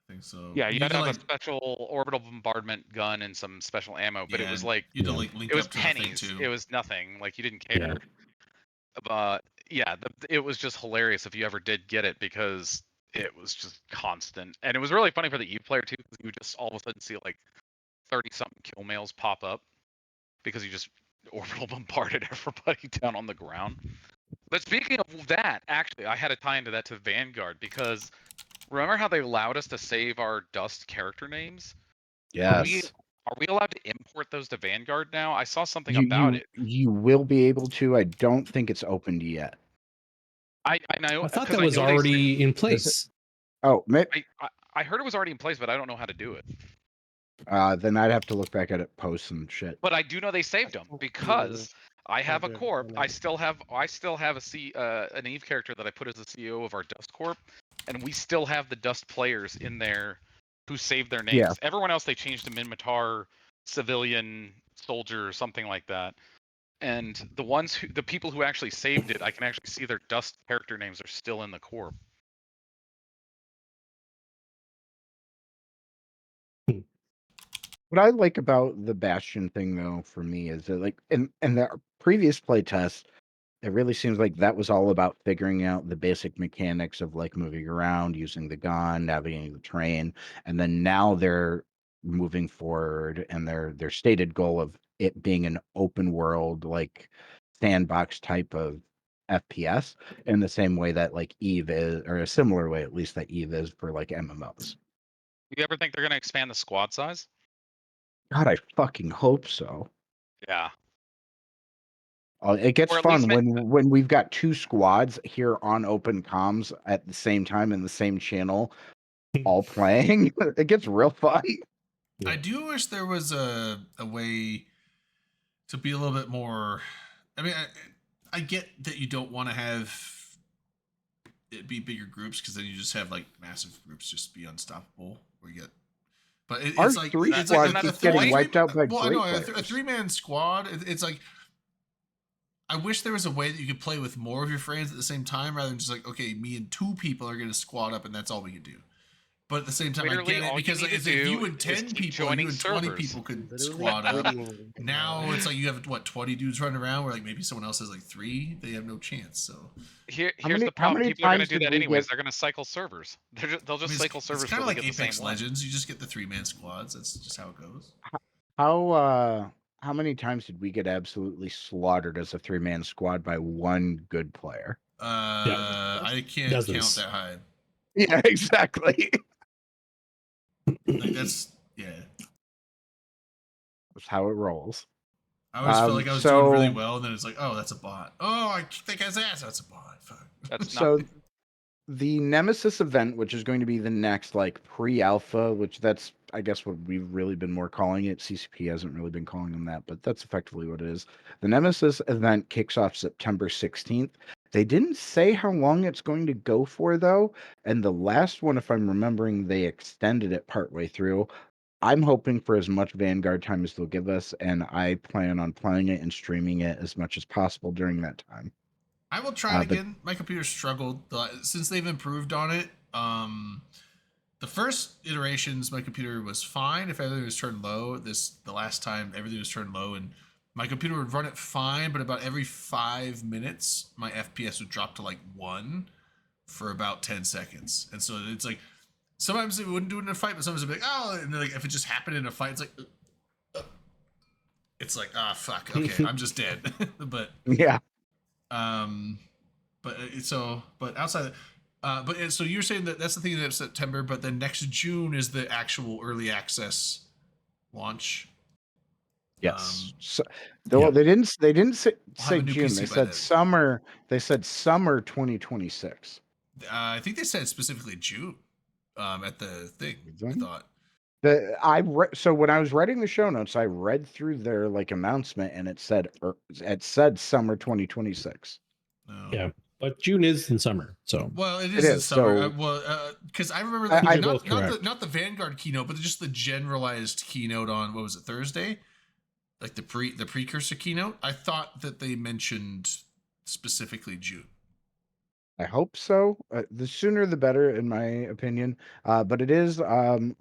I think so. Yeah, you had to have a special orbital bombardment gun and some special ammo, but it was like you had to like link it was up to pennies. The thing too. It was nothing. Like you didn't care. But yeah, it was just hilarious if you ever did get it because it was just constant, and it was really funny for the EVE player too because you just all of a sudden see like 30-something kill mails pop up because you just orbital bombarded everybody down on the ground. But speaking of that, actually, I had to tie into that to Vanguard because remember how they allowed us to save our Dust character names? Yes. Are we allowed to import those to Vanguard now? I saw something about it. You will be able to. I don't think it's opened yet. I know. I thought that was already in place. Oh, maybe. I heard it was already in place, but I don't know how to do it. Then I'd have to look back at it, posts and shit. But I do know they saved them because I have a Harder corp. than I ever. still have an Eve character that I put as the CEO of our Dust Corp, and we still have the Dust players in there who saved their names. Yeah. Everyone else they changed to Minmatar, civilian, soldier, something like that. And the people who actually saved it, I can actually see their Dust character names are still in the corp. What I like about the Bastion thing, though, for me is that, like, in the previous playtest, it really seems like that was all about figuring out the basic mechanics of like moving around, using the gun, navigating the terrain, and then now they're moving forward, and their stated goal of it being an open world, like sandbox type of FPS, in the same way that like Eve is, or a similar way at least that Eve is for like MMOs. You ever think they're going to expand the squad size? God, I fucking hope so. Yeah. It gets Or at fun least when we've got two squads here on Open Comms at the same time in the same channel, all playing. It gets real fun. I do wish there was a way to be a little bit more. I mean, I get that you don't want to have it be bigger groups because then you just have like massive groups just be unstoppable. Where you get, but Our it's like three it's squad like keeps a getting wiped out by well, I great know a players. 3-man squad. It's like I wish there was a way that you could play with more of your friends at the same time rather than just like, okay, me and 2 people are going to squad up and that's all we can do. But at the same time, literally I get it all because you like, need to if do you and is 10 keep people, you joining and 20 servers. people could Literally squad up. quitting. Now it's like you have what 20 dudes running around where like maybe someone else has like 3. They have no chance. So Here's many- the how problem. many People are going to times do did that we anyways. get- They're going to cycle servers. They'll just cycle servers it's till kind they of like get the Apex same one. Legends. You just get the 3-man squads. That's just how it goes. How many times did we get absolutely slaughtered as a 3-man squad by one good player? I can't Dozens. count that high. Yeah, exactly. Like that's yeah. That's how it rolls. I always felt like I was doing really so- well, and then it's like, oh, that's a bot. Oh, I kicked that guy's ass. That's a bot. Fuck. That's not. So the Nemesis event, which is going to be the next like pre-alpha, which that's I guess what we've really been more calling it. CCP hasn't really been calling them that, but that's effectively what it is. The Nemesis event kicks off September 16th. They didn't say how long it's going to go for though, and the last one, if I'm remembering, they extended it partway through. I'm hoping for as much Vanguard time as they'll give us, and I plan on playing it and streaming it as much as possible during that time. I will try it but- again. My computer struggled since they've improved on it. The first iterations, my computer was fine if everything was turned low. The last time everything was turned low, and my computer would run it fine, but about every 5 minutes, my FPS would drop to like 1 for about 10 seconds. And so it's like sometimes it wouldn't do it in a fight, but sometimes it'd be like, oh, and then like if it just happened in a fight, it's like, ah, fuck, okay, I'm just dead. But Yeah. but outside so you're saying that that's the thing that's September, but then next June is the actual early access launch. Yes. So, yeah. they didn't say I'll have a new June. PC They by said then. summer. They said summer 2026. I think they said specifically June at the thing. I Did thought. So when I was writing the show notes, I read through their like announcement, and it said summer 2026. No. Yeah, but June is in summer, so Well, it It is in is, summer. so- Because I remember I- You're both correct. not the Vanguard keynote, but just the generalized keynote on what was it, Thursday? Like the precursor keynote. I thought that they mentioned specifically June. I hope so. The sooner the better, in my opinion. But it is on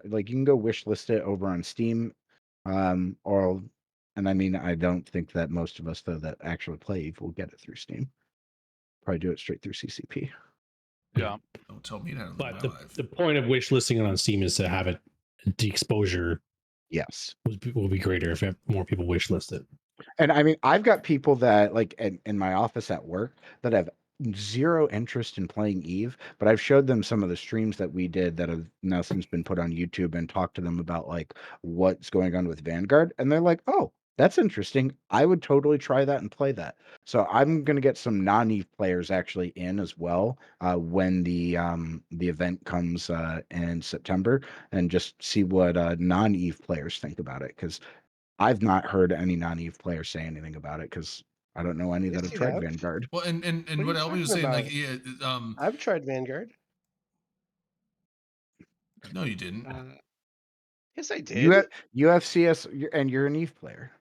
like you can go wishlist it over on Steam, or and I mean I don't think that most of us though that actually play EVE will get it through Steam. Probably do it straight through CCP. Yeah. Don't tell me that to live but my the, life. the point of wish listing it on Steam is to have it the exposure Yes. will be greater if more people wish list it. And I mean, I've got people that like in my office at work that have zero interest in playing EVE, but I've showed them some of the streams that we did that have now since been put on YouTube and talked to them about like what's going on with Vanguard. And they're like, oh, that's interesting. I would totally try that and play that. So I'm going to get some non-EVE players actually in as well when the event comes in September and just see what non-EVE players think about it. Because I've not heard any non-EVE players say anything about it because I don't know any that Yes, have you tried have. Vanguard. Well, and What are what you Elby was talking saying, like, about? yeah, I've tried Vanguard. no, you didn't. Yes, I You did. have UFCS, and you're an EVE player.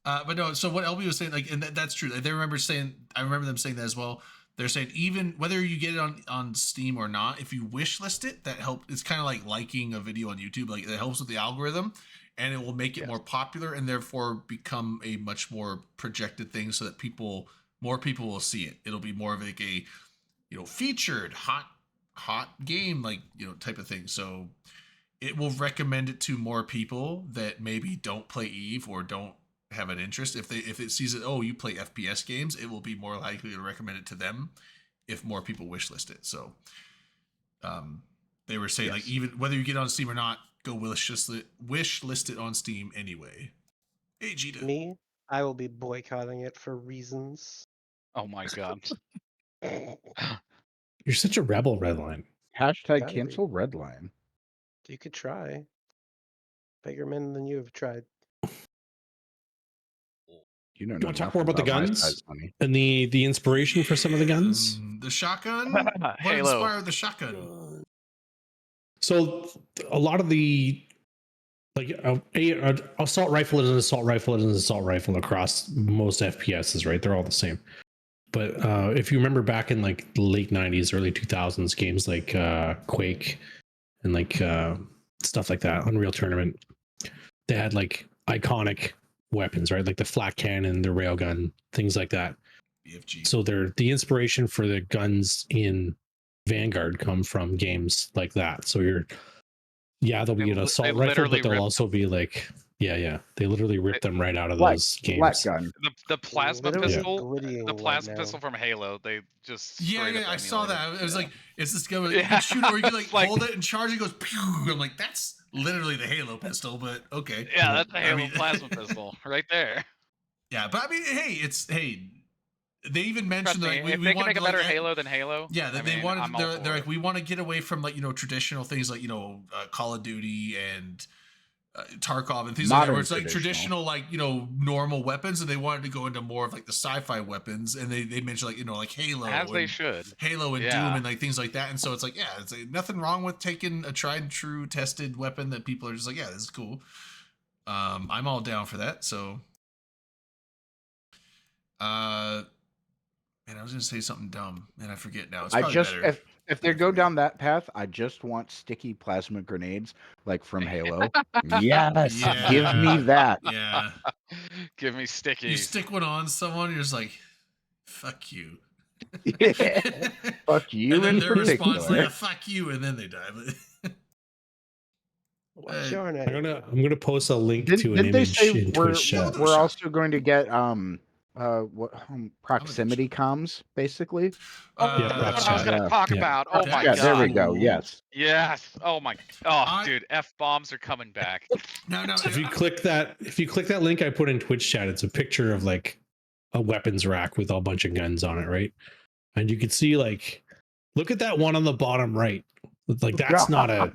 But no, so what LB was saying, like, and that's true. They remember saying, I remember them saying that as well. They're saying even whether you get it on Steam or not, if you wish list it, that help. It's kind of like liking a video on YouTube. Like, it helps with the algorithm, and it will make it more popular, and therefore become a much more projected thing, so that more people will see it. It'll be more of like a, featured hot game, like, type of thing. So it will recommend it to more people that maybe don't play EVE or don't have an interest. If it sees it, oh, you play FPS games, it will be more likely to recommend it to them if more people wishlist it. So they were saying, like, even whether you get it on Steam or not, go wish list it on Steam anyway. Hey, Gita. Me, I will be boycotting it for reasons. Oh my god. You're such a rebel, Redline. Hashtag Gotta cancel Redline. You could try. Bigger men than you have tried. You know, You want to talk more about the guns and the inspiration for some of the guns? The shotgun? What inspired the shotgun? So a lot of the, like, assault rifle is an assault rifle is an assault rifle across most FPSs, right? They're all the same. But if you remember back in like the late 90s, early 2000s, games like Quake and like stuff like that, Unreal Tournament, they had like iconic weapons, right? Like the flat cannon, the railgun, things like that. BFG. So the inspiration for the guns in Vanguard come from games like that. So there'll be an assault rifle, but they'll also be like, they literally rip them right out of those games. Gun. The plasma pistol, right pistol from Halo. They just I saw that. It was like, it's this guy, you can shoot it, or you can like hold it and charge it, goes pew. I'm like, that's literally the Halo pistol, but okay. Yeah, that's a Halo plasma pistol right there. Yeah, but I mean, hey, they even mentioned like if they can make a better Halo than Halo. Yeah, they wanted. They're like, we want to get away from like traditional things like Call of Duty and Tarkov and things like that, where it's like traditional like normal weapons, and they wanted to go into more of like the sci-fi weapons, and they mentioned like like Halo, as they should, Halo and Doom and like things like that. And so it's like, it's like nothing wrong with taking a tried and true tested weapon that people are just like, this is cool. I'm all down for that. So and I was gonna say something dumb, and I forget now. It's probably better. If they go down that path, I just want sticky plasma grenades, like from Halo. Yes, give me that. Yeah, give me sticky. You stick one on someone, you're just like, "Fuck you." Fuck you, and then their response like, "Fuck you," and then they die. What's your name? I'm gonna post a link to an image in Twitch chat. We're also going to get proximity comms, basically. That's what I was going to talk about. Oh my god. There we go. Yes. Oh my. Dude, F-bombs are coming back. No. So if you click that link I put in Twitch chat, it's a picture of like a weapons rack with a bunch of guns on it, right? And you can see, like, look at that one on the bottom right. Like, that's not a.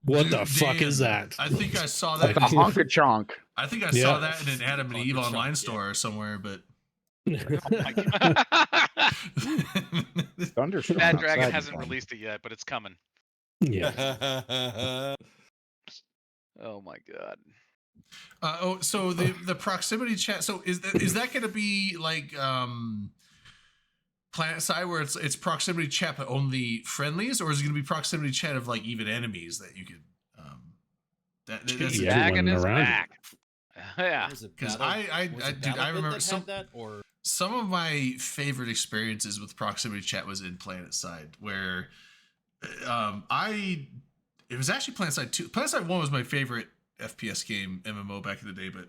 What the fuck is that? I think I saw that. Like a honka chonk. I think I saw that in an Adam and Eve online store or somewhere, but. Thunderstorm. Bad Dragon hasn't released it yet, but it's coming. Yeah. Oh my god. So the proximity chat. So is that going to be like Planet Side, where it's proximity chat but only friendlies, or is it going to be proximity chat of like even enemies that you could? That's Dragon is back. Yeah, because I remember some of my favorite experiences with proximity chat was in Planet Side, where it was actually Planet Side 2. Planet Side 1 was my favorite FPS game MMO back in the day, but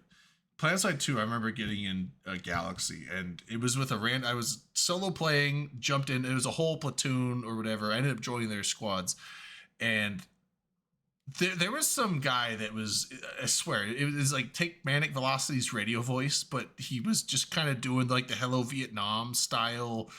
Planet Side 2 I remember getting in a Galaxy, and it was with I was solo playing, jumped in, it was a whole platoon or whatever. I ended up joining their squads, and there was some guy that was, I swear, it was like take Manic Velocity's radio voice, but he was just kind of doing like the Hello Vietnam style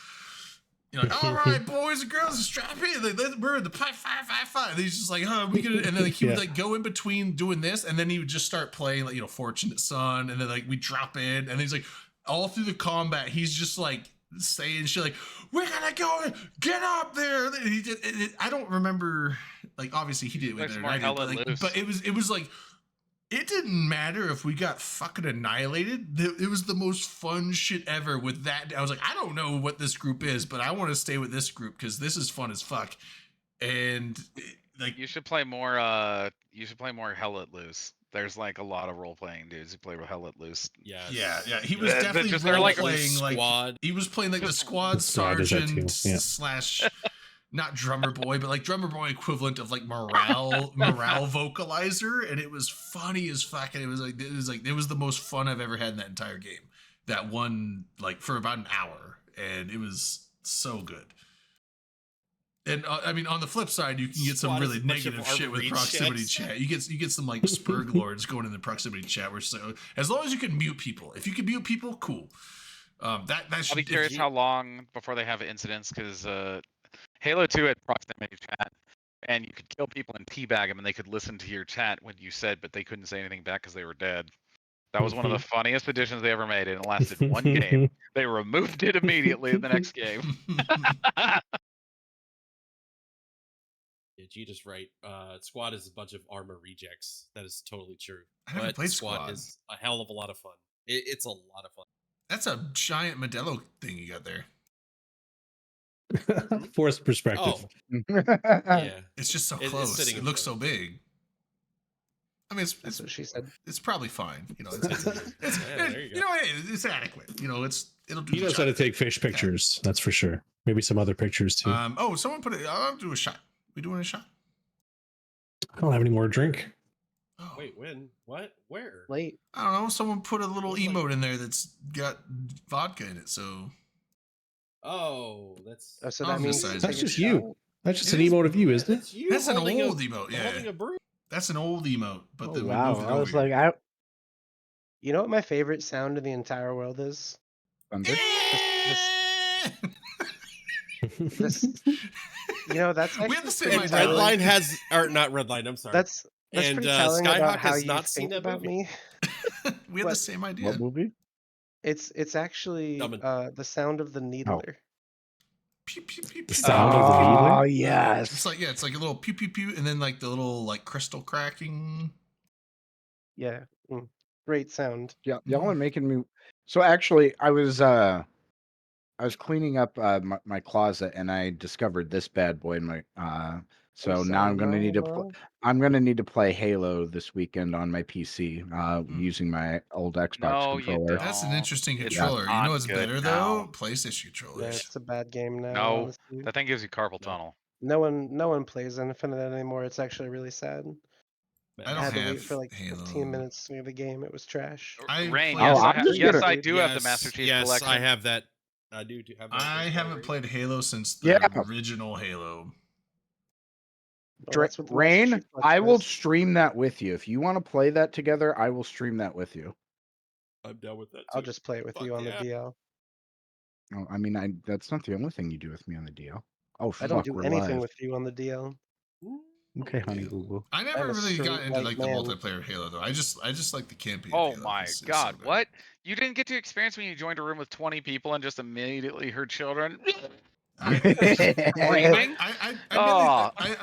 You're like, all right, boys and girls, strap in. We're in the 5-5-5-5. And he's just like, we could, and then like, he would like go in between doing this, and then he would just start playing like, Fortunate Son, and then like we drop in, and he's like, all through the combat, he's just like saying shit like, we're gonna go, get up there. And he did. I don't remember, like obviously he did it with There's it, more right? hell let loose. But it was like. It didn't matter if we got fucking annihilated. It was the most fun shit ever with that. I was like, I don't know what this group is, but I want to stay with this group because this is fun as fuck. And like, you should play more. You should play more Hell Let Loose. There's like a lot of role playing dudes who play Hell Let Loose. Yeah. He was definitely they're like playing squad. like he was playing like the squad Squad does that too, sergeant / not drummer boy, but like drummer boy equivalent of like morale vocalizer, and it was funny as fuck. And it was the most fun I've ever had in that entire game. That one like for about an hour, and it was so good. And I mean, on the flip side, you can get some really negative shit with proximity chat. You get some like spurg lords going in the proximity chat, where it's like, as long as you can mute people. If you can mute people, cool. That should. I'll be curious how long before they have incidents, because Halo 2 had proximity chat, and you could kill people and teabag them, and they could listen to your chat when you said, but they couldn't say anything back because they were dead. That was one of the funniest additions they ever made, and it lasted one game. They removed it immediately in the next game. Yeah, Gita's right. Squad is a bunch of armor rejects. That is totally true. I haven't played Squad. Is a hell of a lot of fun. It's a lot of fun. That's a giant Modelo thing you got there. Forced perspective. Oh. Yeah. It's just so close. It looks so big. I mean, it's what she said. It's probably fine. It's adequate. It'll do. He knows how to take fish pictures. That's for sure. Maybe some other pictures too. Someone put it. I'll do a shot. We doing a shot? I don't have any more drink. Oh. Wait, when? What? Where? Late. I don't know. Someone put a little emote in there that's got vodka in it. So. Oh, that's. So that means that's just you. That's just an emote of you, isn't it? That's an old emote. Yeah. Holding a brew. That's an old emote. But then wow. we moved it I was over like, You know what my favorite sound in the entire world is? Thunder. This, that's actually we have the same idea. Redline has, or not Redline. I'm sorry. That's and pretty telling about Skyhawk how has you not think seen that about movie. me. We have the same idea. What movie? It's actually the sound of the needler. Pew, pew, pew, The pew. sound of the needler? Oh yes. It's like a little pew pew pew, and then like the little like crystal cracking. Yeah, great sound. Yeah, y'all are making me. So actually, I was cleaning up my closet, and I discovered this bad boy in my. So now I'm gonna need to play Halo this weekend on my PC using my old Xbox controller. That's an interesting It's controller. You know what's better now. though? PlayStation controllers. Yeah, it's a bad game now. No, honestly. that thing gives you carpal tunnel. No one plays Infinite anymore. It's actually really sad. I don't had to have wait for like Halo. 15 minutes to the game. It was trash. Rain, yes, I do have the Master Chief Collection. I have that. I do have that. I haven't played Halo since the original Halo. Rain, I will stream that with you. If you want to play that together, I will stream that with you. I'm down with that. I'll just play it with you on the DL. Oh, I mean, that's not the only thing you do with me on the DL. Oh, I don't do anything with you on the DL. Okay, honey boo boo. I never really got into like the multiplayer Halo though. I just like the camping. Oh my god, what? You didn't get to experience when you joined a room with 20 people and just immediately heard children screaming? I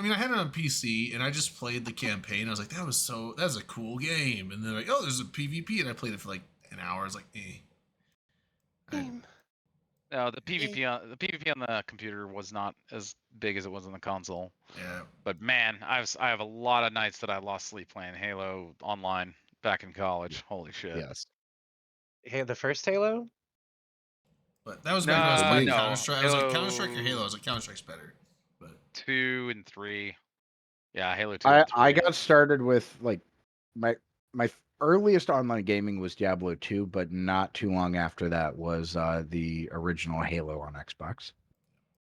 mean, I had it on PC and I just played the campaign. I was like, that was a cool game. And then like, oh, there's a PvP, and I played it for like an hour. I was like, No, the PvP on the computer was not as big as it was on the console. Yeah. But man, I have a lot of nights that I lost sleep playing Halo online back in college. Holy shit. Yes. Hey, the first Halo? But that was back when I was playing Counter-Strike. I was like, Counter-Strike or Halo? I was like, Counter-Strike's better. But 2 and 3. Yeah, Halo 2. I got started with like my earliest online gaming was Diablo 2, but not too long after that was the original Halo on Xbox.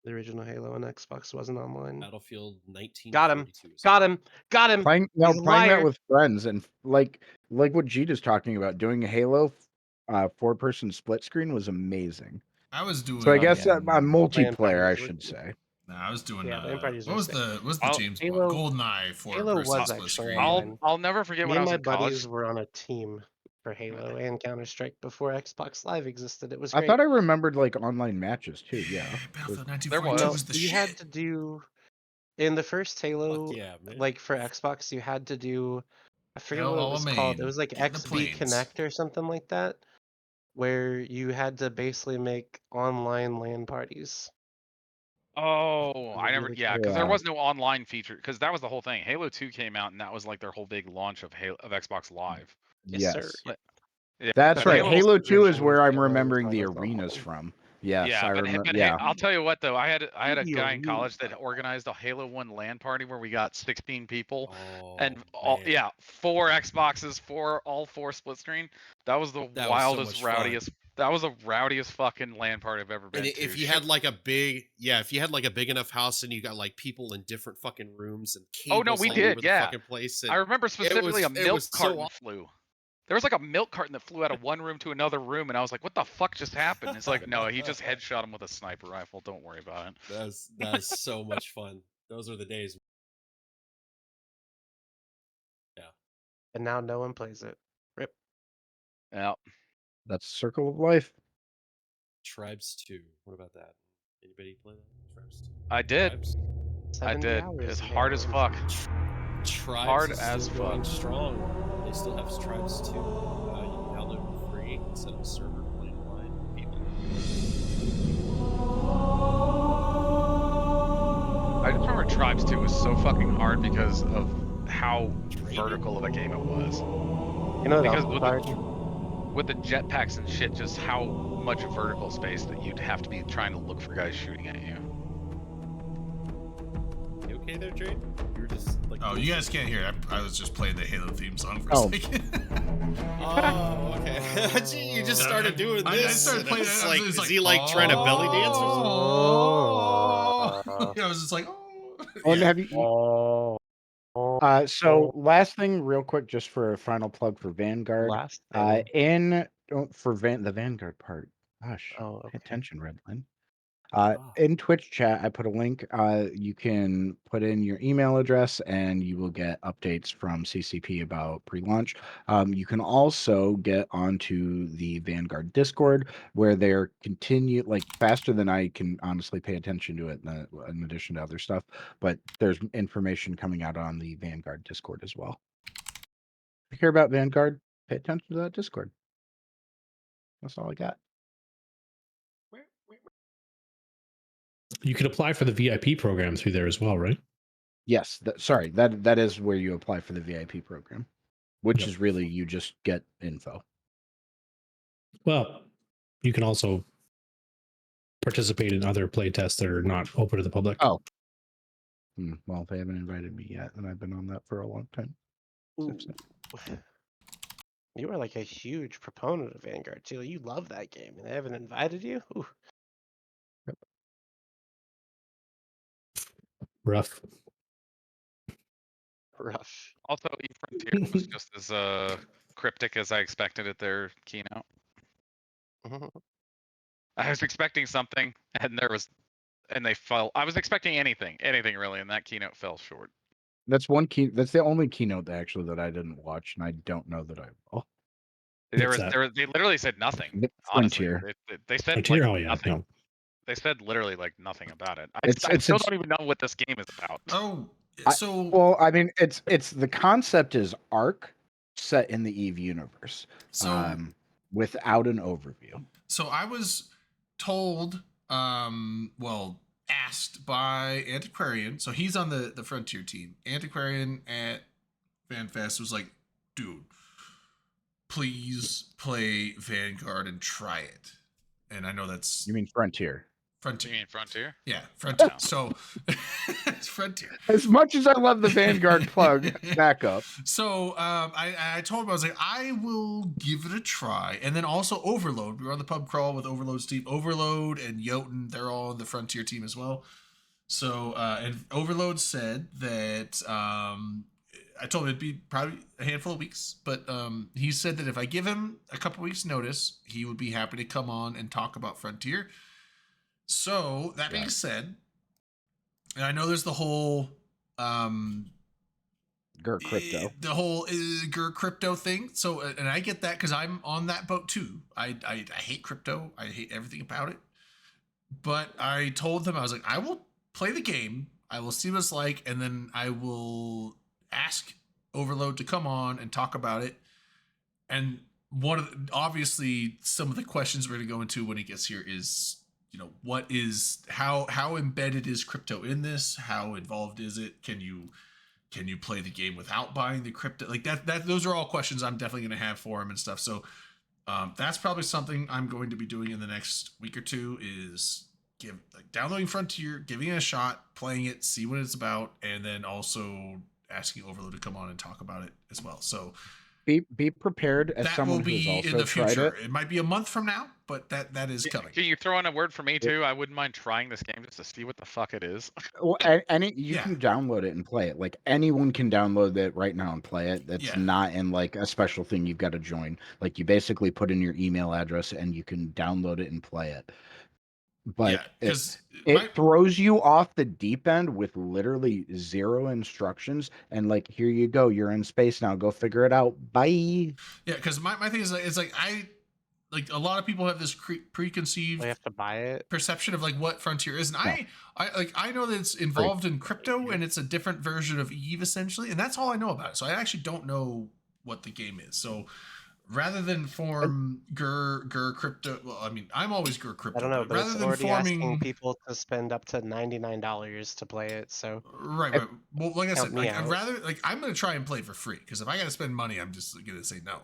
The original Halo on Xbox wasn't online. Battlefield 19. Got him. Playing that with friends, and like what Jeet is talking about, doing a Halo 4-person split screen was amazing. I was doing. So I guess yeah. multiplayer, I parties should were- say. I was doing. Yeah, LAN parties what were was sick. the James Bond? Halo- GoldenEye for Halo versus was split actually screen. online. I'll never forget Me when I and was my in college. buddies were on a team for Halo and Counter-Strike before Xbox Live existed. It was I great. thought I rememred like online matches too. Yeah. Battlefield There 1942 No, was the you shit. had to do in the first Halo, yeah, man. like for Xbox, you had to do. I forget Hell what it Hall was of called. It Maine, was like get in the XB planes. Connect or something like that, where you had to basically make online LAN parties. Oh, It I would be never. like Yeah, that. because there Yeah. was no online feature. Because that was the whole thing. Halo 2 came out, and that was like their whole big launch of Xbox Live. Yes, sir. Yes. Yeah, That's but right. Halo Halo 2 is version where of I'm Halo was remembering the always arenas online. from. Yes, yeah, I but, remember. but Yeah. I'll tell you what though, I had a The guy in college arena. that organized a Halo 1 LAN party where we got 16 people, Oh, and man. 4 Xboxes, all 4 split screen. That was the That was so wildest, much fun. rowdiest. That was the rowdiest fucking LAN party I've ever been And to. if you had like a big, if you had like a big enough house and you got like people in different fucking rooms and cables Oh no, we all did, over the yeah. fucking place. I remember specifically a milk so carton awesome. flew. There was like a milk carton that flew out of one room to another room, and I was like, "What the fuck just happened?" It's like, no, he just headshot him with a sniper rifle. Don't worry about it. That's so much fun. Those are the days. And now no one plays it. Rip. Yeah. That's the circle of life. Tribes 2. What about that? Anybody play that? Tribes 2. I did. Tribes? 70 did. hours It's in hard as Halo. fuck. Tribes Hard is as still going fuck. strong. They still have Tribes 2. You can download it for free instead of a server playing online with people. I just remember Tribes 2 was so fucking hard because of how vertical of a game it was. You know what Because else with was hard? with the jetpacks and shit, just how much vertical space that you'd have to be trying to look for guys shooting at you. You okay there, Jade? You were just like. Oh, you guys can't hear it. I was just playing the Halo theme song for a Oh. second. Oh, okay. Gee, you just started doing this. I started and playing it's it. like, It's is he like trying to belly dance or something? Oh. Yeah, I was just like, oh. Oh, and Yeah. have you? So last thing, real quick, just for a final plug for Vanguard. Last thing. The Vanguard part. Gosh, Oh, pay okay. attention, Redline. Ah. In Twitch chat, I put a link. You can put in your email address, and you will get updates from CCP about pre-launch. You can also get onto the Vanguard Discord, where they're faster than I can honestly pay attention to it, in addition to other stuff. But there's information coming out on the Vanguard Discord as well. If you care about Vanguard, pay attention to that Discord. That's all I got. You could apply for the VIP program through there as well, right? Yes, that is where you apply for the VIP program, which Yep. is really you just get info. Well, you can also participate in other play tests that are not open to the public. Oh. Well, they haven't invited me yet, and I've been on that for a long time. Ooh. You are like a huge proponent of Vanguard too. You love that game, and they haven't invited you. Ooh. Rough. Rough. Also, EVE Frontier was just as cryptic as I expected at their keynote. I was expecting something, and they fell. I was expecting anything really, and that keynote fell short. That's the only keynote that I didn't watch, and I don't know that I will. They literally said nothing. Frontier. Honestly, they said Frontier, like oh, yeah, nothing. no. They said literally like nothing about it. I It's still don't even know what this game is about. Oh, so well, I mean, it's the concept is Ark set in the EVE universe, without an overview. So I was told, asked by Antiquarian. So he's on the Frontier team. Antiquarian at Fanfest was like, dude, please play Vanguard and try it. And I know that's... You mean Frontier? Frontier. You mean Frontier? Yeah, Frontier. So it's Frontier. As much as I love the Vanguard plug, back up. So I told him, I was like, I will give it a try. And then also Overload. We were on the pub crawl with Overload's team. Overload and Jotun, they're all on the Frontier team as well. So and Overload said that I told him it'd be probably a handful of weeks, but he said that if I give him a couple weeks notice, he would be happy to come on and talk about Frontier. So that being said, and I know there's the whole Gur crypto. the whole Gur crypto thing. So, and I get that because I'm on that boat too. I hate crypto. I hate everything about it. But I told them, I was like, I will play the game. I will see what it's like, and then I will ask Overload to come on and talk about it. And obviously some of the questions we're going to go into when he gets here is, what is how embedded is crypto in this? How involved is it? Can you play the game without buying the crypto? Like that those are all questions I'm definitely going to have for him and stuff. So that's probably something I'm going to be doing in the next week or two, is downloading Frontier, giving it a shot, playing it, see what it's about, and then also asking Overload to come on and talk about it as well. So be prepared as that someone will be who's also in the future. tried It might be a month from now, but that is coming. Can you throw in a word for me too? I wouldn't mind trying this game just to see what the fuck it is. Well, you can download it and play it. Like anyone can download it right now and play it. That's not in like a special thing you've got to join. Like you basically put in your email address and you can download it and play it. But it throws you off the deep end with literally zero instructions, and like, here you go, you're in space now, go figure it out, bye. Yeah, because my thing is, it's like a lot of people have this preconceived have to buy it perception of like what Frontier is, and I know that it's involved in crypto and it's a different version of EVE essentially, and that's all I know about it. So I actually don't know what the game is. So rather than form Gur crypto, well, I mean, I'm always Gur crypto. I don't know, but rather it's than already forming asking people to spend up to $99 to play it. So right. Well, like I said, I'd out. rather I'm gonna try and play for free, because if I gotta spend money, I'm just gonna say no.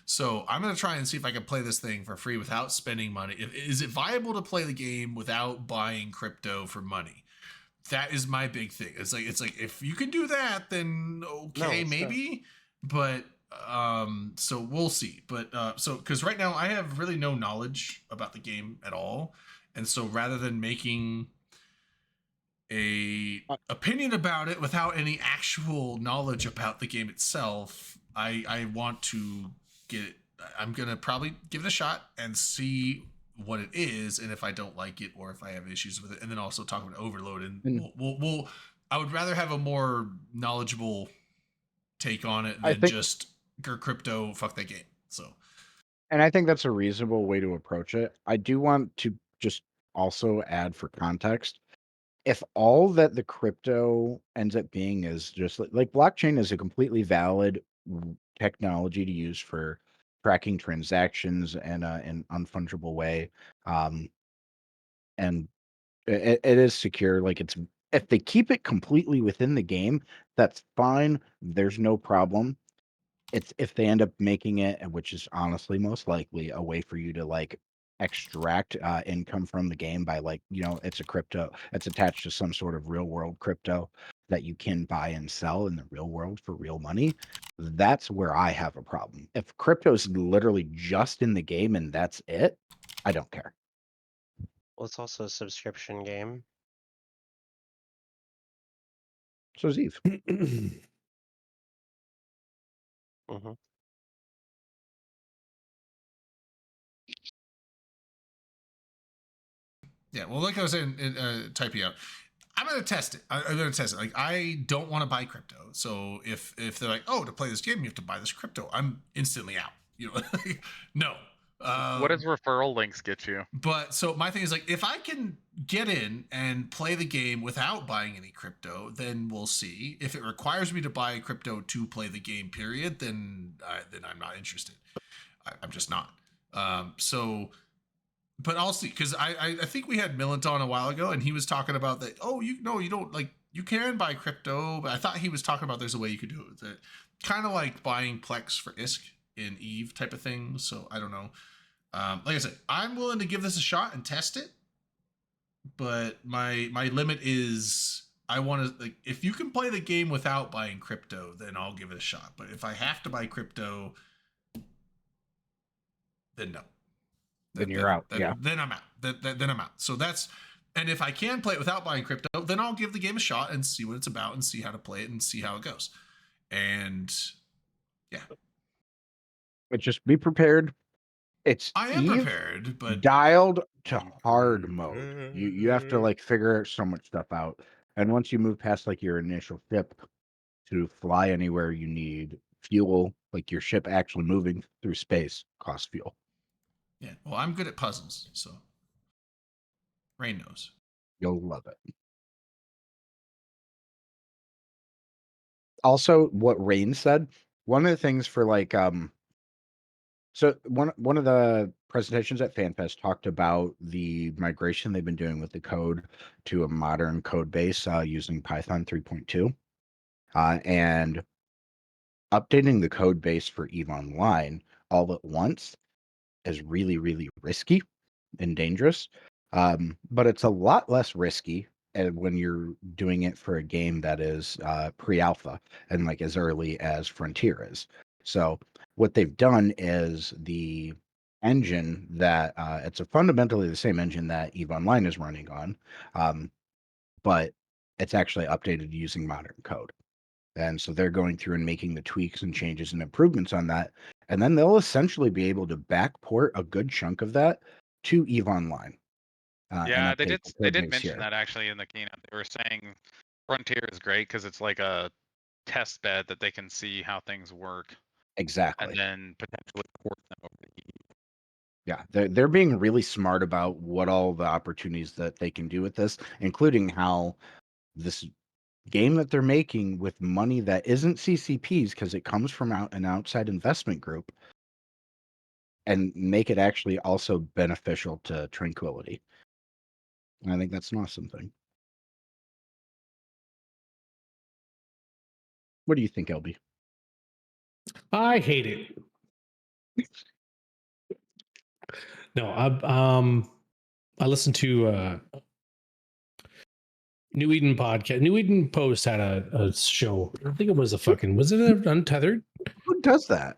So I'm gonna try and see if I can play this thing for free without spending money. Is it viable to play the game without buying crypto for money? That is my big thing. It's like if you can do that, then okay, maybe. But so we'll see. But so because right now I have really no knowledge about the game at all, and so rather than making a opinion about it without any actual knowledge about the game itself, I want to get it. I'm gonna probably give it a shot and see what it is, and if I don't like it or if I have issues with it, and then also talk about Overload, and we'll I would rather have a more knowledgeable take on it than just Gur crypto, fuck that game. So, and I think that's a reasonable way to approach it. I do want to just also add for context, if all that the crypto ends up being is just like blockchain is a completely valid technology to use for tracking transactions in an unfungible way, and it is secure. Like, it's, if they keep it completely within the game, that's fine. There's no problem. It's if they end up making it, which is honestly most likely, a way for you to like extract income from the game by like, it's a crypto, it's attached to some sort of real world crypto that you can buy and sell in the real world for real money. That's where I have a problem. If crypto is literally just in the game and that's it, I don't care. Well, it's also a subscription game. So is EVE. Mm-hmm. Yeah, well, like I was saying, typing out, I'm gonna test it. I'm gonna test it. Like, I don't want to buy crypto. So if they're like, oh, to play this game you have to buy this crypto, I'm instantly out. No. What does referral links get you? But so my thing is, like, if I can get in and play the game without buying any crypto, then we'll see. If it requires me to buy crypto to play the game, period, then I'm not interested. I'm just not. But I'll see, because I think we had Millant on a while ago, and he was talking about that. Oh, you don't, like, you can buy crypto, but I thought he was talking about there's a way you could do it with it, kind of like buying Plex for ISK in EVE type of thing. So I don't know. Like I said, I'm willing to give this a shot and test it, but my limit is I want to, like, if you can play the game without buying crypto, then I'll give it a shot. But if I have to buy crypto, then no. Then you're out. Then I'm out. Then I'm out. So that's, and if I can play it without buying crypto, then I'll give the game a shot and see what it's about and see how to play it and see how it goes. And yeah, But just be prepared. It's I am EVE prepared, but dialed to hard mode. You have to like figure so much stuff out. And once you move past like your initial ship to fly anywhere you need fuel, like your ship actually moving through space costs fuel. yeah, well, I'm good at puzzles, so Rain knows. You'll love it. Also, what Rain said, one of the things for like so one of the presentations at FanFest talked about the migration they've been doing with the code to a modern code base using Python 3.2, and updating the code base for EVE Online all at once is really, really risky and dangerous. But it's a lot less risky when you're doing it for a game that is pre-alpha and like as early as Frontier is. So what they've done is the engine that it's fundamentally the same engine that EVE Online is running on, but it's actually updated using modern code. And so they're going through and making the tweaks and changes and improvements on that. And then they'll essentially be able to backport a good chunk of that to EVE Online. Yeah, they did. They did mention here. that actually in the keynote. They were saying Frontier is great because it's like a test bed that they can see how things work, Exactly. and then potentially port them over to EVE. Yeah, they're being really smart about what all the opportunities that they can do with this, including how this game that they're making with money that isn't CCP's because it comes from an outside investment group, and make it actually also beneficial to Tranquility. And I think that's an awesome thing. What do you think, LB? I hate it. No, I listened to New Eden podcast. New Eden Post had a show. I think it was was it Untethered? Who does that?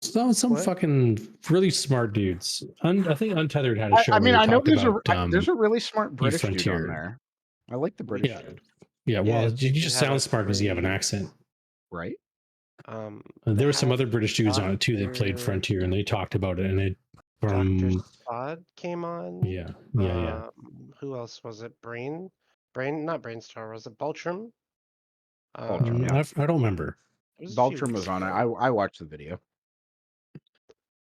Some What? fucking really smart dudes. I think Untethered had a show I where mean, they I know talked about there's a really smart British dude Frontier. on there. I like the British Yeah. dude. Yeah, well, Yeah, you they just had sound a smart because you have an pretty- accent. Right? There were some had other British dudes on it too that played Dr. Frontier, and they talked about it. And it Dr. Spod came on. yeah. Who else was it? Not Brainstar. Was it Baltrum? Baltrum, yeah. I don't remember. Baltrum was on it. I watched the video.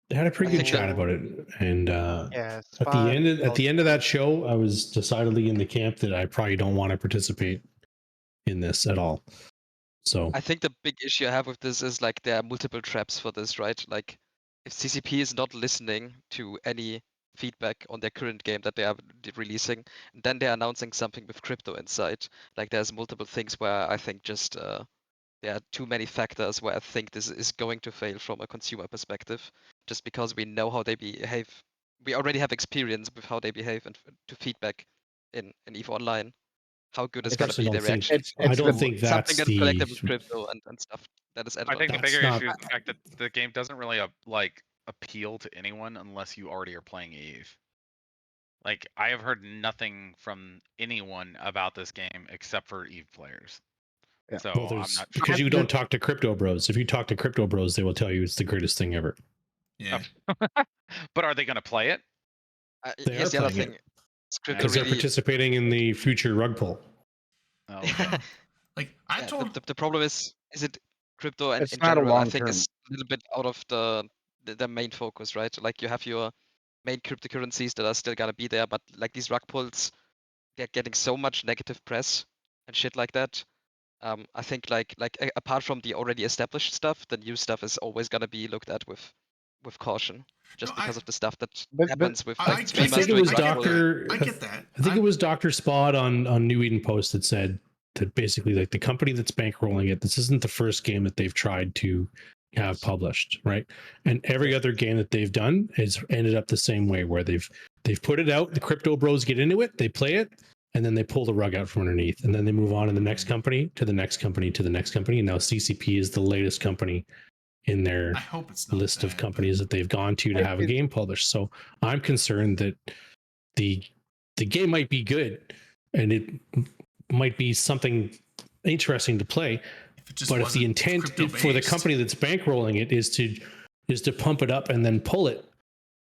They had a pretty good think chat about it, and Yeah, at the end of Baltrum. that show, I was decidedly in the camp that I probably don't want to participate in this at all. So I think the big issue I have with this is like there are multiple traps for this, right? Like if CCP is not listening to any feedback on their current game that they are releasing, then they're announcing something with crypto inside. Like there's multiple things where I think just there are too many factors where I think this is going to fail from a consumer perspective, just because we know how they behave. We already have experience with how they behave and to feedback in EVE Online. How good is going to be their reaction? I don't think that's something that's the connected with crypto and stuff. That is I think the That's bigger not- issue is the fact that the game doesn't really like appeal to anyone unless you already are playing EVE. Like I have heard nothing from anyone about this game except for EVE players. Yeah. So Well, I'm not because you don't talk to crypto bros. If you talk to crypto bros, they will tell you it's the greatest thing ever. Yeah. But are they going to play it? They Here's are the other playing thing. it. Crypto Because they're really, participating in the future rug pull. Oh, okay. Like I yeah, told the problem is it crypto and It's in not a general I long think term. is a little bit out of the main focus, right? Like you have your main cryptocurrencies that are still gonna be there, but like these rug pulls, they're getting so much negative press and shit like that. I think apart from the already established stuff, the new stuff is always gonna be looked at with caution, just because of the stuff that happens with I like get streamers I think it doing was rug pull. Doctor. I get that. I think it was Dr. Spod on New Eden Post that said that basically, like, the company that's bankrolling it, this isn't the first game that they've tried to have published, right? And every other game that they've done has ended up the same way, where they've put it out, the crypto bros get into it, they play it, and then they pull the rug out from underneath, and then they move on to the next company, to the next company, to the next company, and now CCP is the latest company in their I hope it's not list of that, companies that they've gone to have a game published. So I'm concerned that the game might be good and it might be something interesting to play, But if the intent for the company that's bankrolling it is to pump it up and then pull it,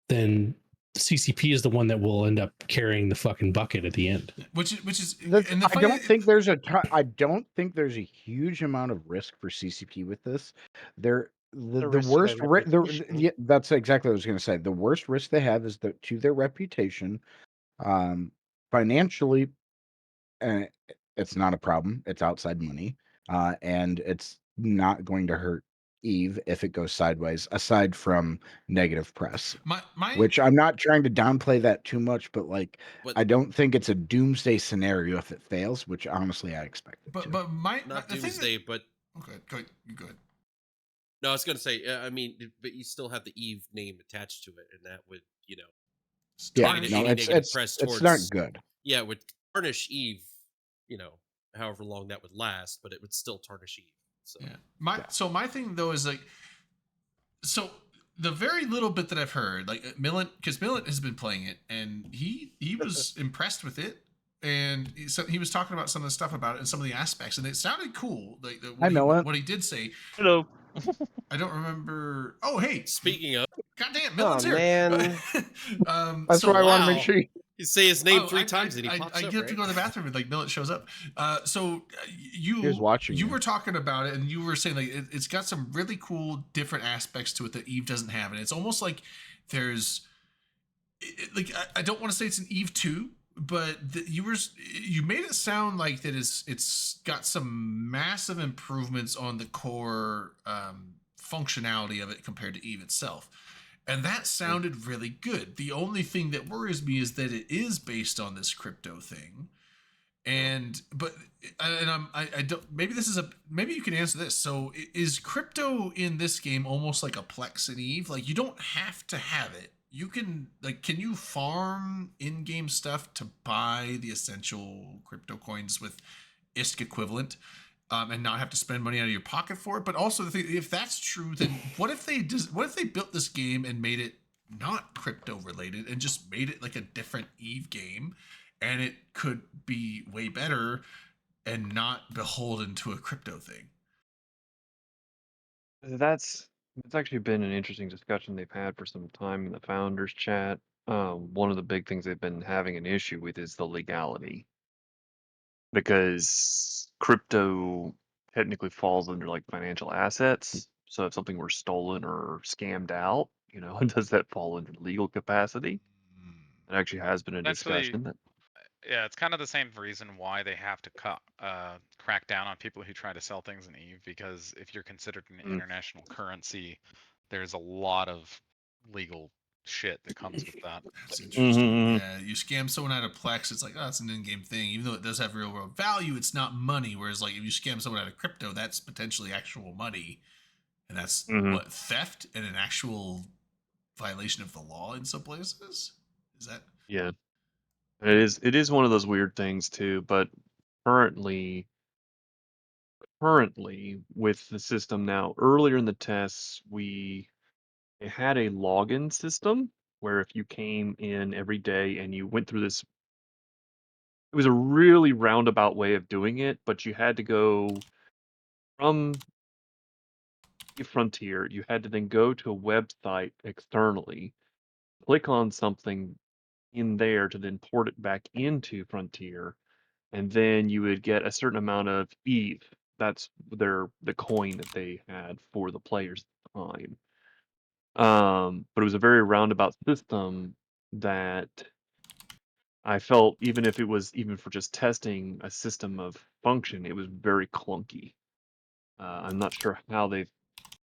then the CCP is the one that will end up carrying the fucking bucket at the end. Which is I don't think there's a huge amount of risk for CCP with this. The worst that's exactly what I was going to say. The worst risk they have is to their reputation. Financially, it's not a problem. It's outside money, and it's not going to hurt EVE if it goes sideways, aside from negative press. Which I'm not trying to downplay that too much, but I don't think it's a doomsday scenario if it fails, which honestly I expect it to. But not doomsday, but okay, go ahead. No, I was gonna say, I mean, but you still have the EVE name attached to it, and that would, it's not good. Yeah, it would tarnish EVE, however long that would last, but it would still tarnish EVE. So my thing though is so the very little bit that I've heard, because Millet has been playing it and he was impressed with it, and so he was talking about some of the stuff about it and some of the aspects, and it sounded cool. What he did say. Hello. I don't remember. Oh, hey. Speaking of, goddamn, Millet's here. Man. That's why I want to make sure you say his name 3 times and he pops up. I get to go to the bathroom and Millet shows up. So you were talking about it and you were saying it's got some really cool different aspects to it that EVE doesn't have, and it's almost like there's I don't want to say it's an EVE 2, but you made it sound like that it's got some massive improvements on the core functionality of it compared to EVE itself. And that sounded really good. The only thing that worries me is that it is based on this crypto thing. I don't, maybe you can answer this. So is crypto in this game almost like a Plex in EVE? You don't have to have it. You can can you farm in-game stuff to buy the essential crypto coins with ISK equivalent? And not have to spend money out of your pocket for it. But also, if that's true, then what if they built this game and made it not crypto related and just made it like a different EVE game, and it could be way better and not beholden to a crypto thing? That's actually been an interesting discussion they've had for some time in the founders chat. One of the big things they've been having an issue with is the legality, because crypto technically falls under financial assets. So if something were stolen or scammed out, does that fall under legal capacity? It actually has been a discussion. Yeah, it's kind of the same reason why they have to crack down on people who try to sell things in EVE, because if you're considered an international currency, there's a lot of legal shit that comes with that. That's interesting. Yeah, you scam someone out of Plex, it's it's an in-game thing. Even though it does have real world value, it's not money. Whereas if you scam someone out of crypto, that's potentially actual money, and that's what, theft and an actual violation of the law in some places. Is that? Yeah, it is one of those weird things too. But currently with the system now, earlier in the tests, it had a login system where if you came in every day and you went through this, it was a really roundabout way of doing it, but you had to go from Frontier, you had to then go to a website externally, click on something in there to then port it back into Frontier, and then you would get a certain amount of EVE. That's the coin that they had for the players at the time. But it was a very roundabout system that I felt, even if it was even for just testing a system of function, it was very clunky. I'm not sure how they've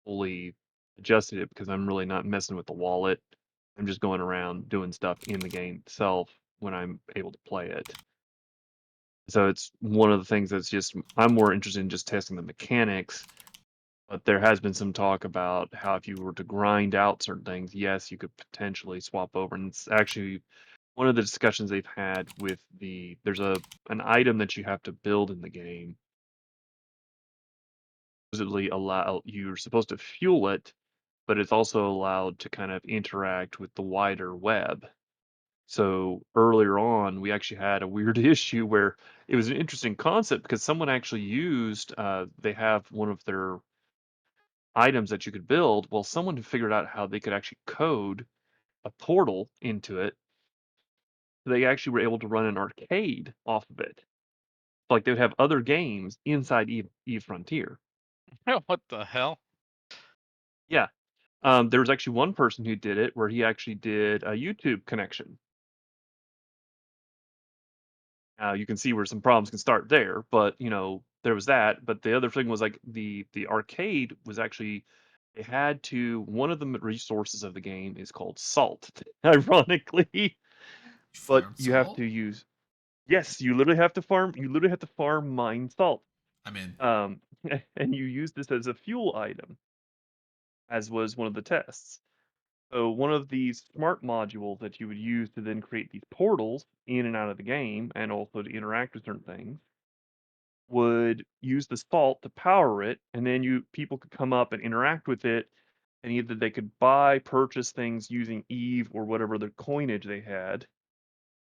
fully adjusted it, because I'm really not messing with the wallet. I'm just going around doing stuff in the game itself when I'm able to play it. So it's one of the things that's just, I'm more interested in just testing the mechanics. But there has been some talk about how if you were to grind out certain things, yes, you could potentially swap over. And it's actually one of the discussions they've had with there's an item that you have to build in the game. Supposedly you're supposed to fuel it, but it's also allowed to kind of interact with the wider web. So earlier on, we actually had a weird issue where it was an interesting concept because someone actually used, they have one of their items that you could build. Well, someone had figured out how they could actually code a portal into it. They actually were able to run an arcade off of it. Like they would have other games inside Eve Frontier. What the hell? Yeah. There was actually one person who did it where he actually did a YouTube connection. You can see where some problems can start there, but there was that. But the other thing was like the arcade was actually they had to one of the resources of the game is called salt, ironically. But Farm you have salt? to use yes, you literally have to farm. You literally have to farm mine salt. I'm in. And you use this as a fuel item, as was one of the tests. So one of these smart modules that you would use to then create these portals in and out of the game, and also to interact with certain things, would use the salt to power it, and then people could come up and interact with it, and either they could buy, purchase things using Eve or whatever the coinage they had.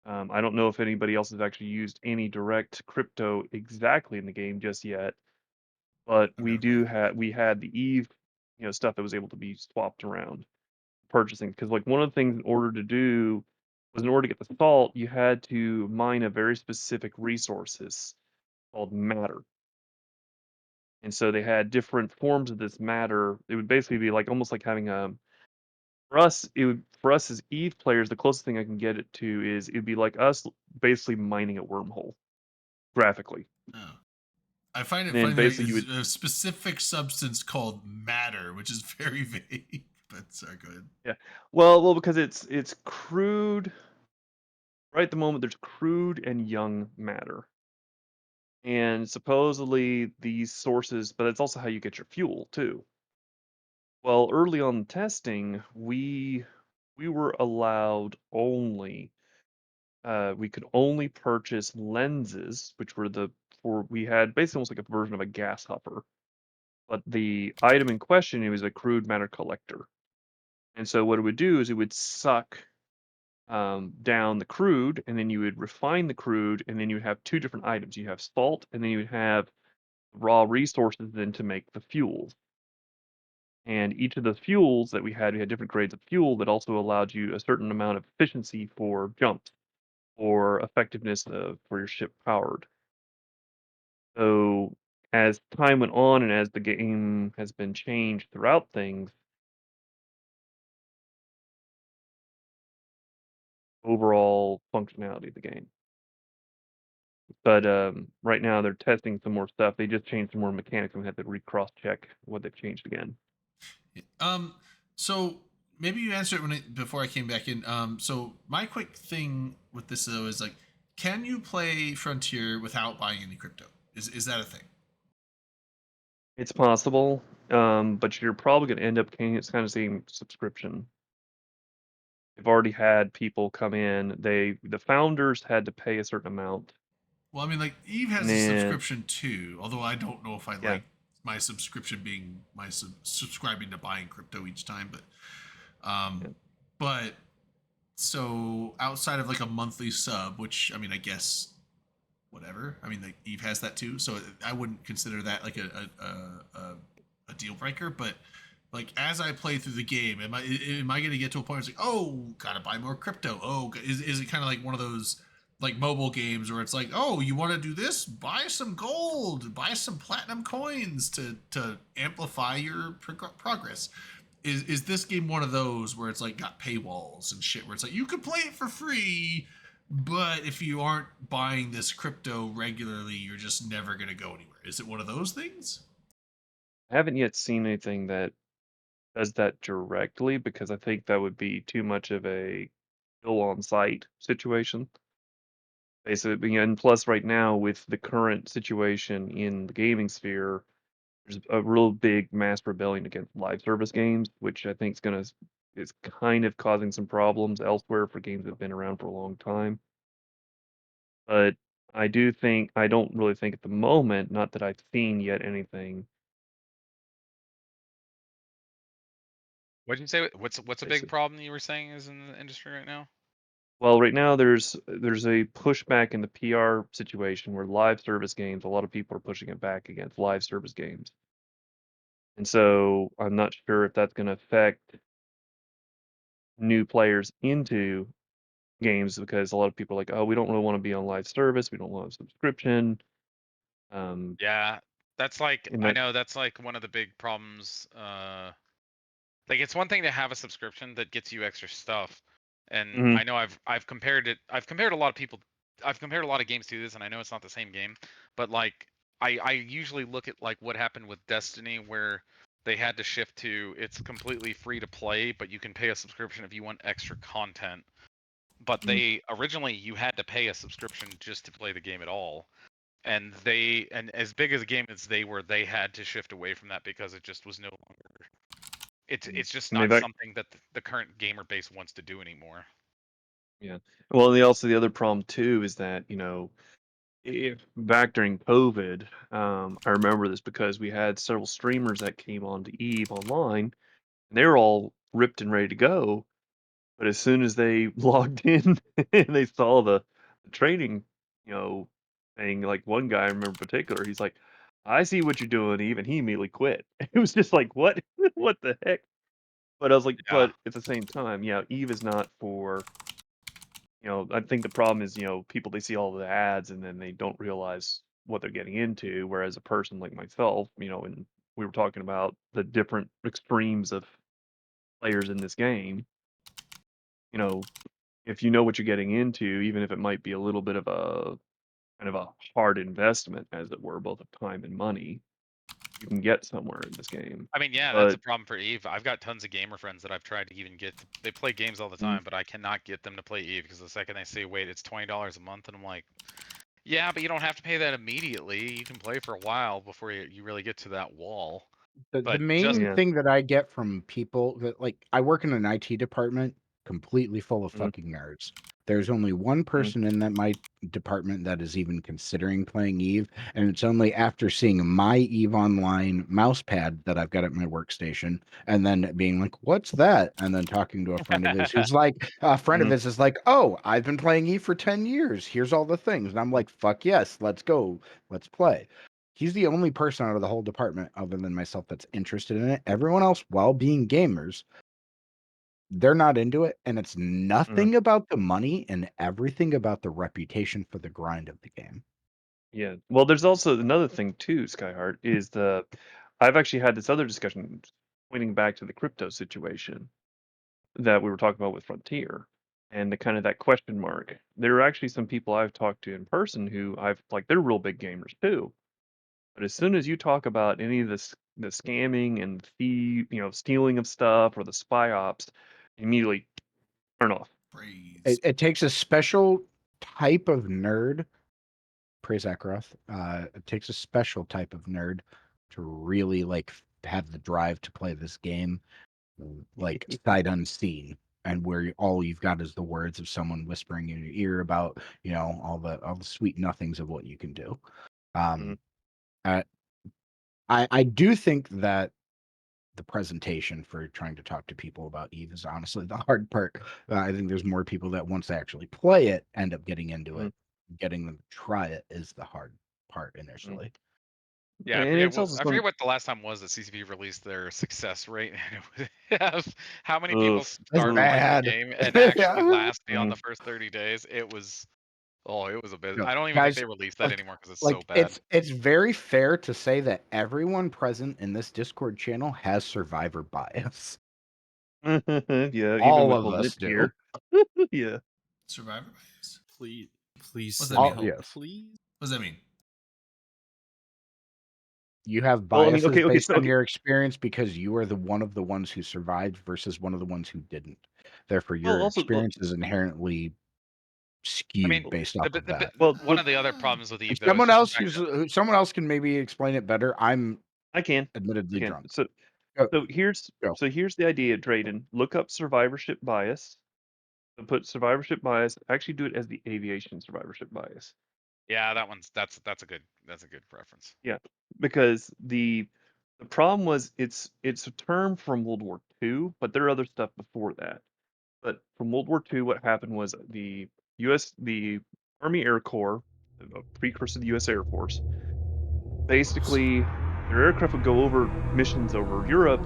I don't know if anybody else has actually used any direct crypto exactly in the game just yet, but I've never played. we had the Eve, stuff that was able to be swapped around purchasing because like one of the things in order to do was in order to get the salt, you had to mine a very specific resources called matter. And so they had different forms of this matter. It would basically be like almost like having a for us as Eve players, the closest thing I can get it to is it'd be like us basically mining a wormhole graphically. Oh. I find And it then funny that basically you it's would a specific substance called matter, which is very vague. But sorry, go ahead. yeah. Well because it's crude. Right at the moment there's crude and young matter. And supposedly these sources, but it's also how you get your fuel too. Well, early on in testing, we were allowed only we could only purchase lenses, which were we had basically almost like a version of a gas hopper. But the item in question, it was a crude matter collector. And so what it would do is it would suck down the crude, and then you would refine the crude, and then you would have two different items. You have salt, and then you would have raw resources then to make the fuels. And each of the fuels that we had different grades of fuel that also allowed you a certain amount of efficiency for jumps or effectiveness for your ship powered. So as time went on and as the game has been changed throughout things, overall functionality of the game. But right now they're testing some more stuff. They just changed some more mechanics and we had to recross check what they've changed again. So maybe you answered before I came back in. So my quick thing with this though is like, can you play Frontier without buying any crypto? Is that a thing? It's possible, but you're probably going to end up paying it's kind of same subscription. They've already had people come in. The founders had to pay a certain amount. Well, I mean, like Eve has And a then subscription too. Although I don't know if I yeah, like my subscription being my subscribing to buying crypto each time, yeah. but so outside of like a monthly sub, which I mean, I guess whatever. I mean, like Eve has that too, so I wouldn't consider that like a deal breaker. But like as I play through the game, am I going to get to a point where it's like, oh, gotta buy more crypto? Oh, is it kind of like one of those like mobile games where it's like, oh, you want to do this? Buy some gold, buy some platinum coins to amplify your progress. Is this game one of those where it's like got paywalls and shit where it's like you could play it for free, but if you aren't buying this crypto regularly, you're just never gonna go anywhere? Is it one of those things? I haven't yet seen anything that does that directly because I think that would be too much of a kill on site situation. Basically, and plus right now with the current situation in the gaming sphere, there's a real big mass rebellion against live service games, which I think is kind of causing some problems elsewhere for games that have been around for a long time. But I don't really think at the moment, not that I've seen yet anything. What did you say? What's a big Basic. problem you were saying is in the industry right now? Well, right now there's a pushback in the PR situation where live service games, a lot of people are pushing it back against live service games. And so I'm not sure if that's going to affect new players into games because a lot of people are like, oh, we don't really want to be on live service, we don't want a subscription. Yeah, that's like And I that, know that's like one of the big problems. Like it's one thing to have a subscription that gets you extra stuff, and Mhm. I know I've compared it. I've compared a lot of people. I've compared a lot of games to this, and I know it's not the same game, but like I usually look at like what happened with Destiny, where they had to shift to it's completely free to play, but you can pay a subscription if you want extra content. But Mhm. they originally you had to pay a subscription just to play the game at all. And they and as big as a game as they were, they had to shift away from that because it just was no longer it's just and not they've something that the current gamer base wants to do anymore. yeah. Well, the other problem too is that, if back during COVID, I remember this because we had several streamers that came on to EVE Online, and they were all ripped and ready to go. But as soon as they logged in and they saw the training, thing, like one guy I remember in particular, he's like, "I see what you're doing, EVE," and he immediately quit. It was just like, "What? What the heck?" But I was like, Yeah. but at the same time, yeah, EVE is not for, I think the problem is, people they see all the ads and then they don't realize what they're getting into. Whereas a person like myself, and we were talking about the different extremes of players in this game, you know, if you know what you're getting into, even if it might be a little bit of a kind of a hard investment, as it were, both of time and money, you can get somewhere in this game. I mean, yeah, that's a But problem for EVE. I've got tons of gamer friends that I've tried to even get. They play games all the mm, time, but I cannot get them to play EVE because the second they say, "Wait, it's $20 a month," and I'm like, "Yeah, but you don't have to pay that immediately. You can play for a while before you really get to that wall." The But just main yeah, thing that I get from people that like I work in an IT department completely full of mm, fucking nerds. There's only one mm, person in that my department that is even considering playing Eve, and it's only after seeing my Eve Online mouse pad that I've got at my workstation, and then being like, "What's that?" And then talking to a friend of his who's like, a friend of mm, his is like, "Oh, I've been playing Eve for 10 years. Here's all the things." And I'm like, "Fuck yes, let's go. Let's play." He's the only person out of the whole department, other than myself, that's interested in it. Everyone else, while being gamers, they're not into it, and it's mm, nothing about the money and everything about the reputation for the grind of the game. yeah. Well, there's also another thing too, Skyheart, is I've actually had this other discussion pointing back to the crypto situation that we were talking about with Frontier and the kind of that question mark. There are actually some people I've talked to in person who they're real big gamers too. But as soon as you talk about any of this, the scamming and stealing of stuff or the spy ops, immediately turn off. Praise. It takes a special type of nerd, praise Akaroth. It takes a special type of nerd to really have the drive to play this game, like sight unseen, and where all you've got is the words of someone whispering in your ear about all the sweet nothings of what you can do. Mhm, Um, I I do think that the presentation for trying to talk to people about Eve is honestly the hard part. I think there's more people that once they actually play it end up getting into mhm, it. Getting them to try it is the hard part mhm. initially. yeah, And it's also I some. forget what the last time was that CCP released their success rate. And it was how many people Ugh, That's start ugh, playing the bad. game and actually Yeah. last beyond mhm, the first 30 days. It was it was a bit. No, I don't even think guys, they released that like anymore because it's so like bad. it's very fair to say that everyone present in this Discord channel has survivor bias. yeah, even All with of us Malik do. here. Yeah. Survivor bias? Please What's that some mean? All help, yes. please. What does that mean? You have Well, I mean, biases okay, based so on okay. your experience because you are the one of the ones who survived versus one of the ones who didn't. Therefore, Well, your also, experience is inherently I mean, skewed based off of that. one of the other problems with And Eve though is just the fact that someone else can maybe explain it better. I'm I can, I admittedly can. drunk. So, Go, so here's, go. so here's the idea, Drayden. Look up survivorship bias. So put survivorship bias. Actually, do it as the aviation survivorship bias. yeah, that's a good preference. Yeah, because the problem was it's a term from World War II, but there are other stuff before that. But from World War II, what happened was the Army Air Corps, a precursor to the U.S. Air Force, basically their aircraft would go over missions over Europe,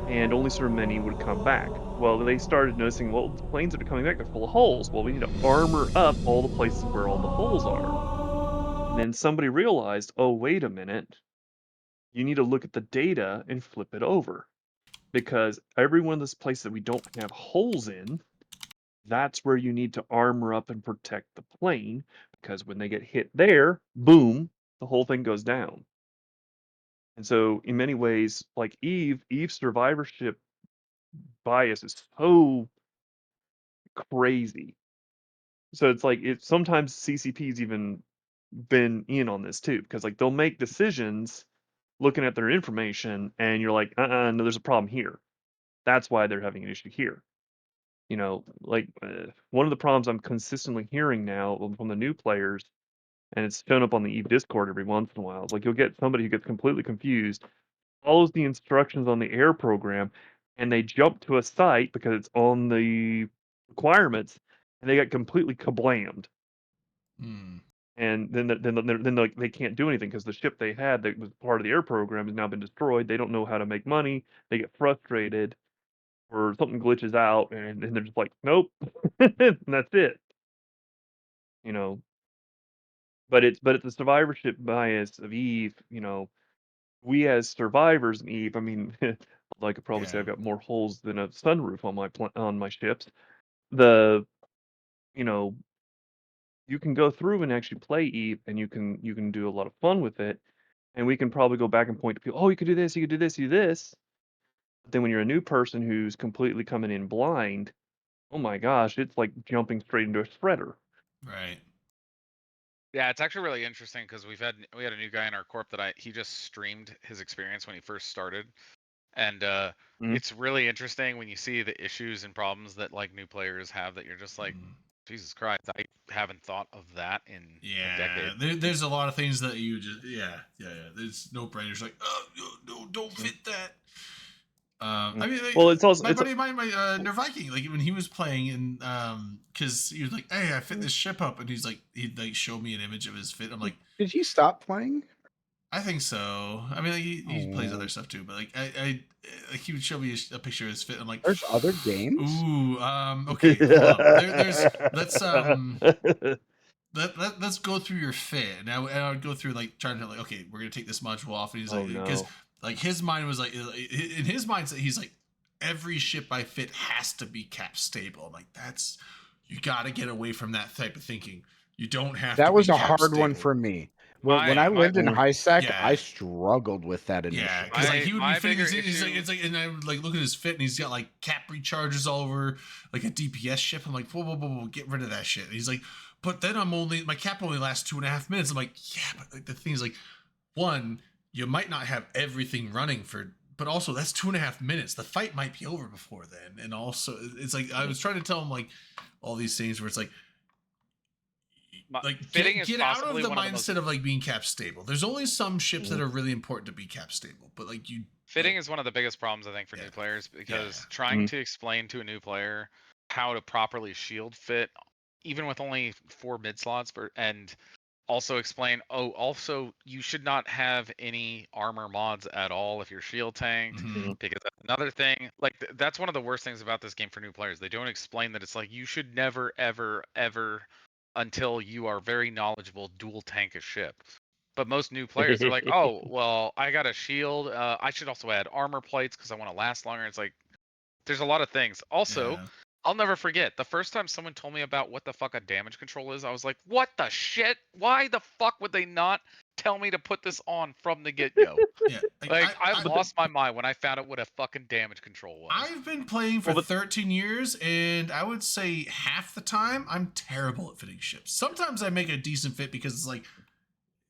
and only so many would come back. Well, they started noticing, well, the planes that are coming back, they're full of holes. Well, we need to armor up all the places where all the holes are. And then somebody realized, oh, wait a minute, you need to look at the data and flip it over. Because every one of those places that we don't have holes in, that's where you need to armor up and protect the plane. Because when they get hit there, boom, the whole thing goes down. And so, in many ways, like EVE's survivorship bias is so crazy. So it's like sometimes CCP's even been in on this too, because like they'll make decisions looking at their information, and you're like, no, there's a problem here. That's why they're having an issue here. You know, like one of the problems I'm consistently hearing now from the new players, and it's shown up on the EVE Discord every once in a while. It's like you'll get somebody who gets completely confused, follows the instructions on the air program, and they jump to a site because it's on the requirements, and they get completely kablammed. And then like they can't do anything because the ship they had that was part of the air program has now been destroyed. They don't know how to make money. They get frustrated, or something glitches out, and they're just like, nope, and that's it. You know. But it's the survivorship bias of EVE. You know, we as survivors in EVE, I mean, I could probably say I've got more holes than a sunroof on my ships. You know, you can go through and actually play EVE, and you can do a lot of fun with it, and we can probably go back and point to people. Oh, you could do this, you could do this, you do this. But then when you're a new person who's completely coming in blind, oh my gosh, it's like jumping straight into a shredder. Right. Yeah, it's actually really interesting because we had a new guy in our corp that he just streamed his experience when he first started, and it's really interesting when you see the issues and problems that like new players have that you're just like, Jesus Christ, I haven't thought of that in a decade. There's a lot of things that you just there's no brainers like, oh no, don't fit that. I mean, like, well, it's also my buddy, my Nerviking, like when he was playing, and because he was like, "Hey, I fit this ship up," and he'd like show me an image of his fit. I'm like, did he stop playing? I think so. I mean, like, he plays other stuff too, but like I like he would show me a picture of his fit. I'm like, there's other games. Ooh, okay, hold up. Let's go through your fit, and I would go through like trying to like, okay, we're gonna take this module off, and he's like, because like his mind was like, in his mindset, he's like, every ship I fit has to be cap stable. I'm like, you got to get away from that type of thinking. You don't have. That to was be a cap hard stable. one for me. When I lived in high sec, I struggled with that initially. Yeah, because like he would be fitting it's like, and I would like look at his fit, and he's got like cap recharges all over like a DPS ship. I'm like, whoa, get rid of that shit. And he's like, but then my cap only lasts 2.5 minutes. I'm like, yeah, but like, the thing is like, one, you might not have everything running but also that's 2.5 minutes. The fight might be over before then, and also it's like I was trying to tell him like all these things where it's like get out of the mindset of like being cap stable. There's only some ships that are really important to be cap stable, but like fitting is one of the biggest problems I think for new players, because trying to explain to a new player how to properly shield fit, even with only 4 mid slots, and also explain, also you should not have any armor mods at all if you're shield tanked, because that's another thing. Like that's one of the worst things about this game for new players. They don't explain that it's like you should never ever until you are very knowledgeable dual tank a ship. But most new players are like, oh well, I got a shield, I should also add armor plates because I want to last longer. It's like there's a lot of things. Also, I'll never forget the first time someone told me about what the fuck a damage control is. I was like, what the shit? Why the fuck would they not tell me to put this on from the get-go? I lost my mind when I found out what a fucking damage control was. I've been playing for 13 years, and I would say half the time I'm terrible at fitting ships. Sometimes I make a decent fit because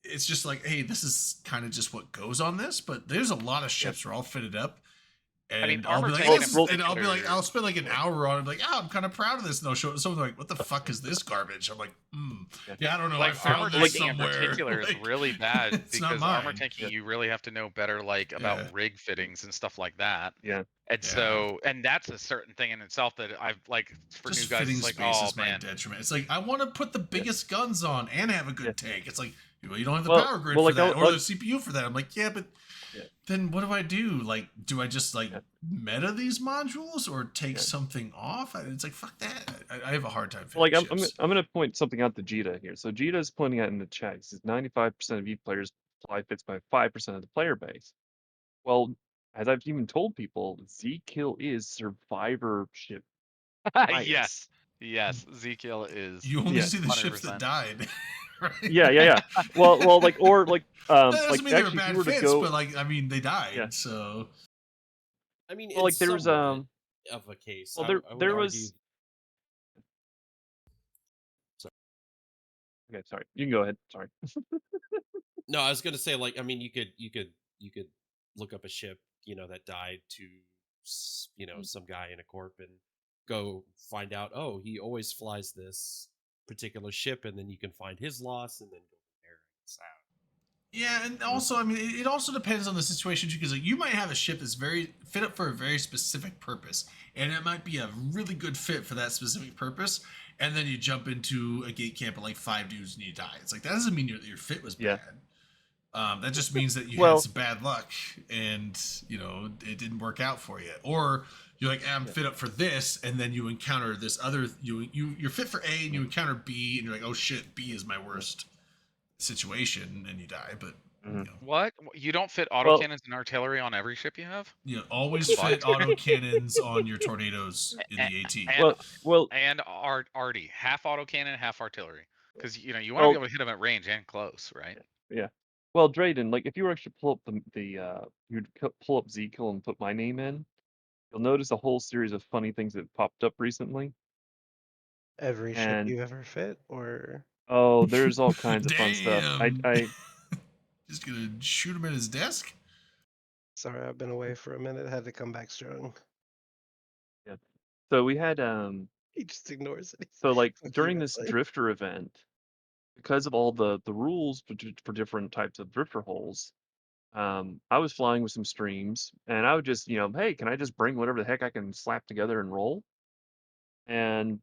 it's just like, hey, this is kind of just what goes on this, but there's a lot of ships where I'll fit it up. And I mean, I'll be like, I'll spend like an hour on it, like, I'm kind of proud of this. And they'll show someone like, what the fuck is this garbage? I'm like, Yeah, I don't know. I Like armor found this tanking in somewhere. particular is Like, really bad it's not because armor mine. tanking you really have to know better like about Yeah. rig fittings and stuff like that. Yeah. And Yeah. so and that's a certain thing in itself that I've like for Just new guys fitting it's like, space oh is my man. detriment. It's like I want to put the biggest guns on and have a good tank. It's like, well, you don't have the Well- power grid well, for like, that, or I'll- the CPU for that. I'm like, yeah, but Yeah. then what do I do? Like, do I just like Yeah. meta these modules or take Yeah. something off? It's like, fuck that. I have a hard time fitting Like I'm ships. gonna point something out to Jita here. So Jita is pointing out in the chat. He says 95% of EVE players fly fits by 5% of the player base. Well, as I've even told people, Z-Kill is survivorship. Yes. Yes. Z-Kill is You only Yeah. see the ships 100%. that died. Right? Yeah. Well, like or like That doesn't like mean they were actually if bad you were to fits, go, but like I mean they died. Yeah. So I mean, well, like it's there was somewhat of a case. well I would there argue. was. Okay, sorry. You can go ahead. Sorry. No, I was gonna say, like, I mean, you could look up a ship, that died to, some guy in a corp and go find out, oh, he always flies this particular ship, and then you can find his loss and then go from there. It's out. yeah, and also I mean it also depends on the situation too, because like you might have a ship that's very fit up for a very specific purpose, and it might be a really good fit for that specific purpose, and then you jump into a gate camp of like 5 dudes and you die. It's like that doesn't mean your fit was Yeah. bad. That just means that you Well- had some bad luck and it didn't work out for you, or you're like, I'm fit up for this, and then you encounter this other you're fit for A and you encounter B and you're like, oh shit, B is my worst situation, and you die. But What? You don't fit Well- autocannons and artillery on every ship you have? always fit auto cannons on your tornadoes in the AT. And, Well, and arty, half autocannon, half artillery. Because you want to Well- be able to hit them at range and close, right? yeah. Well, Drayden, like if you were actually pull up you'd pull up Z-Kill and put my name in, you'll notice a whole series of funny things that popped up recently. Every ship And- you ever fit, or Oh, there's all kinds of fun stuff. Damn. I Just gonna shoot him at his desk. sorry, I've been away for a minute. Had to come back strong. so we had He just ignores it. so like Fuck you, during this Wesley. drifter event, because of all the rules for different types of drifter holes, I was flying with some streams, and I would just hey, can I just bring whatever the heck I can slap together and roll? And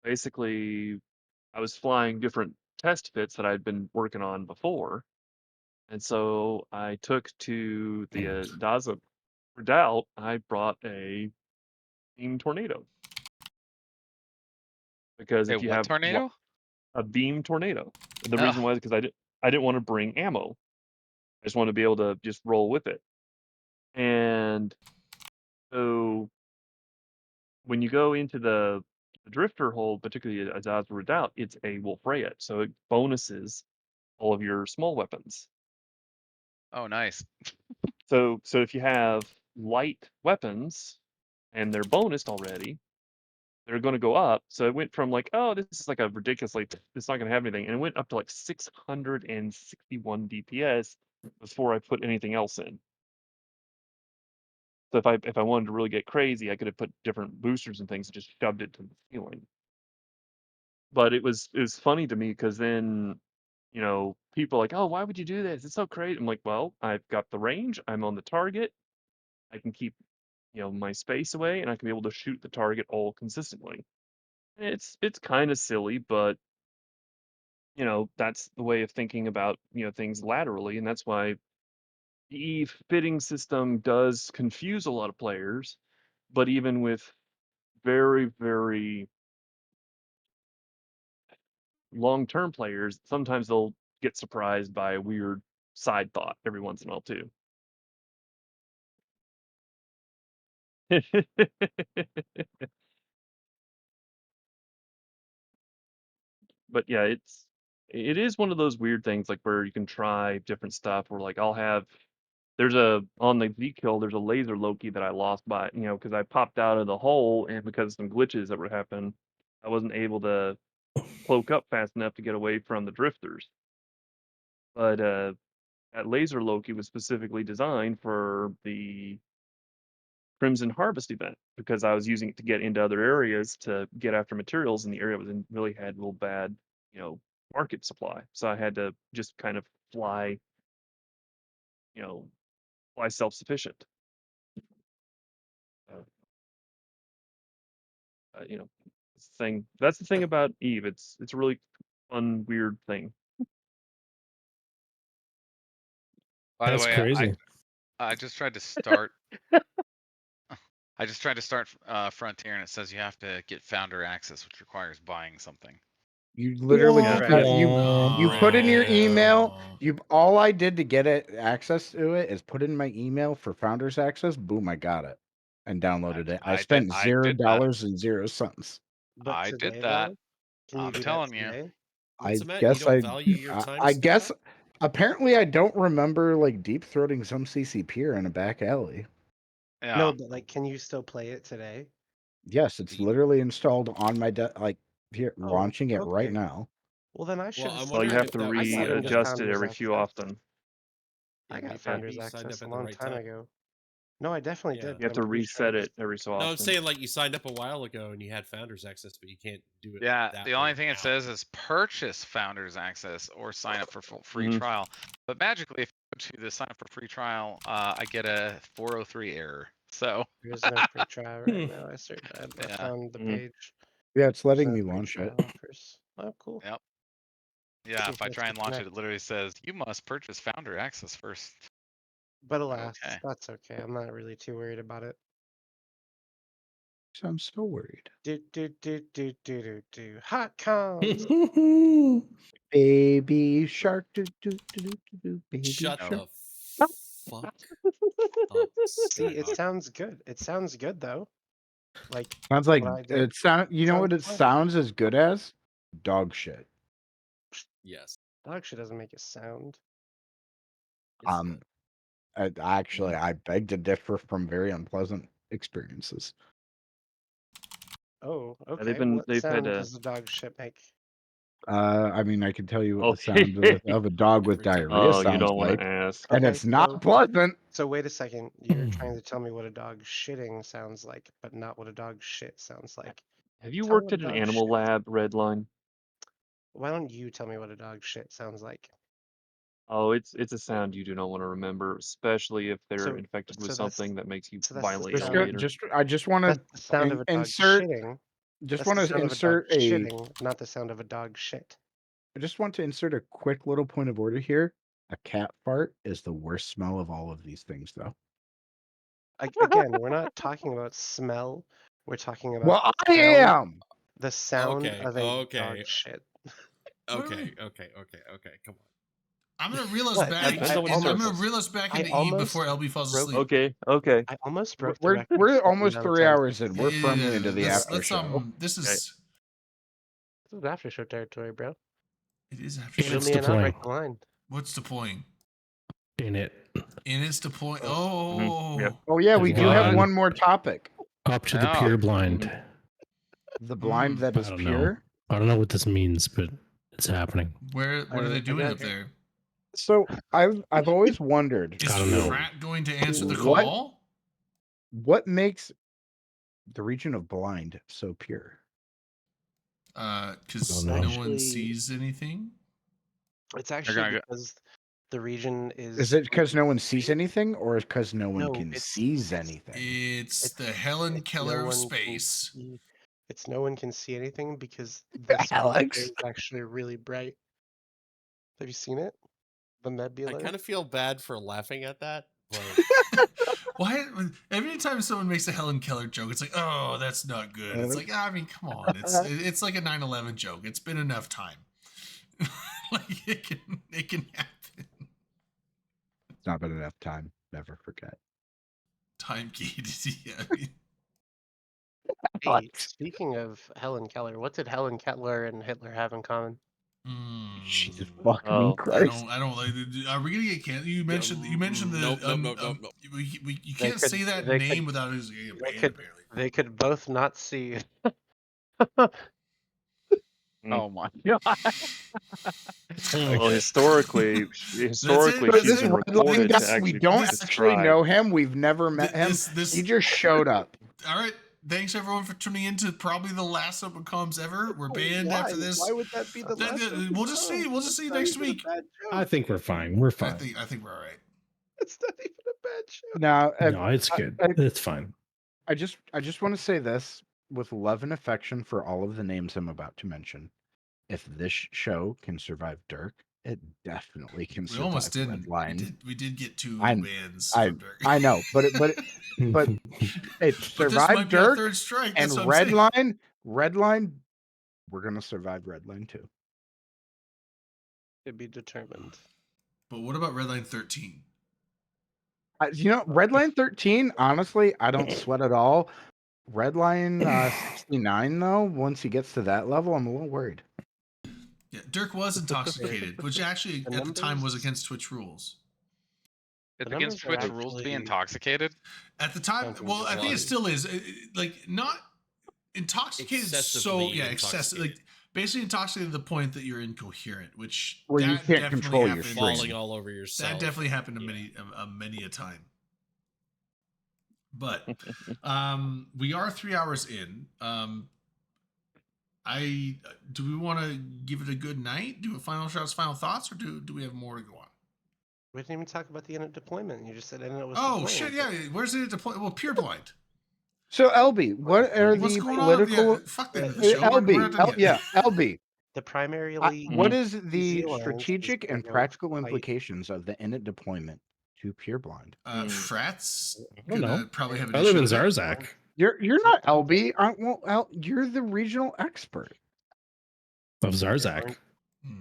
basically, I was flying different test fits that I'd been working on before, and so I took to the Daza Redoubt. I brought a beam tornado because if you what have tornado? a beam tornado, the Ugh. reason was because I didn't want to bring ammo. I just wanted to be able to just roll with it. And so when you go into the drifter hole, particularly a Daza Redoubt, it's a Wolfrayet, so it bonuses all of your small weapons. Oh, nice. So if you have light weapons and they're bonused already, they're going to go up. So it went from like, oh, this is like a ridiculously, it's not going to have anything, and it went up to like 661 DPS before I put anything else in. So if I wanted to really get crazy, I could have put different boosters and things and just shoved it to the ceiling. But it was funny to me because then people are like, oh, why would you do this? It's so crazy. I'm like, well, I've got the range. I'm on the target. I can keep my space away, and I can be able to shoot the target all consistently. It's kind of silly, but that's the way of thinking about things laterally, and that's why the EVE fitting system does confuse a lot of players. But even with very, very long-term players, sometimes they'll get surprised by a weird side thought every once in a while too. But yeah, it is one of those weird things like where you can try different stuff, or like there's on the Z-Kill, there's a laser Loki that I lost by, because I popped out of the hole, and because of some glitches that were happening, I wasn't able to cloak up fast enough to get away from the drifters. But that laser Loki was specifically designed for the Crimson Harvest event, because I was using it to get into other areas to get after materials, and the area really had real bad, market supply, so I had to just kind of fly, fly self-sufficient. That's the thing. That's the thing about EVE. It's a really fun, weird thing. By the That's way, crazy. I just tried to start. I just tried to start Frontier, and it says you have to get founder access, which requires buying something. You literally Yeah, just because- you put in your email. No. All I did to get access to it is put in my email for founders access. Boom, I got it and downloaded it. I spent I did that. $0.00. But I today, did that. though, can you I'm do telling that you. today? What's the I matter? guess You don't value your time. I to guess spend apparently I don't remember like deep throating some CCP in a back alley. Yeah. No, but like, can you still play it today? Yes, it's literally installed on my here, Oh, launching it right okay. now. Well, then I should. I'm Well, you wondering have if to that was signed up- readjust it every few often. I got maybe founders you signed access up a at the long right time time. ago. No, I definitely Yeah. did. You have but to I'm pretty sure reset I just- it every so No, often. I'm saying like you signed up a while ago and you had founders access, but you can't do it. Yeah, that the only way thing now. it says is purchase founders access or sign up for free Mhm. trial. But magically, if you go to the sign up for free trial, I get a 403 error. So There's no free trial right now. I Yeah. found the Mhm. page. Yeah, it's letting There's me no free launch it. trial offers. Oh, cool. Yep. Yeah, See if I if try I and launch it, connect. it literally says you must purchase founder access first. But alas, Okay. that's okay. I'm not really too worried about it. So I'm so worried. Hot comms. Baby shark, do do do do do do. Baby Shut shark. the fuck up. See, it Scott. sounds good. It sounds good though. Like Sounds like what I did. it sound. You know sounds what it fine. sounds as good as? Dog shit. Yes. Dog shit doesn't make a sound. Yes, it will. Actually, I beg to differ from very unpleasant experiences. Oh, they've okay. been- What they've had sound to- does the dog shit make? I mean, I can tell you what the Okay. sound of a dog with Every time- diarrhea Oh, you sounds don't want like, to ask. and Okay, it's not pleasant. So wait a second. You're trying to tell me what a dog shitting sounds like, but not what a dog shit sounds like. Have you Tell me worked what at a an dog animal shit- lab, Redline? Why don't you tell me what a dog shit sounds like? Oh, it's a sound you do not want to remember, especially if they're So- infected with so that's- something that makes you so that's the violently sound- ill later. I just want That's the sound to of a dog insert. shitting. Just That's want the to sound insert of a dog a. shitting, not the sound of a dog shit. I just want to insert a quick little point of order here. A cat fart is the worst smell of all of these things, though. Again, we're not talking about smell. We're talking about Well, I am. the sound Okay, of a okay. dog shit. Okay. Come on. I'm gonna reel us What? back. Depends on what you I'm search. gonna reel us back I into Eve almost before LB falls broke- asleep. Okay. I almost broke the record. We're for almost the amount of 3 times hours in. We're firmly into the after show. This is This is after show territory, bro. it is after Yeah, show. it's Show me and I'll point. break the line. What's the point? In it. And it's the point. Mhm. Yep. Oh yeah, we do have What? one more topic. Up to the Yeah. pure blind. The blind that I is don't pure. know. I don't know what this means, but it's happening. what are they doing got up it. there? So I've always wondered Is I don't know. Frat going to answer the What? call? what makes the region of blind so pure. Because don't know. no one Actually- sees anything. It's actually gonna go- because the region is. Is it because no one sees anything, or is because no one No, can it's- seize anything? It's the It's- Helen it's Keller no of one can space. see- It's no one can see anything because the sun Alex. is actually really bright. Have you seen it? The nebula. I kind of feel bad for laughing at that. But Why? Every time someone makes a Helen Keller joke, it's like, oh, that's not good. It's like, I mean, come on. It's like a 9/11 joke. It's been enough time. Like it can happen. It's not been enough time. Never forget. Time gated. Yeah. I mean, Hey, speaking of Helen Keller, what did Helen Keller and Hitler have in common? Jesus mm, fucking Oh, Christ. I don't like. Are we gonna get canceled? You mentioned the. Nope. You can't could- say that they name could- without using a they band, could- apparently. They could both not see. Oh my god. Well, historically, That's she's it. been This red line reported to guy, we actually don't this actually describe. know him. We've never met him. This He just showed up. all right. Thanks everyone for tuning in to probably the last Open Comms ever. We're banned after this. Why would that be the last? We'll just see. We'll just see next week. I think we're fine. We're fine. I think we're all right. It's not even a bad show. No, it's good. It's fine. I just want to say this with love and affection for all of the names I'm about to mention. If this show can survive Dirk, it definitely can survive. We almost didn't. Redline. We did get 2 bans. I know, but it survived Dirk third strike. and Redline. Redline, we're gonna survive Redline too. To be determined. But what about Redline 13? Redline 13. Honestly, I don't sweat at all. Redline 69 though. Once he gets to that level, I'm a little worried. Yeah, Dirk was intoxicated, which actually at the time was against Twitch rules. It's against Twitch rules to be intoxicated? At the time, well, I think it still is. Like, not intoxicated, excessive. Like, basically intoxicated to the point that you're incoherent, which where you can't control your falling all over yourself. That definitely happened to many a time. But we are 3 hours in. Do we want to give it a good night? Do a final shots, final thoughts, or do we have more to go on? We didn't even talk about the init deployment. You just said init was. Oh shit! Yeah, where's the deployment? Well, pure blind. So LB, what are What's the going political? On? Yeah, fuck that. LB. The primarily. What is the strategic and practical implications of the init deployment to pure blind? Frats. I don't know. Probably have an Other issue than with that. Zarzak. You're not LB. You're the regional expert of Zarzak.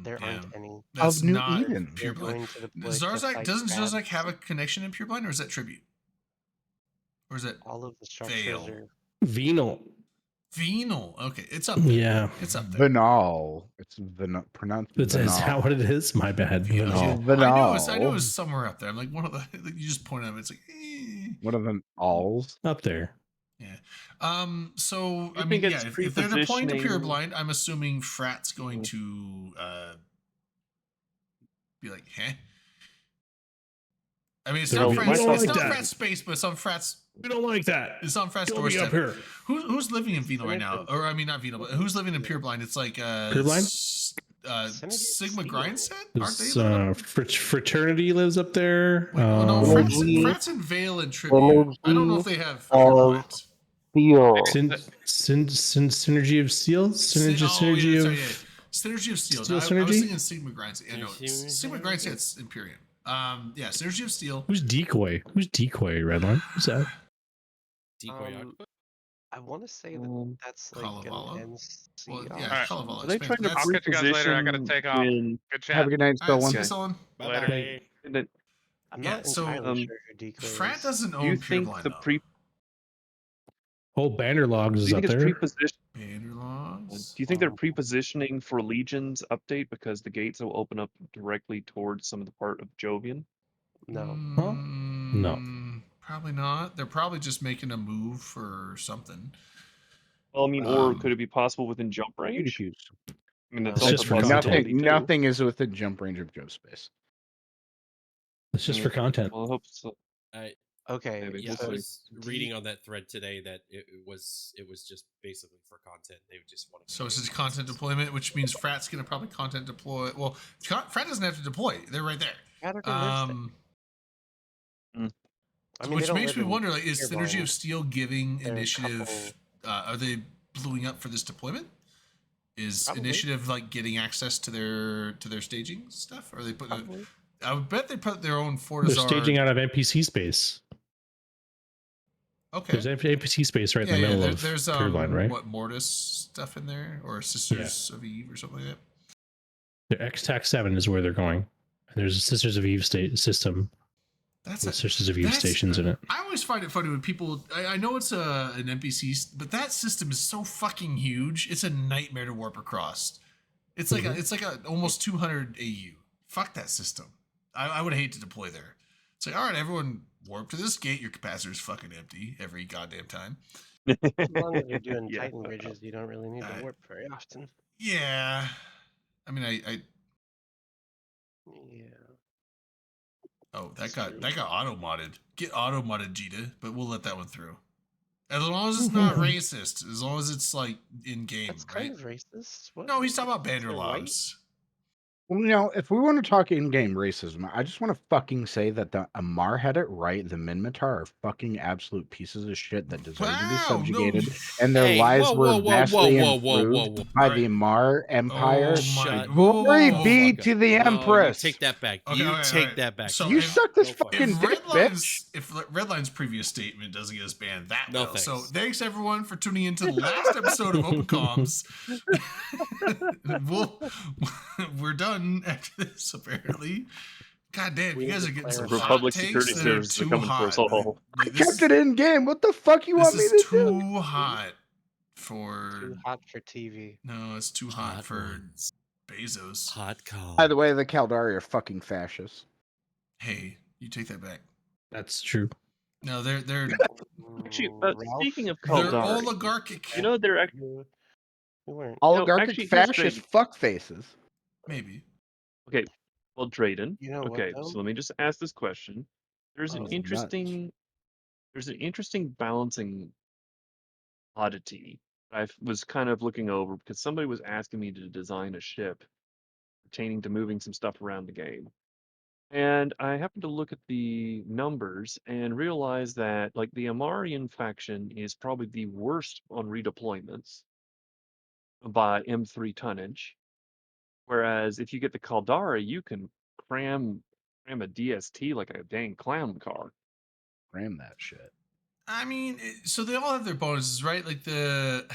There aren't any. That's of New not Eden. Pure blind. Zarzak doesn't Zarzak have a connection in pure blind, or is that tribute? Or is it all of the structures are venal? Venal. Okay, it's up there. Yeah, it's up there. Venal. It's pronounced. Is that what it is? My bad. Venal. Venal. I knew it was somewhere up there. I'm like one of the. You just point at it. It's like. One of them alls up there. Yeah. So I mean, yeah. If they're deploying to pure blind, I'm assuming Frat's going to be like, "Heh." I mean, it's not Frat's space, but it's on Frat's. We don't like that. It's on Frat's doorstep. Who's living in Venal right now? Or I mean, not Venal, but who's living in pure blind? It's like pure blind. Sigma Grindset? Aren't they? Fraternity lives up there. No, Frat's in Vale and Tribute. I don't know if they have Synergy of Steel? Synergy of Steel. I was thinking Sigma Grindset. Yeah, no, Sigma Grindset's Imperium. Yeah, Synergy of Steel. Who's Decoy? Redline? Who's that? Decoy. I want to say that that's like an NC. Well, yeah, Are they trying to I'll catch you guys later. I gotta take off. Good chat. Have a good night, Stolen. Later. I'm not entirely sure who Decoy is. Frat doesn't own pure blind, Banner Logs is up there. Banner Logs. Do you think they're pre-positioning for Legion's update because the gates will open up directly towards some of the part of Jovian? No. No. Probably not. They're probably just making a move for something. Well, I mean, or could it be possible within jump range? I mean, that's just for nothing is within jump range of Joe space. It's just for content. Well, I hope so. Okay. Yeah, I was reading on that thread today that it was just basically for content. They just want to. So it's just content deployment, which means Frat's gonna probably content deploy. Well, Frat doesn't have to deploy; they're right there. I mean, which makes me wonder: like, is Synergy of Steel giving initiative? Are they bluing up for this deployment? Is initiative like getting access to their staging stuff? Or are they putting? I would bet they put their own Fortizar. They're staging out of NPC space. Okay. There's NPC space right in the middle of there's pure blind, right? What Mortis stuff in there, or Sisters of Eve, or something like that. The X-Tac 7 is where they're going. And there's a Sisters of Eve system. That's Sisters of Eve stations in it. I always find it funny when people. I know it's an NPC, but that system is so fucking huge. It's a nightmare to warp across. It's like a almost 200 AU. Fuck that system. I would hate to deploy there. It's like, all right, everyone warp to this gate. Your capacitor is fucking empty every goddamn time. As long as you're doing Titan bridges, you don't really need to warp very often. Yeah, I mean, Yeah. Oh, that got auto modded. Get auto modded, Jita, but we'll let that one through. As long as it's not racist, as long as it's like in game, That's right? kind of racist. What? No, he's talking about They're white? Banderlogs. Well, if we want to talk in-game racism, I just want to fucking say that the Amar had it right. The Minmatar are fucking absolute pieces of shit that deserve to be subjugated, and their Hey, lives whoa, were whoa, whoa, vastly whoa, whoa, whoa, improved whoa, whoa. by Alright. the Amar Empire. Oh my! Shut Glory the be fuck to up. the No, Empress. you take that back. Okay, You okay, take alright. that back. So You if- suck this Go fuck fucking If dick, bitch. Redline's previous statement doesn't get us banned, that No will. So thanks. thanks everyone for tuning into the last episode of Open Comms. We're done after this, apparently. God damn, We you guys need are to getting some clarify. hot Republic takes Security that are Services are too coming for hot. us all. I kept it in game. What the fuck you want me This to is do? too hot for. Too hot for TV. No, it's too hot Hot for ones. Bezos. Hot call. By the way, the Caldari are fucking fascists. Hey, you take that back. That's true. No, they're Actually, Ralph, speaking of they're Caldari, oligarchic. you know they're actually you weren't. Oligarchic actually, here's fascist Drayden. fuck faces. Maybe. Okay, well, Drayden. You know what, Okay, though? so let me just ask this question. There's an Oh, interesting balancing oddity I was kind of looking over because somebody was asking me to design a ship pertaining to moving some stuff around the game. And I happened to look at the numbers and realize that like the Amarian faction is probably the worst on redeployments by M3 tonnage. Whereas if you get the Caldari, you can cram a DST like a dang clown car. Ram that shit. I mean, so they all have their bonuses, right? Like the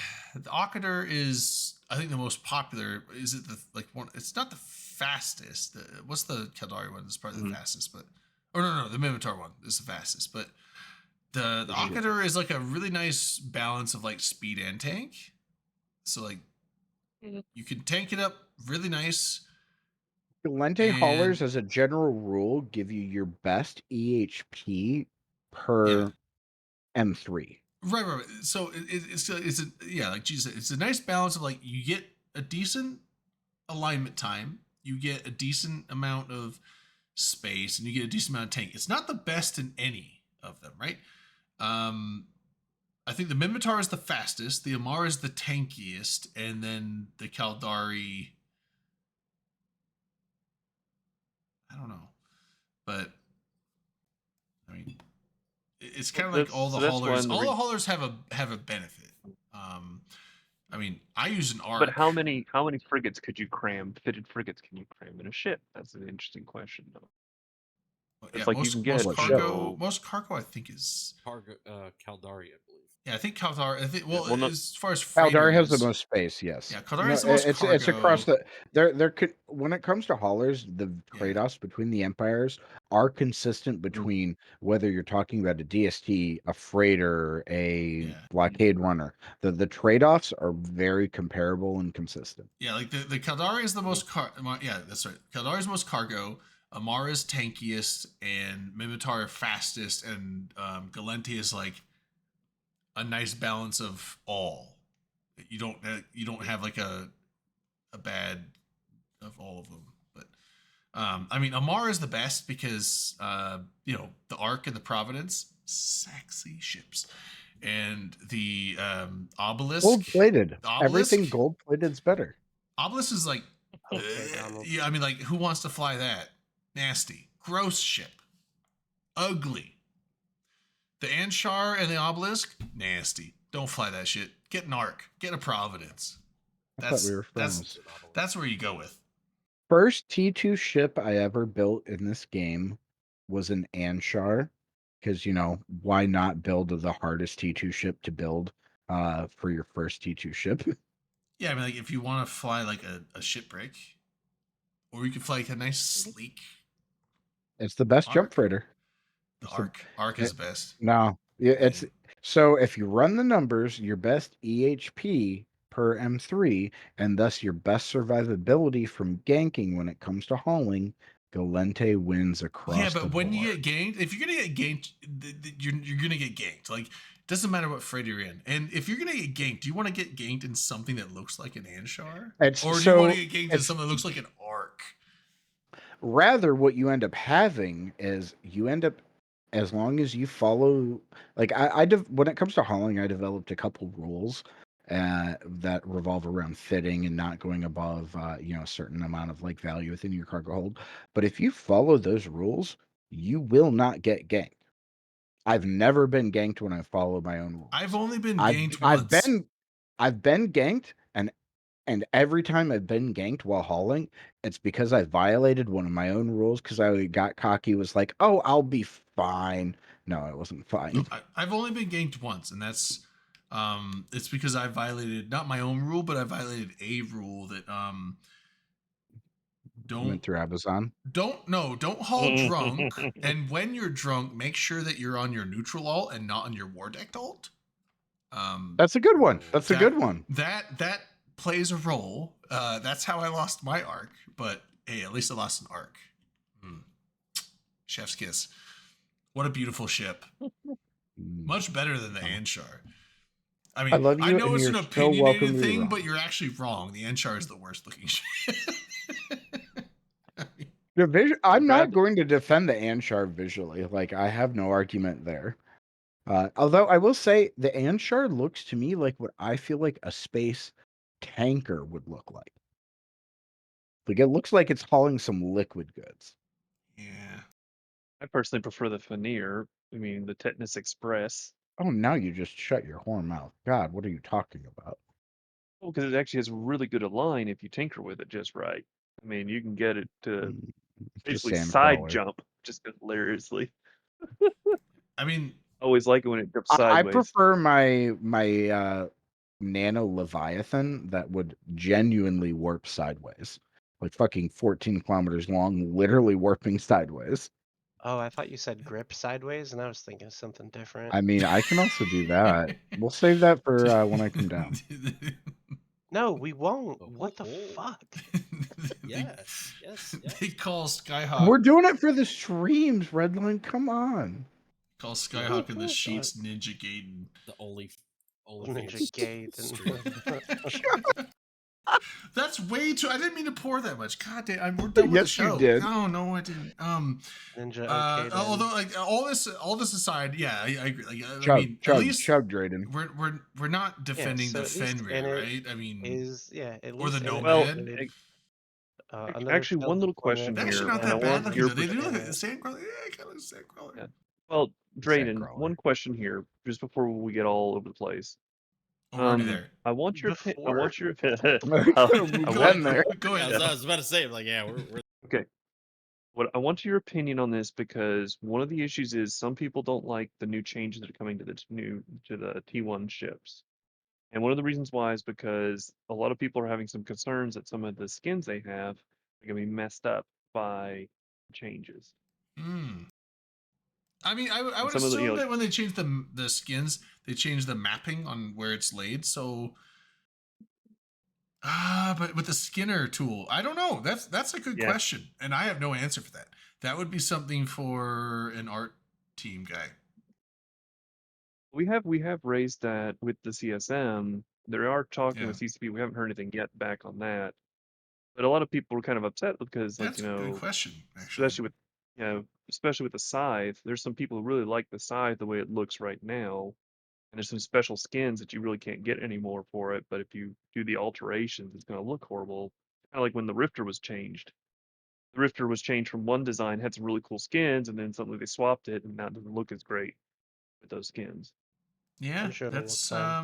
Occator is, I think, the most popular. Is it the like one? It's not the fastest. What's the Caldari one? It's probably the fastest, but no, the Minotaur one is the fastest. But the Occator is like a really nice balance of like speed and tank. So like you can tank it up really nice. Galente haulers, as a general rule, give you your best EHP per M3. Right. So it's like Jesus said, it's a nice balance of like you get a decent alignment time, you get a decent amount of space, and you get a decent amount of tank. It's not the best in any of them, right? I think the Minmatar is the fastest, the Amar is the tankiest, and then the Caldari. I don't know, but I mean, it's kind of like all the haulers. All the haulers have a benefit. I mean, I use an arc. But how many frigates could you cram? Fitted frigates can you cram in a ship? That's an interesting question, though. Yeah, like you can get most cargo I think is Caldari, I believe. Yeah, I think Caldari. As far as Caldari has the most space. Yes. Yeah, Caldari has the most cargo. It's across the. There could when it comes to haulers, the trade-offs between the empires are consistent between whether you're talking about a DST, a freighter, a blockade runner. The trade-offs are very comparable and consistent. Yeah, like the Caldari is the most yeah, that's right. Caldari is the most cargo. Amar is tankiest, and Minotaur fastest, and Galenti is like a nice balance of all. You don't have like a bad of all of them, but I mean Amar is the best because the Ark and the Providence, sexy ships, and the Obelisk, gold plated. Everything gold plated is better. Obelisk is like yeah, I mean like who wants to fly that? Nasty, gross ship, ugly. The Anshar and the Obelisk, nasty. Don't fly that shit. Get an Ark. Get a Providence. That's where you go with. First T2 ship I ever built in this game was an Anshar, because why not build the hardest T2 ship to build for your first T2 ship? Yeah, I mean, like if you want to fly like a shipwreck, or you could fly like a nice sleek. It's the best jump freighter. The Ark is the best. No, it's so if you run the numbers, your best EHP per M3, and thus your best survivability from ganking when it comes to hauling, Galente wins across the board. Yeah, but when you get ganked, if you're gonna get ganked, you're gonna get ganked. Like, it doesn't matter what freighter you're in. And if you're gonna get ganked, do you want to get ganked in something that looks like an Anshar? Or do you want to get ganked in something that looks like an Ark? Rather, what you end up having is you end up as long as you follow, like when it comes to hauling, I developed a couple rules that revolve around fitting and not going above, a certain amount of like value within your cargo hold. But if you follow those rules, you will not get ganked. I've never been ganked when I follow my own rules. I've only been I've ganked I've once. been ganked, and every time I've been ganked while hauling, it's because I violated one of my own rules because I got cocky, was like, oh, I'll be fine. No, it wasn't fine. I've only been ganked once, and that's it's because I violated not my own rule, but I violated a rule that Went through Amazon. don't haul drunk, and when you're drunk, make sure that you're on your neutral alt and not on your war deck alt. That's a good one. That's a good one. That plays a role. That's how I lost my arc, but hey, at least I lost an arc. Chef's kiss. What a beautiful ship. Much better than the Anshar. I mean, I love you, know and it's an you're so opinionated welcome to be thing, wrong. but you're actually wrong. The Anshar is the worst looking ship. I'm not going to defend the Anshar visually. Like, I have no argument there. Although I will say the Anshar looks to me like what I feel like a space tanker would look like. Like, it looks like it's hauling some liquid goods. Yeah. I personally prefer the Fenrir. I mean, the Tetanus Express. Oh, now you just shut your whore mouth. God, what are you talking about? Well, because it actually has really good align if you tinker with it just right. I mean, you can get it to basically side jump just hilariously. I mean, I always like it when it jumps I sideways. prefer my Nano Leviathan that would genuinely warp sideways. Like fucking 14 kilometers long, literally warping sideways. Oh, I thought you said grip sideways, and I was thinking something different. I mean, I can also do that. We'll save that for when I come down. No, we won't. What the fuck? Yes. They call Skyhawk. We're doing it for the streams, Redline. Come on. Call Skyhawk in the sheets Ninja Gaiden. The only Ninja Gaiden. That's way too. I didn't mean to pour that much. God damn, we're done with the show. You did. No, I didn't. Ninja. Although, like all this aside, yeah, I agree. Like, chug, I mean, chug, at least chug, Drayden. we're not defending the Fenrir, right? I mean, or the Nomad. Well, actually, one little question here. Actually, not that bad looking. They do look like the Sandcrawler. Yeah, kind of like Sandcrawler. Yeah. Well, Drayden, one question here, just before we get all over the place. We're already there. I want your. I want your. Go ahead. I was about to say, like, yeah, we're okay. What I want your opinion on this, because one of the issues is some people don't like the new changes that are coming to the T1 ships, and one of the reasons why is because a lot of people are having some concerns that some of the skins they have are going to be messed up by changes. I mean, I would assume that when they change the skins, they change the mapping on where it's laid. So, but with the Skinner tool, I don't know. That's a good question, and I have no answer for that. That would be something for an art team guy. We have raised that with the CSM. There are talking with CCP. We haven't heard anything yet back on that, but a lot of people were kind of upset because, like, that's a good question, actually. Especially with the scythe, there's some people who really like the scythe the way it looks right now, and there's some special skins that you really can't get anymore for it. But if you do the alterations, it's going to look horrible. Kind of like when the Rifter was changed. The Rifter was changed from one design, had some really cool skins, and then suddenly they swapped it, and now it doesn't look as great with those skins. Yeah, I'm sure that's I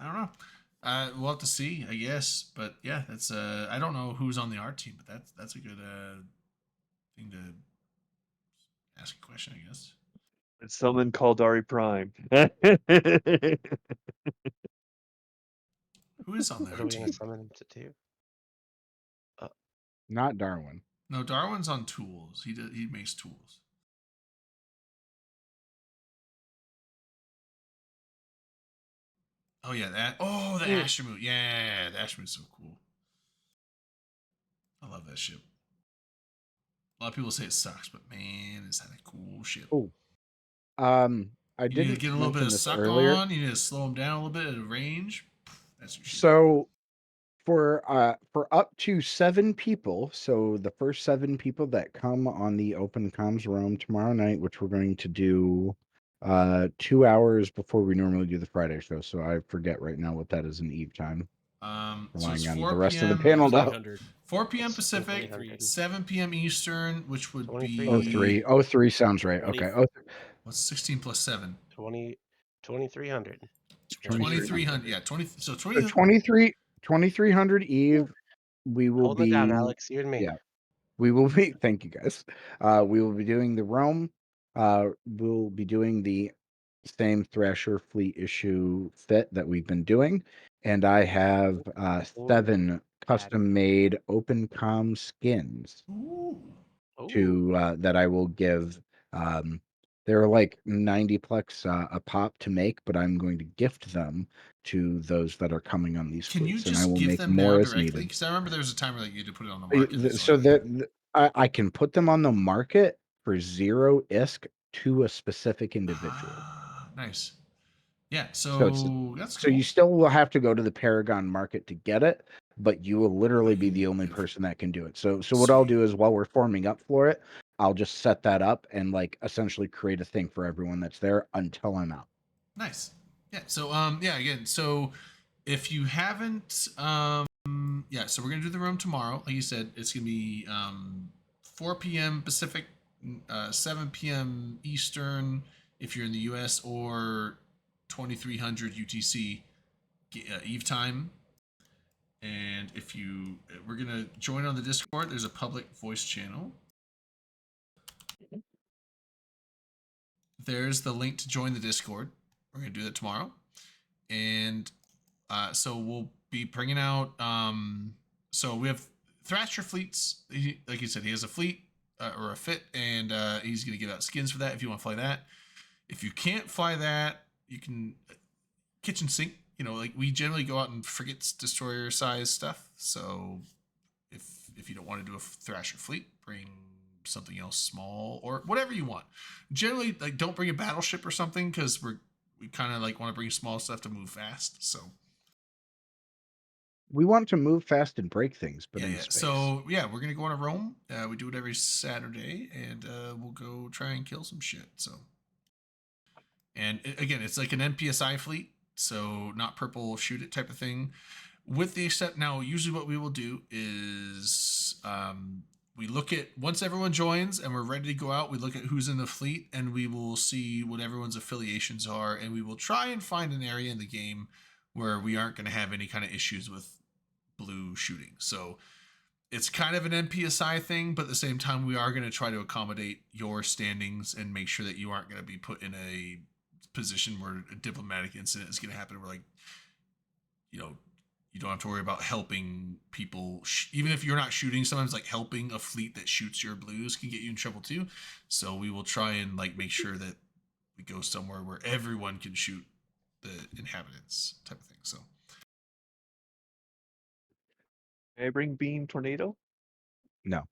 don't know. We'll have to see, I guess. But yeah, that's I don't know who's on the art team, but that's a good thing to ask a question, I guess. And summon Kaldari Prime. Who is on that team? What are we going to summon him to do? Not Darwin. No, Darwin's on tools. He makes tools. Oh yeah, that. Oh, the Ashramut. Yeah, the Ashramut's so cool. I love that ship. A lot of people say it sucks, but man, is that a cool ship? Oh, I did need to get a little bit of suck earlier. on. You need to slow them down a little bit at a range. That's your ship. So, for up to 7 people. So the first 7 people that come on the Open Comms room tomorrow night, which we're going to do 2 hours before we normally do the Friday show. So I forget right now what that is in Eve time. So it's Relying on 4 the rest of the p.m. panel to 300. 4 p.m. It's Pacific, 2300. 7 p.m. Eastern, which would be 2300. 03 sounds right. 20 Okay. what's 16 plus 7? 2300. 2300. Yeah, 20. So So 20. 2300 Eve. We will Holding it down, be Alex. You and me. yeah. We will be thank you guys. We will be doing the Rome. We'll be doing the same Thrasher Fleet issue fit that we've been doing. And I have 7 custom made Open Comm skins Ooh. to that I will give. They're like 90 plex a pop to make, but I'm going to gift them to those that are coming on these Can you fleets, and I just will give make them more now as directly? needed. Because I remember there was a time where like, you had to put it on the market. So that I can put them on the market for 0 ISK to a specific individual. Nice. Yeah, So it's that's so cool. you still will have to go to the Paragon market to get it, but you will literally be the only person that can do it. So what I'll do is while we're forming up for it, I'll just set that up and like essentially create a thing for everyone that's there until I'm out. Nice. Yeah. So yeah, again, so if you haven't yeah, so we're gonna do the room tomorrow. Like you said, it's gonna be 4 p.m. Pacific, 7 p.m. Eastern if you're in the US, or 2300 UTC Eve time. And if you we're gonna join on the Discord, there's a public voice channel. There's the link to join the Discord. We're gonna do that tomorrow. And so we'll be bringing out so we have Thrasher fleets. Like you said, he has a fleet or a fit, and he's going to give out skins for that if you want to fly that. If you can't fly that, you can kitchen sink. You know, like we generally go out and frigates, destroyer size stuff. So if you don't want to do a Thrasher fleet, bring something else small or whatever you want. Generally, like don't bring a battleship or something, because we kind of like want to bring small stuff to move fast. So we want to move fast and break things, but in space. So yeah, we're gonna go on a roam. We do it every Saturday, and we'll go try and kill some shit. So, and again, it's like an NPSI fleet, so not purple shoot it type of thing. With the except now, usually what we will do is we look at once everyone joins and we're ready to go out. We look at who's in the fleet, and we will see what everyone's affiliations are, and we will try and find an area in the game where we aren't going to have any kind of issues with blue shooting. So it's kind of an NPSI thing, but at the same time, we are going to try to accommodate your standings and make sure that you aren't going to be put in a position where a diplomatic incident is going to happen. Where like, you know, you don't have to worry about helping people. Even if you're not shooting, sometimes like helping a fleet that shoots your blues can get you in trouble too. So we will try and like make sure that we go somewhere where everyone can shoot the inhabitants type of thing. So. Can I bring Beam Tornado? No.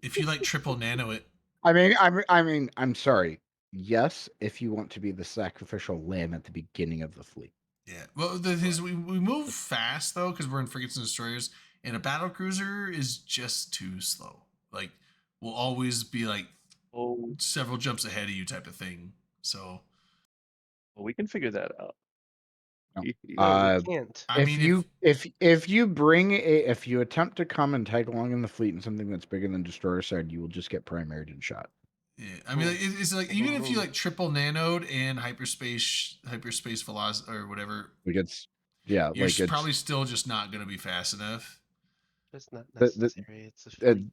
If you like triple nano it. I mean, I'm sorry. Yes, if you want to be the sacrificial lamb at the beginning of the fleet. Yeah. Well, the thing is, we move fast though, because we're in frigates and destroyers, and a battle cruiser is just too slow. Like we'll always be like several jumps ahead of you type of thing. So. Well, we can figure that out. No, we can't. If you attempt to come and tag along in the fleet in something that's bigger than destroyer side, you will just get primaried and shot. Yeah, I mean, it's like even if you like triple nanoed and hyperspace velocity or whatever, you're like probably still just not going to be fast enough. It's not necessary. It's a fleet.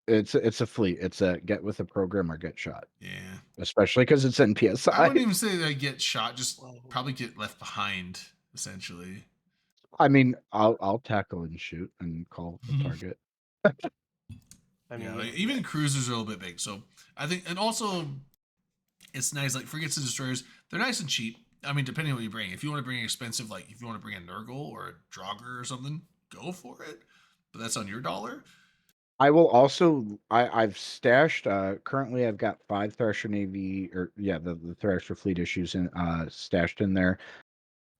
It's a fleet. It's a get with the program or get shot. Yeah. Especially because it's NPSI. I wouldn't even say that get shot, just probably get left behind, essentially. I mean, I'll tackle and shoot and call the target. I mean, like, even cruisers are a little bit big, so I think, and also it's nice. Like frigates and destroyers, they're nice and cheap. I mean, depending on what you bring. If you want to bring expensive, like if you want to bring a Nurgle or a Draugr or something, go for it. But that's on your dollar. I will also. I've stashed. Currently, I've got 5 Thrasher Navy, or the Thrasher fleet issues in stashed in there.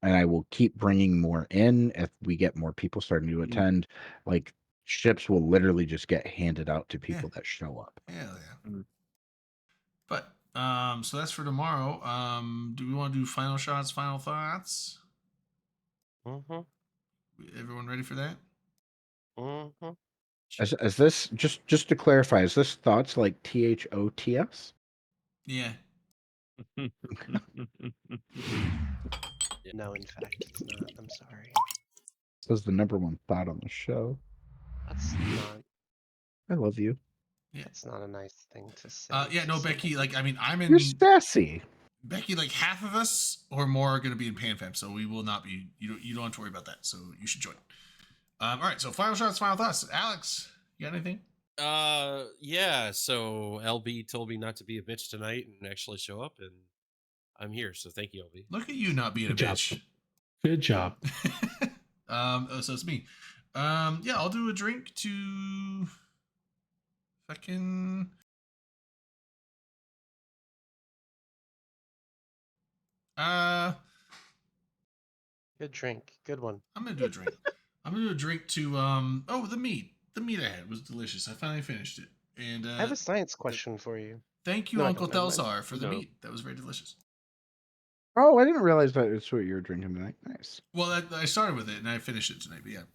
and I will keep bringing more in if we get more people starting to attend. Like ships will literally just get handed out to people that show up. Hell yeah. But so that's for tomorrow. Do we want to do final shots, final thoughts? Mm-hmm. Everyone ready for that? Mm-hmm. Is this just to clarify? Is this thoughts like THOTS? Yeah. No, in fact, it's not. I'm sorry. This was the #1 thought on the show. That's not. I love you. Yeah. That's not a nice thing to say. Yeah, no, Becky. Like, I mean, I'm in. You're sassy. Becky, like half of us or more are going to be in PanFam, so we will not be. You don't have to worry about that. So you should join. All right. So final shots, final thoughts. Alex, you got anything? Yeah. So LB told me not to be a bitch tonight and actually show up, and I'm here. So thank you, LB. Look at you not being Good a job. bitch. Good job. So it's me. Yeah, I'll do a drink to fucking. Good drink. Good one. I'm gonna do a drink. I'm gonna do a drink to the meat. The meat I had was delicious. I finally finished it. And I have a science question for you. Thank you, No, I Uncle don't, never mind. Delzar, for the meat. That was very delicious. Oh, I didn't realize that it's what you were drinking tonight. Nice. Well, I started with it and I finished it tonight. But yeah,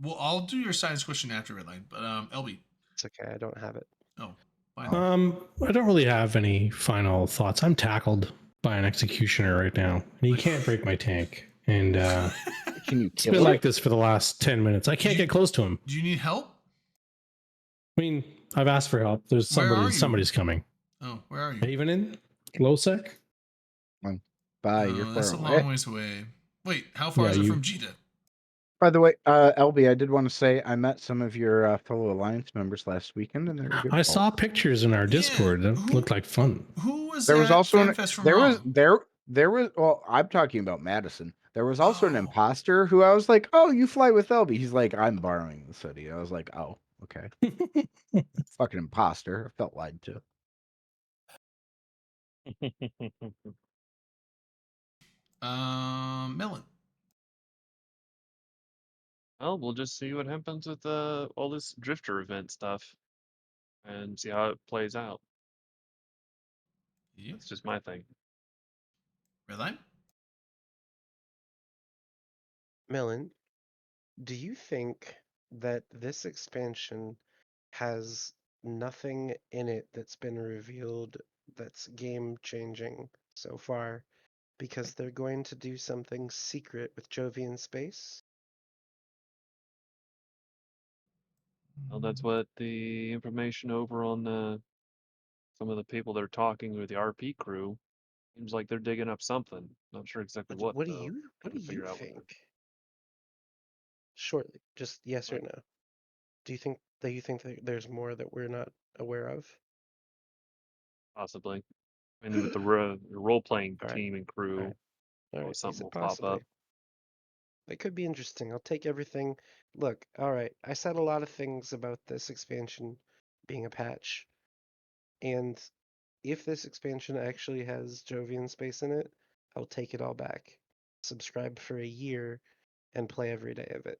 well, I'll do your science question after Redline. But LB. It's okay. I don't have it. Oh, fine. I don't really have any final thoughts. I'm tackled by an executioner right now, and he can't break my tank. And Can you it's kill been it? like this for the last 10 minutes. I can't get close to him. Do you need help? I mean, I've asked for help. There's Where are you? somebody's coming. Oh, where are you? Even in low sec? Bye. You're That's a far long away. ways away. Wait, how far is it from Jita? By the way, LB, I did want to say I met some of your fellow Alliance members last weekend, and they were good. I saw pictures in our Discord. That looked like fun. Who was There was also FanFest from there was well, I'm talking about Madison. There was also an imposter who I was like, "Oh, you fly with LB." He's like, "I'm borrowing the city." I was like, "Oh, okay." Fucking imposter. I felt lied to. Melon. Well, we'll just see what happens with all this drifter event stuff, and see how it plays out. Yeah. That's just my thing. Redline? Millen, do you think that this expansion has nothing in it that's been revealed that's game changing so far because they're going to do something secret with Jovian space? Well, that's what the information over on some of the people that are talking with the RP crew seems like they're digging up something. Not sure exactly what. What do though. you Trying to figure out what think? Shortly, just yes or no. Do you think that there's more that we're not aware of? possibly. And with the role playing All right. team and crew, All right. something will pop up. It could be interesting. I'll take everything. Look, all right. I said a lot of things about this expansion being a patch. And if this expansion actually has Jovian space in it, I'll take it all back. Subscribe for a year and play every day of it.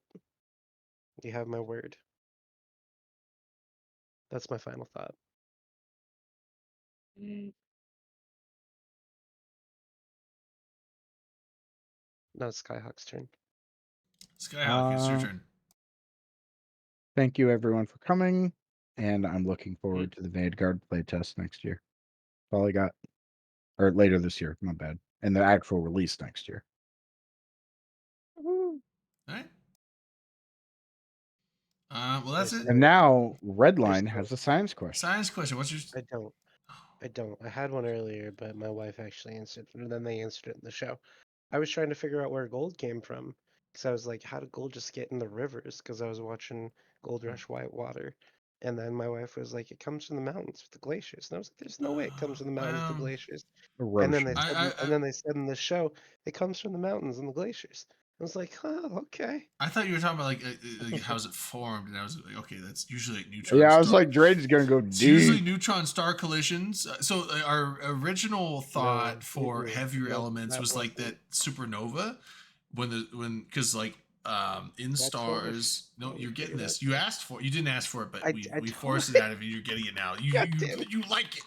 You have my word. That's my final thought. Now it's Skyhawk's turn. Skyhawk, it's your turn. Thank you everyone for coming, and I'm looking forward to the Vanguard playtest next year. That's all I got. Or later this year, my bad. And the actual release next year. All right. Well, that's it. And now Redline has a science question. Science question. What's your? I don't. I had one earlier, but my wife actually answered, and then they answered it in the show. I was trying to figure out where gold came from, because I was like, how did gold just get in the rivers? Because I was watching Gold Rush Whitewater, and then my wife was like, it comes from the mountains with the glaciers, and I was like, there's no way it comes from the mountains with the glaciers. And then they said, in the show, it comes from the mountains and the glaciers. I was like, oh, okay. I thought you were talking about like how's it formed, and I was like, okay, that's usually like neutron. Yeah, I was star. like, Drade's gonna go It's usually deep. neutron star collisions. So our original thought for heavier elements was like that supernova, because like in stars. No, you're getting this. You asked for. You didn't ask for it, but we forced it out of you. You're getting it now. You like it.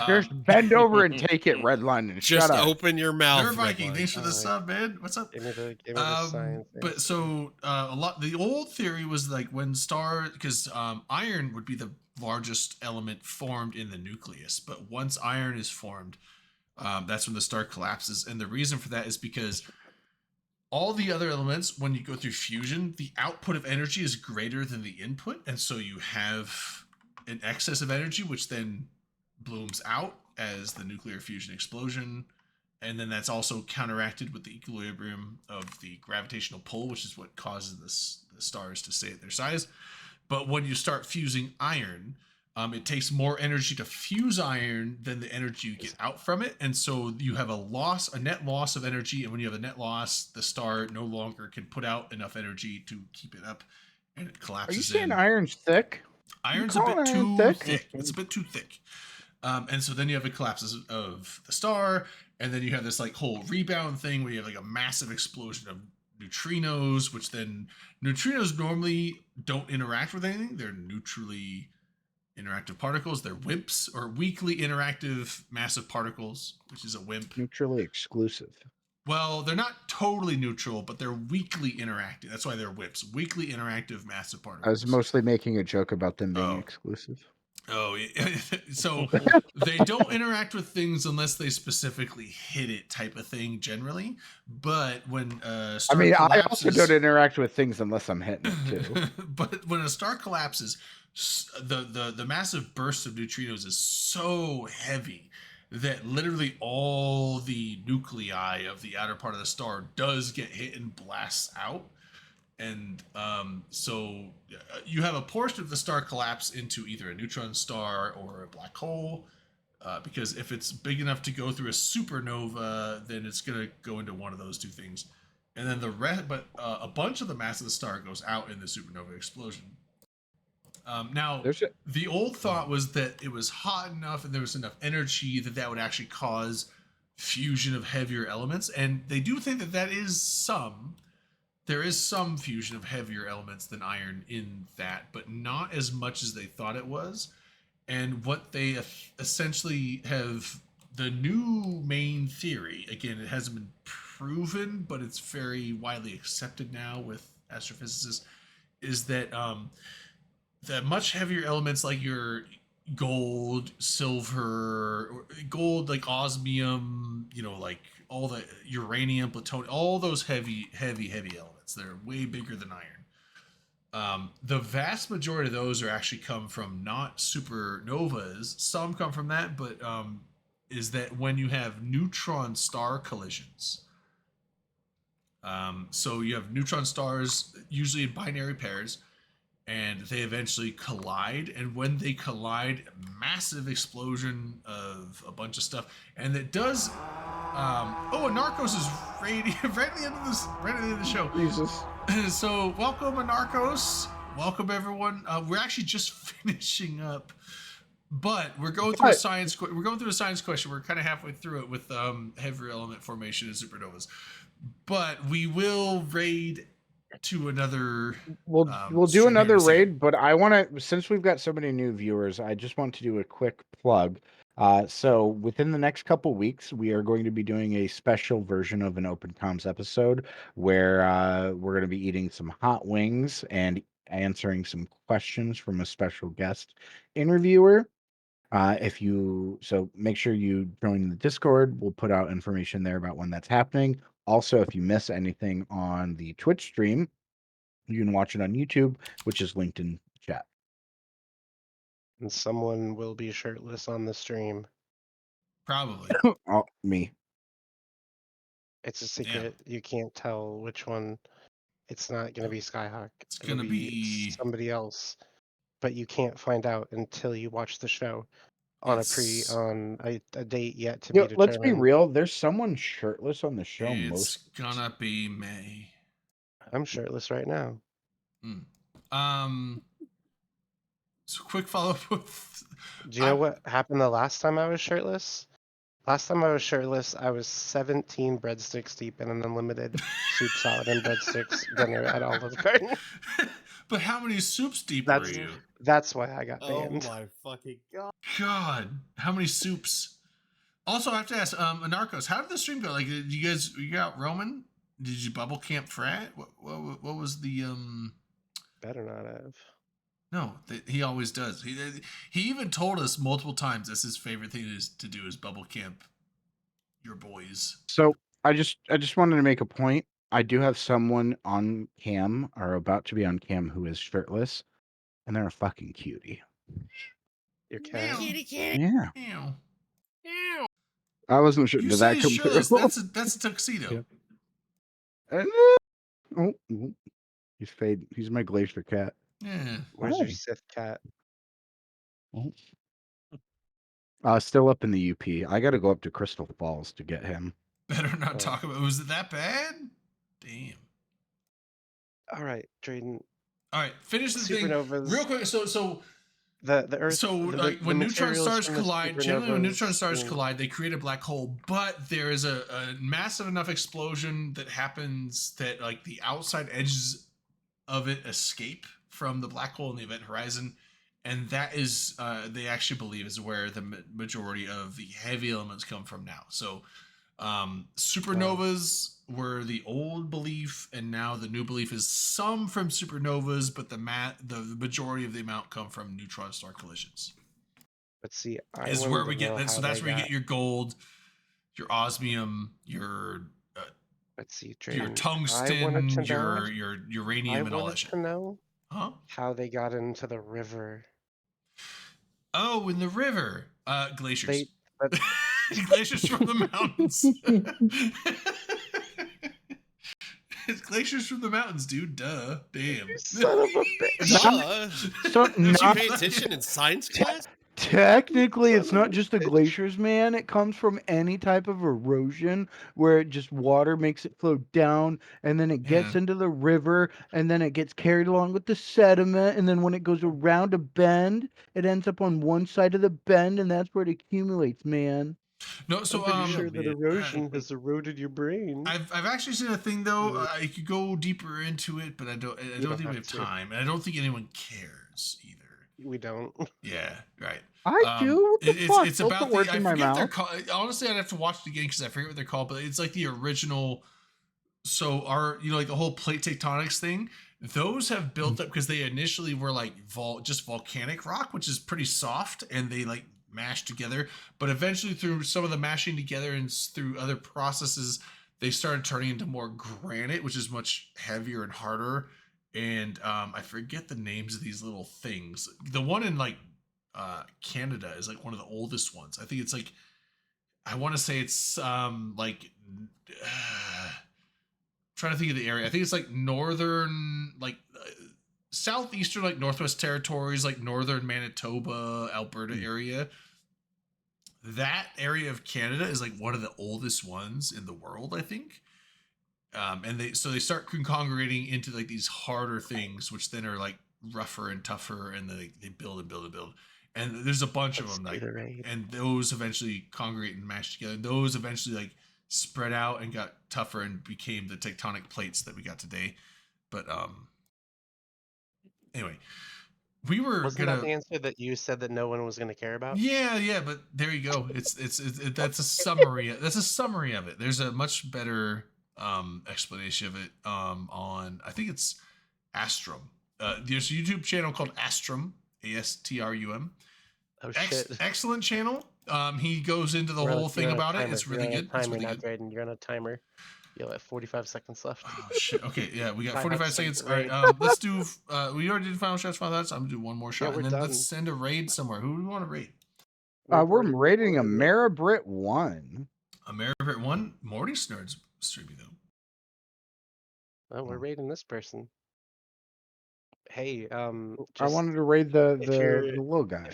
Just bend over and take it, Redline, and Just shut up. open your mouth. They're Viking. Redline. Thanks for the sub, man. What's up? Give me the science. But so a lot. The old theory was like when because iron would be the largest element formed in the nucleus, but once iron is formed, that's when the star collapses. And the reason for that is because all the other elements, when you go through fusion, the output of energy is greater than the input, and so you have an excess of energy, which then blooms out as the nuclear fusion explosion. And then that's also counteracted with the equilibrium of the gravitational pull, which is what causes the stars to stay at their size. But when you start fusing iron, it takes more energy to fuse iron than the energy you get out from it. And so you have a net loss of energy. And when you have a net loss, the star no longer can put out enough energy to keep it up, and it collapses. Are you saying iron's thick? Iron's a bit too thick. It's a bit too thick. And so then you have the collapses of the star, and then you have this like whole rebound thing where you have like a massive explosion of neutrinos, which then neutrinos normally don't interact with anything. They're neutrally interactive particles. They're WIMPs, or weakly interactive massive particles, which is a WIMP. Neutrally exclusive. Well, they're not totally neutral, but they're weakly interactive. That's why they're WIMPs, weakly interactive massive particles. I was mostly making a joke about them being exclusive. Oh, so they don't interact with things unless they specifically hit it, type of thing, generally. But when star collapses, I also don't interact with things unless I'm hitting it too. But when a star collapses, the massive burst of neutrinos is so heavy that literally all the nuclei of the outer part of the star does get hit and blasts out. And so you have a portion of the star collapse into either a neutron star or a black hole, because if it's big enough to go through a supernova, then it's going to go into one of those two things. And then a bunch of the mass of the star goes out in the supernova explosion. Now, the old thought was that it was hot enough and there was enough energy that would actually cause fusion of heavier elements. And they do think that there is some fusion of heavier elements than iron in that, but not as much as they thought it was. And what they essentially have, the new main theory, again, it hasn't been proven, but it's very widely accepted now with astrophysicists, is that that much heavier elements like your gold, silver, gold like osmium, like all the uranium, plutonium, all those heavy elements. They're way bigger than iron. The vast majority of those are actually come from not supernovas. Some come from that, but is that when you have neutron star collisions. So you have neutron stars, usually in binary pairs, and they eventually collide. And when they collide, massive explosion of a bunch of stuff. And it does. Anarchos is right at the end of the show. Jesus. So welcome, Anarchos. Welcome, everyone. We're actually just finishing up, but we're going through a science. We're going through a science question. We're kind of halfway through it with heavier element formation and supernovas, but we will raid to another. We'll do another raid, but I want to, since we've got so many new viewers, I just want to do a quick plug. So within the next couple weeks, we are going to be doing a special version of an Open Comms episode where we're going to be eating some hot wings and answering some questions from a special guest interviewer. So make sure you join the Discord. We'll put out information there about when that's happening. Also, if you miss anything on the Twitch stream, you can watch it on YouTube, which is linked in chat. And someone will be shirtless on the stream. Probably. Oh, me. It's a secret. Yeah. You can't tell which one. It's not going to be Skyhawk. It's going to be somebody else. But you can't find out until you watch the show on a date yet to be determined. Let's be real. There's someone shirtless on the show. It's gonna be May. I'm shirtless right now. So quick follow-up with... Do you know what happened the last time I was shirtless? Last time I was shirtless, I was 17 breadsticks deep in an unlimited soup, salad, and breadsticks dinner at Olive Garden. But how many soups deep were you? That's why I got Oh banned. my fucking god! God, how many soups? Also, I have to ask, Anarchos, how did the stream go? Like, did you guys, you got Roman? Did you bubble camp frat? What was the Better not have. No, he always does. He even told us multiple times that's his favorite thing to do is bubble camp your boys. So I just wanted to make a point. I do have someone on cam or about to be on cam who is shirtless, and they're a fucking cutie. Your cat? Yeah. Ew. I wasn't sure. You Did say that come shirtless, through? that's a tuxedo. Yeah. Oh, he's fade. He's my glacier cat. Yeah. Where's your Sith cat? Still up in the UP. I got to go up to Crystal Falls to get him. Better not talk about. Was it that bad? Damn. All right, Drayden. All right, finish the Supernovas. thing real quick. So the Earth. So like when neutron stars collide, generally when neutron stars supernovas collide, they create a black hole. But there is a massive enough explosion that happens that like the outside edges of it escape from the black hole in the event horizon, and that is they actually believe is where the majority of the heavy elements come from now. So supernovas were the old belief, and now the new belief is some from supernovas, but the majority of the amount come from neutron star collisions. But see, is where we get that. So that's where you get your gold, your osmium, your let's see, your tungsten, your uranium, and all that shit. To know huh? How they got into the river. Oh, in the river, glaciers. But glaciers from the mountains. It's glaciers from the mountains, dude. Duh. Damn. You son of a bitch. Did you pay attention in science class? Technically, it's not just the glaciers, man. It comes from any type of erosion where just water makes it flow down, and then it gets into the river, and then it gets carried along with the sediment, and then when it goes around a bend, it ends up on one side of the bend, and that's where it accumulates, man. No, so I'm pretty sure that erosion has eroded your brain. I've actually seen a thing though. I could go deeper into it, but I don't think we have time, and I don't think anyone cares either. We don't. Yeah, right. I do. What the fuck? It's about the. I forget what they're called. Honestly, I'd have to watch it again because I forget what they're called. But it's like the original. So like the whole plate tectonics thing. Those have built up because they initially were like just volcanic rock, which is pretty soft, and they like mashed together. But eventually, through some of the mashing together and through other processes, they started turning into more granite, which is much heavier and harder. And I forget the names of these little things. The one in like Canada is like one of the oldest ones. I think it's like, I want to say it's like trying to think of the area. I think it's like northern, like southeastern, like Northwest Territories, like northern Manitoba, Alberta area. That area of Canada is like one of the oldest ones in the world, I think. And they start congregating into like these harder things, which then are like rougher and tougher, and they build and build and build. And there's a bunch of them, like, and those eventually congregate and mash together. Those eventually like spread out and got tougher and became the tectonic plates that we got today. But anyway, Wasn't that the answer that you said that no one was gonna care about? Yeah, but there you go. It's that's a summary. That's a summary of it. There's a much better explanation of it on, I think it's Astrum. There's a YouTube channel called Astrum, ASTRUM. Oh shit! Excellent channel. He goes into the whole thing about it. It's really good. Timer now, Drayden. You're on a timer. You'll have 45 seconds left. Oh shit! Okay, yeah, we got 45 seconds. All right, let's do. We already did final shots, final thoughts. I'm gonna do one more shot, and then let's send a raid somewhere. Who do we want to raid? We're raiding Ameribrit 1. Ameribrit 1. Morty Snerd's streaming though. Oh, we're raiding this person. Hey, I wanted to raid the little guy.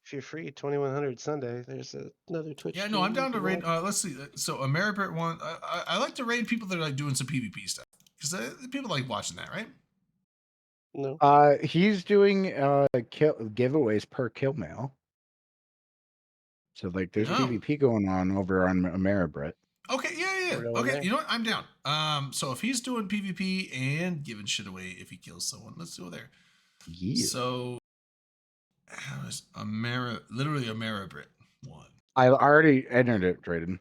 If you're free, 2100 Sunday. There's another Twitch. Yeah, no, I'm down to raid. Let's see. So Ameribrit 1. I like to raid people that are like doing some PvP stuff. Because people like watching that, right? No. He's doing giveaways per kill mail. So like, there's Oh. PvP going on over on Ameribrit. Okay, yeah. We're going Okay, there. you know what? I'm down. So if he's doing PvP and giving shit away if he kills someone, let's go there. Yeah. So how is literally Ameribrit one? I already entered it, Drayden.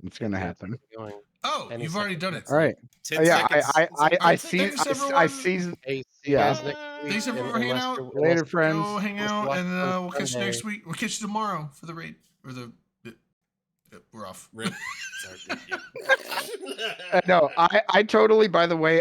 It's gonna Yeah, it's happen. going. Oh, Any you've already second. done it. All right. 10 Yeah, seconds. I see. Thanks, I everyone. see. Hey, see you Yeah. guys next week. Thanks everyone for hanging unless out. you're- Later, unless- friends. Go hang Let's out, watch and on we'll catch you Sunday. next week. We'll catch you tomorrow for the raid or the. We're off. Rip. Sorry. No, I totally. By the way,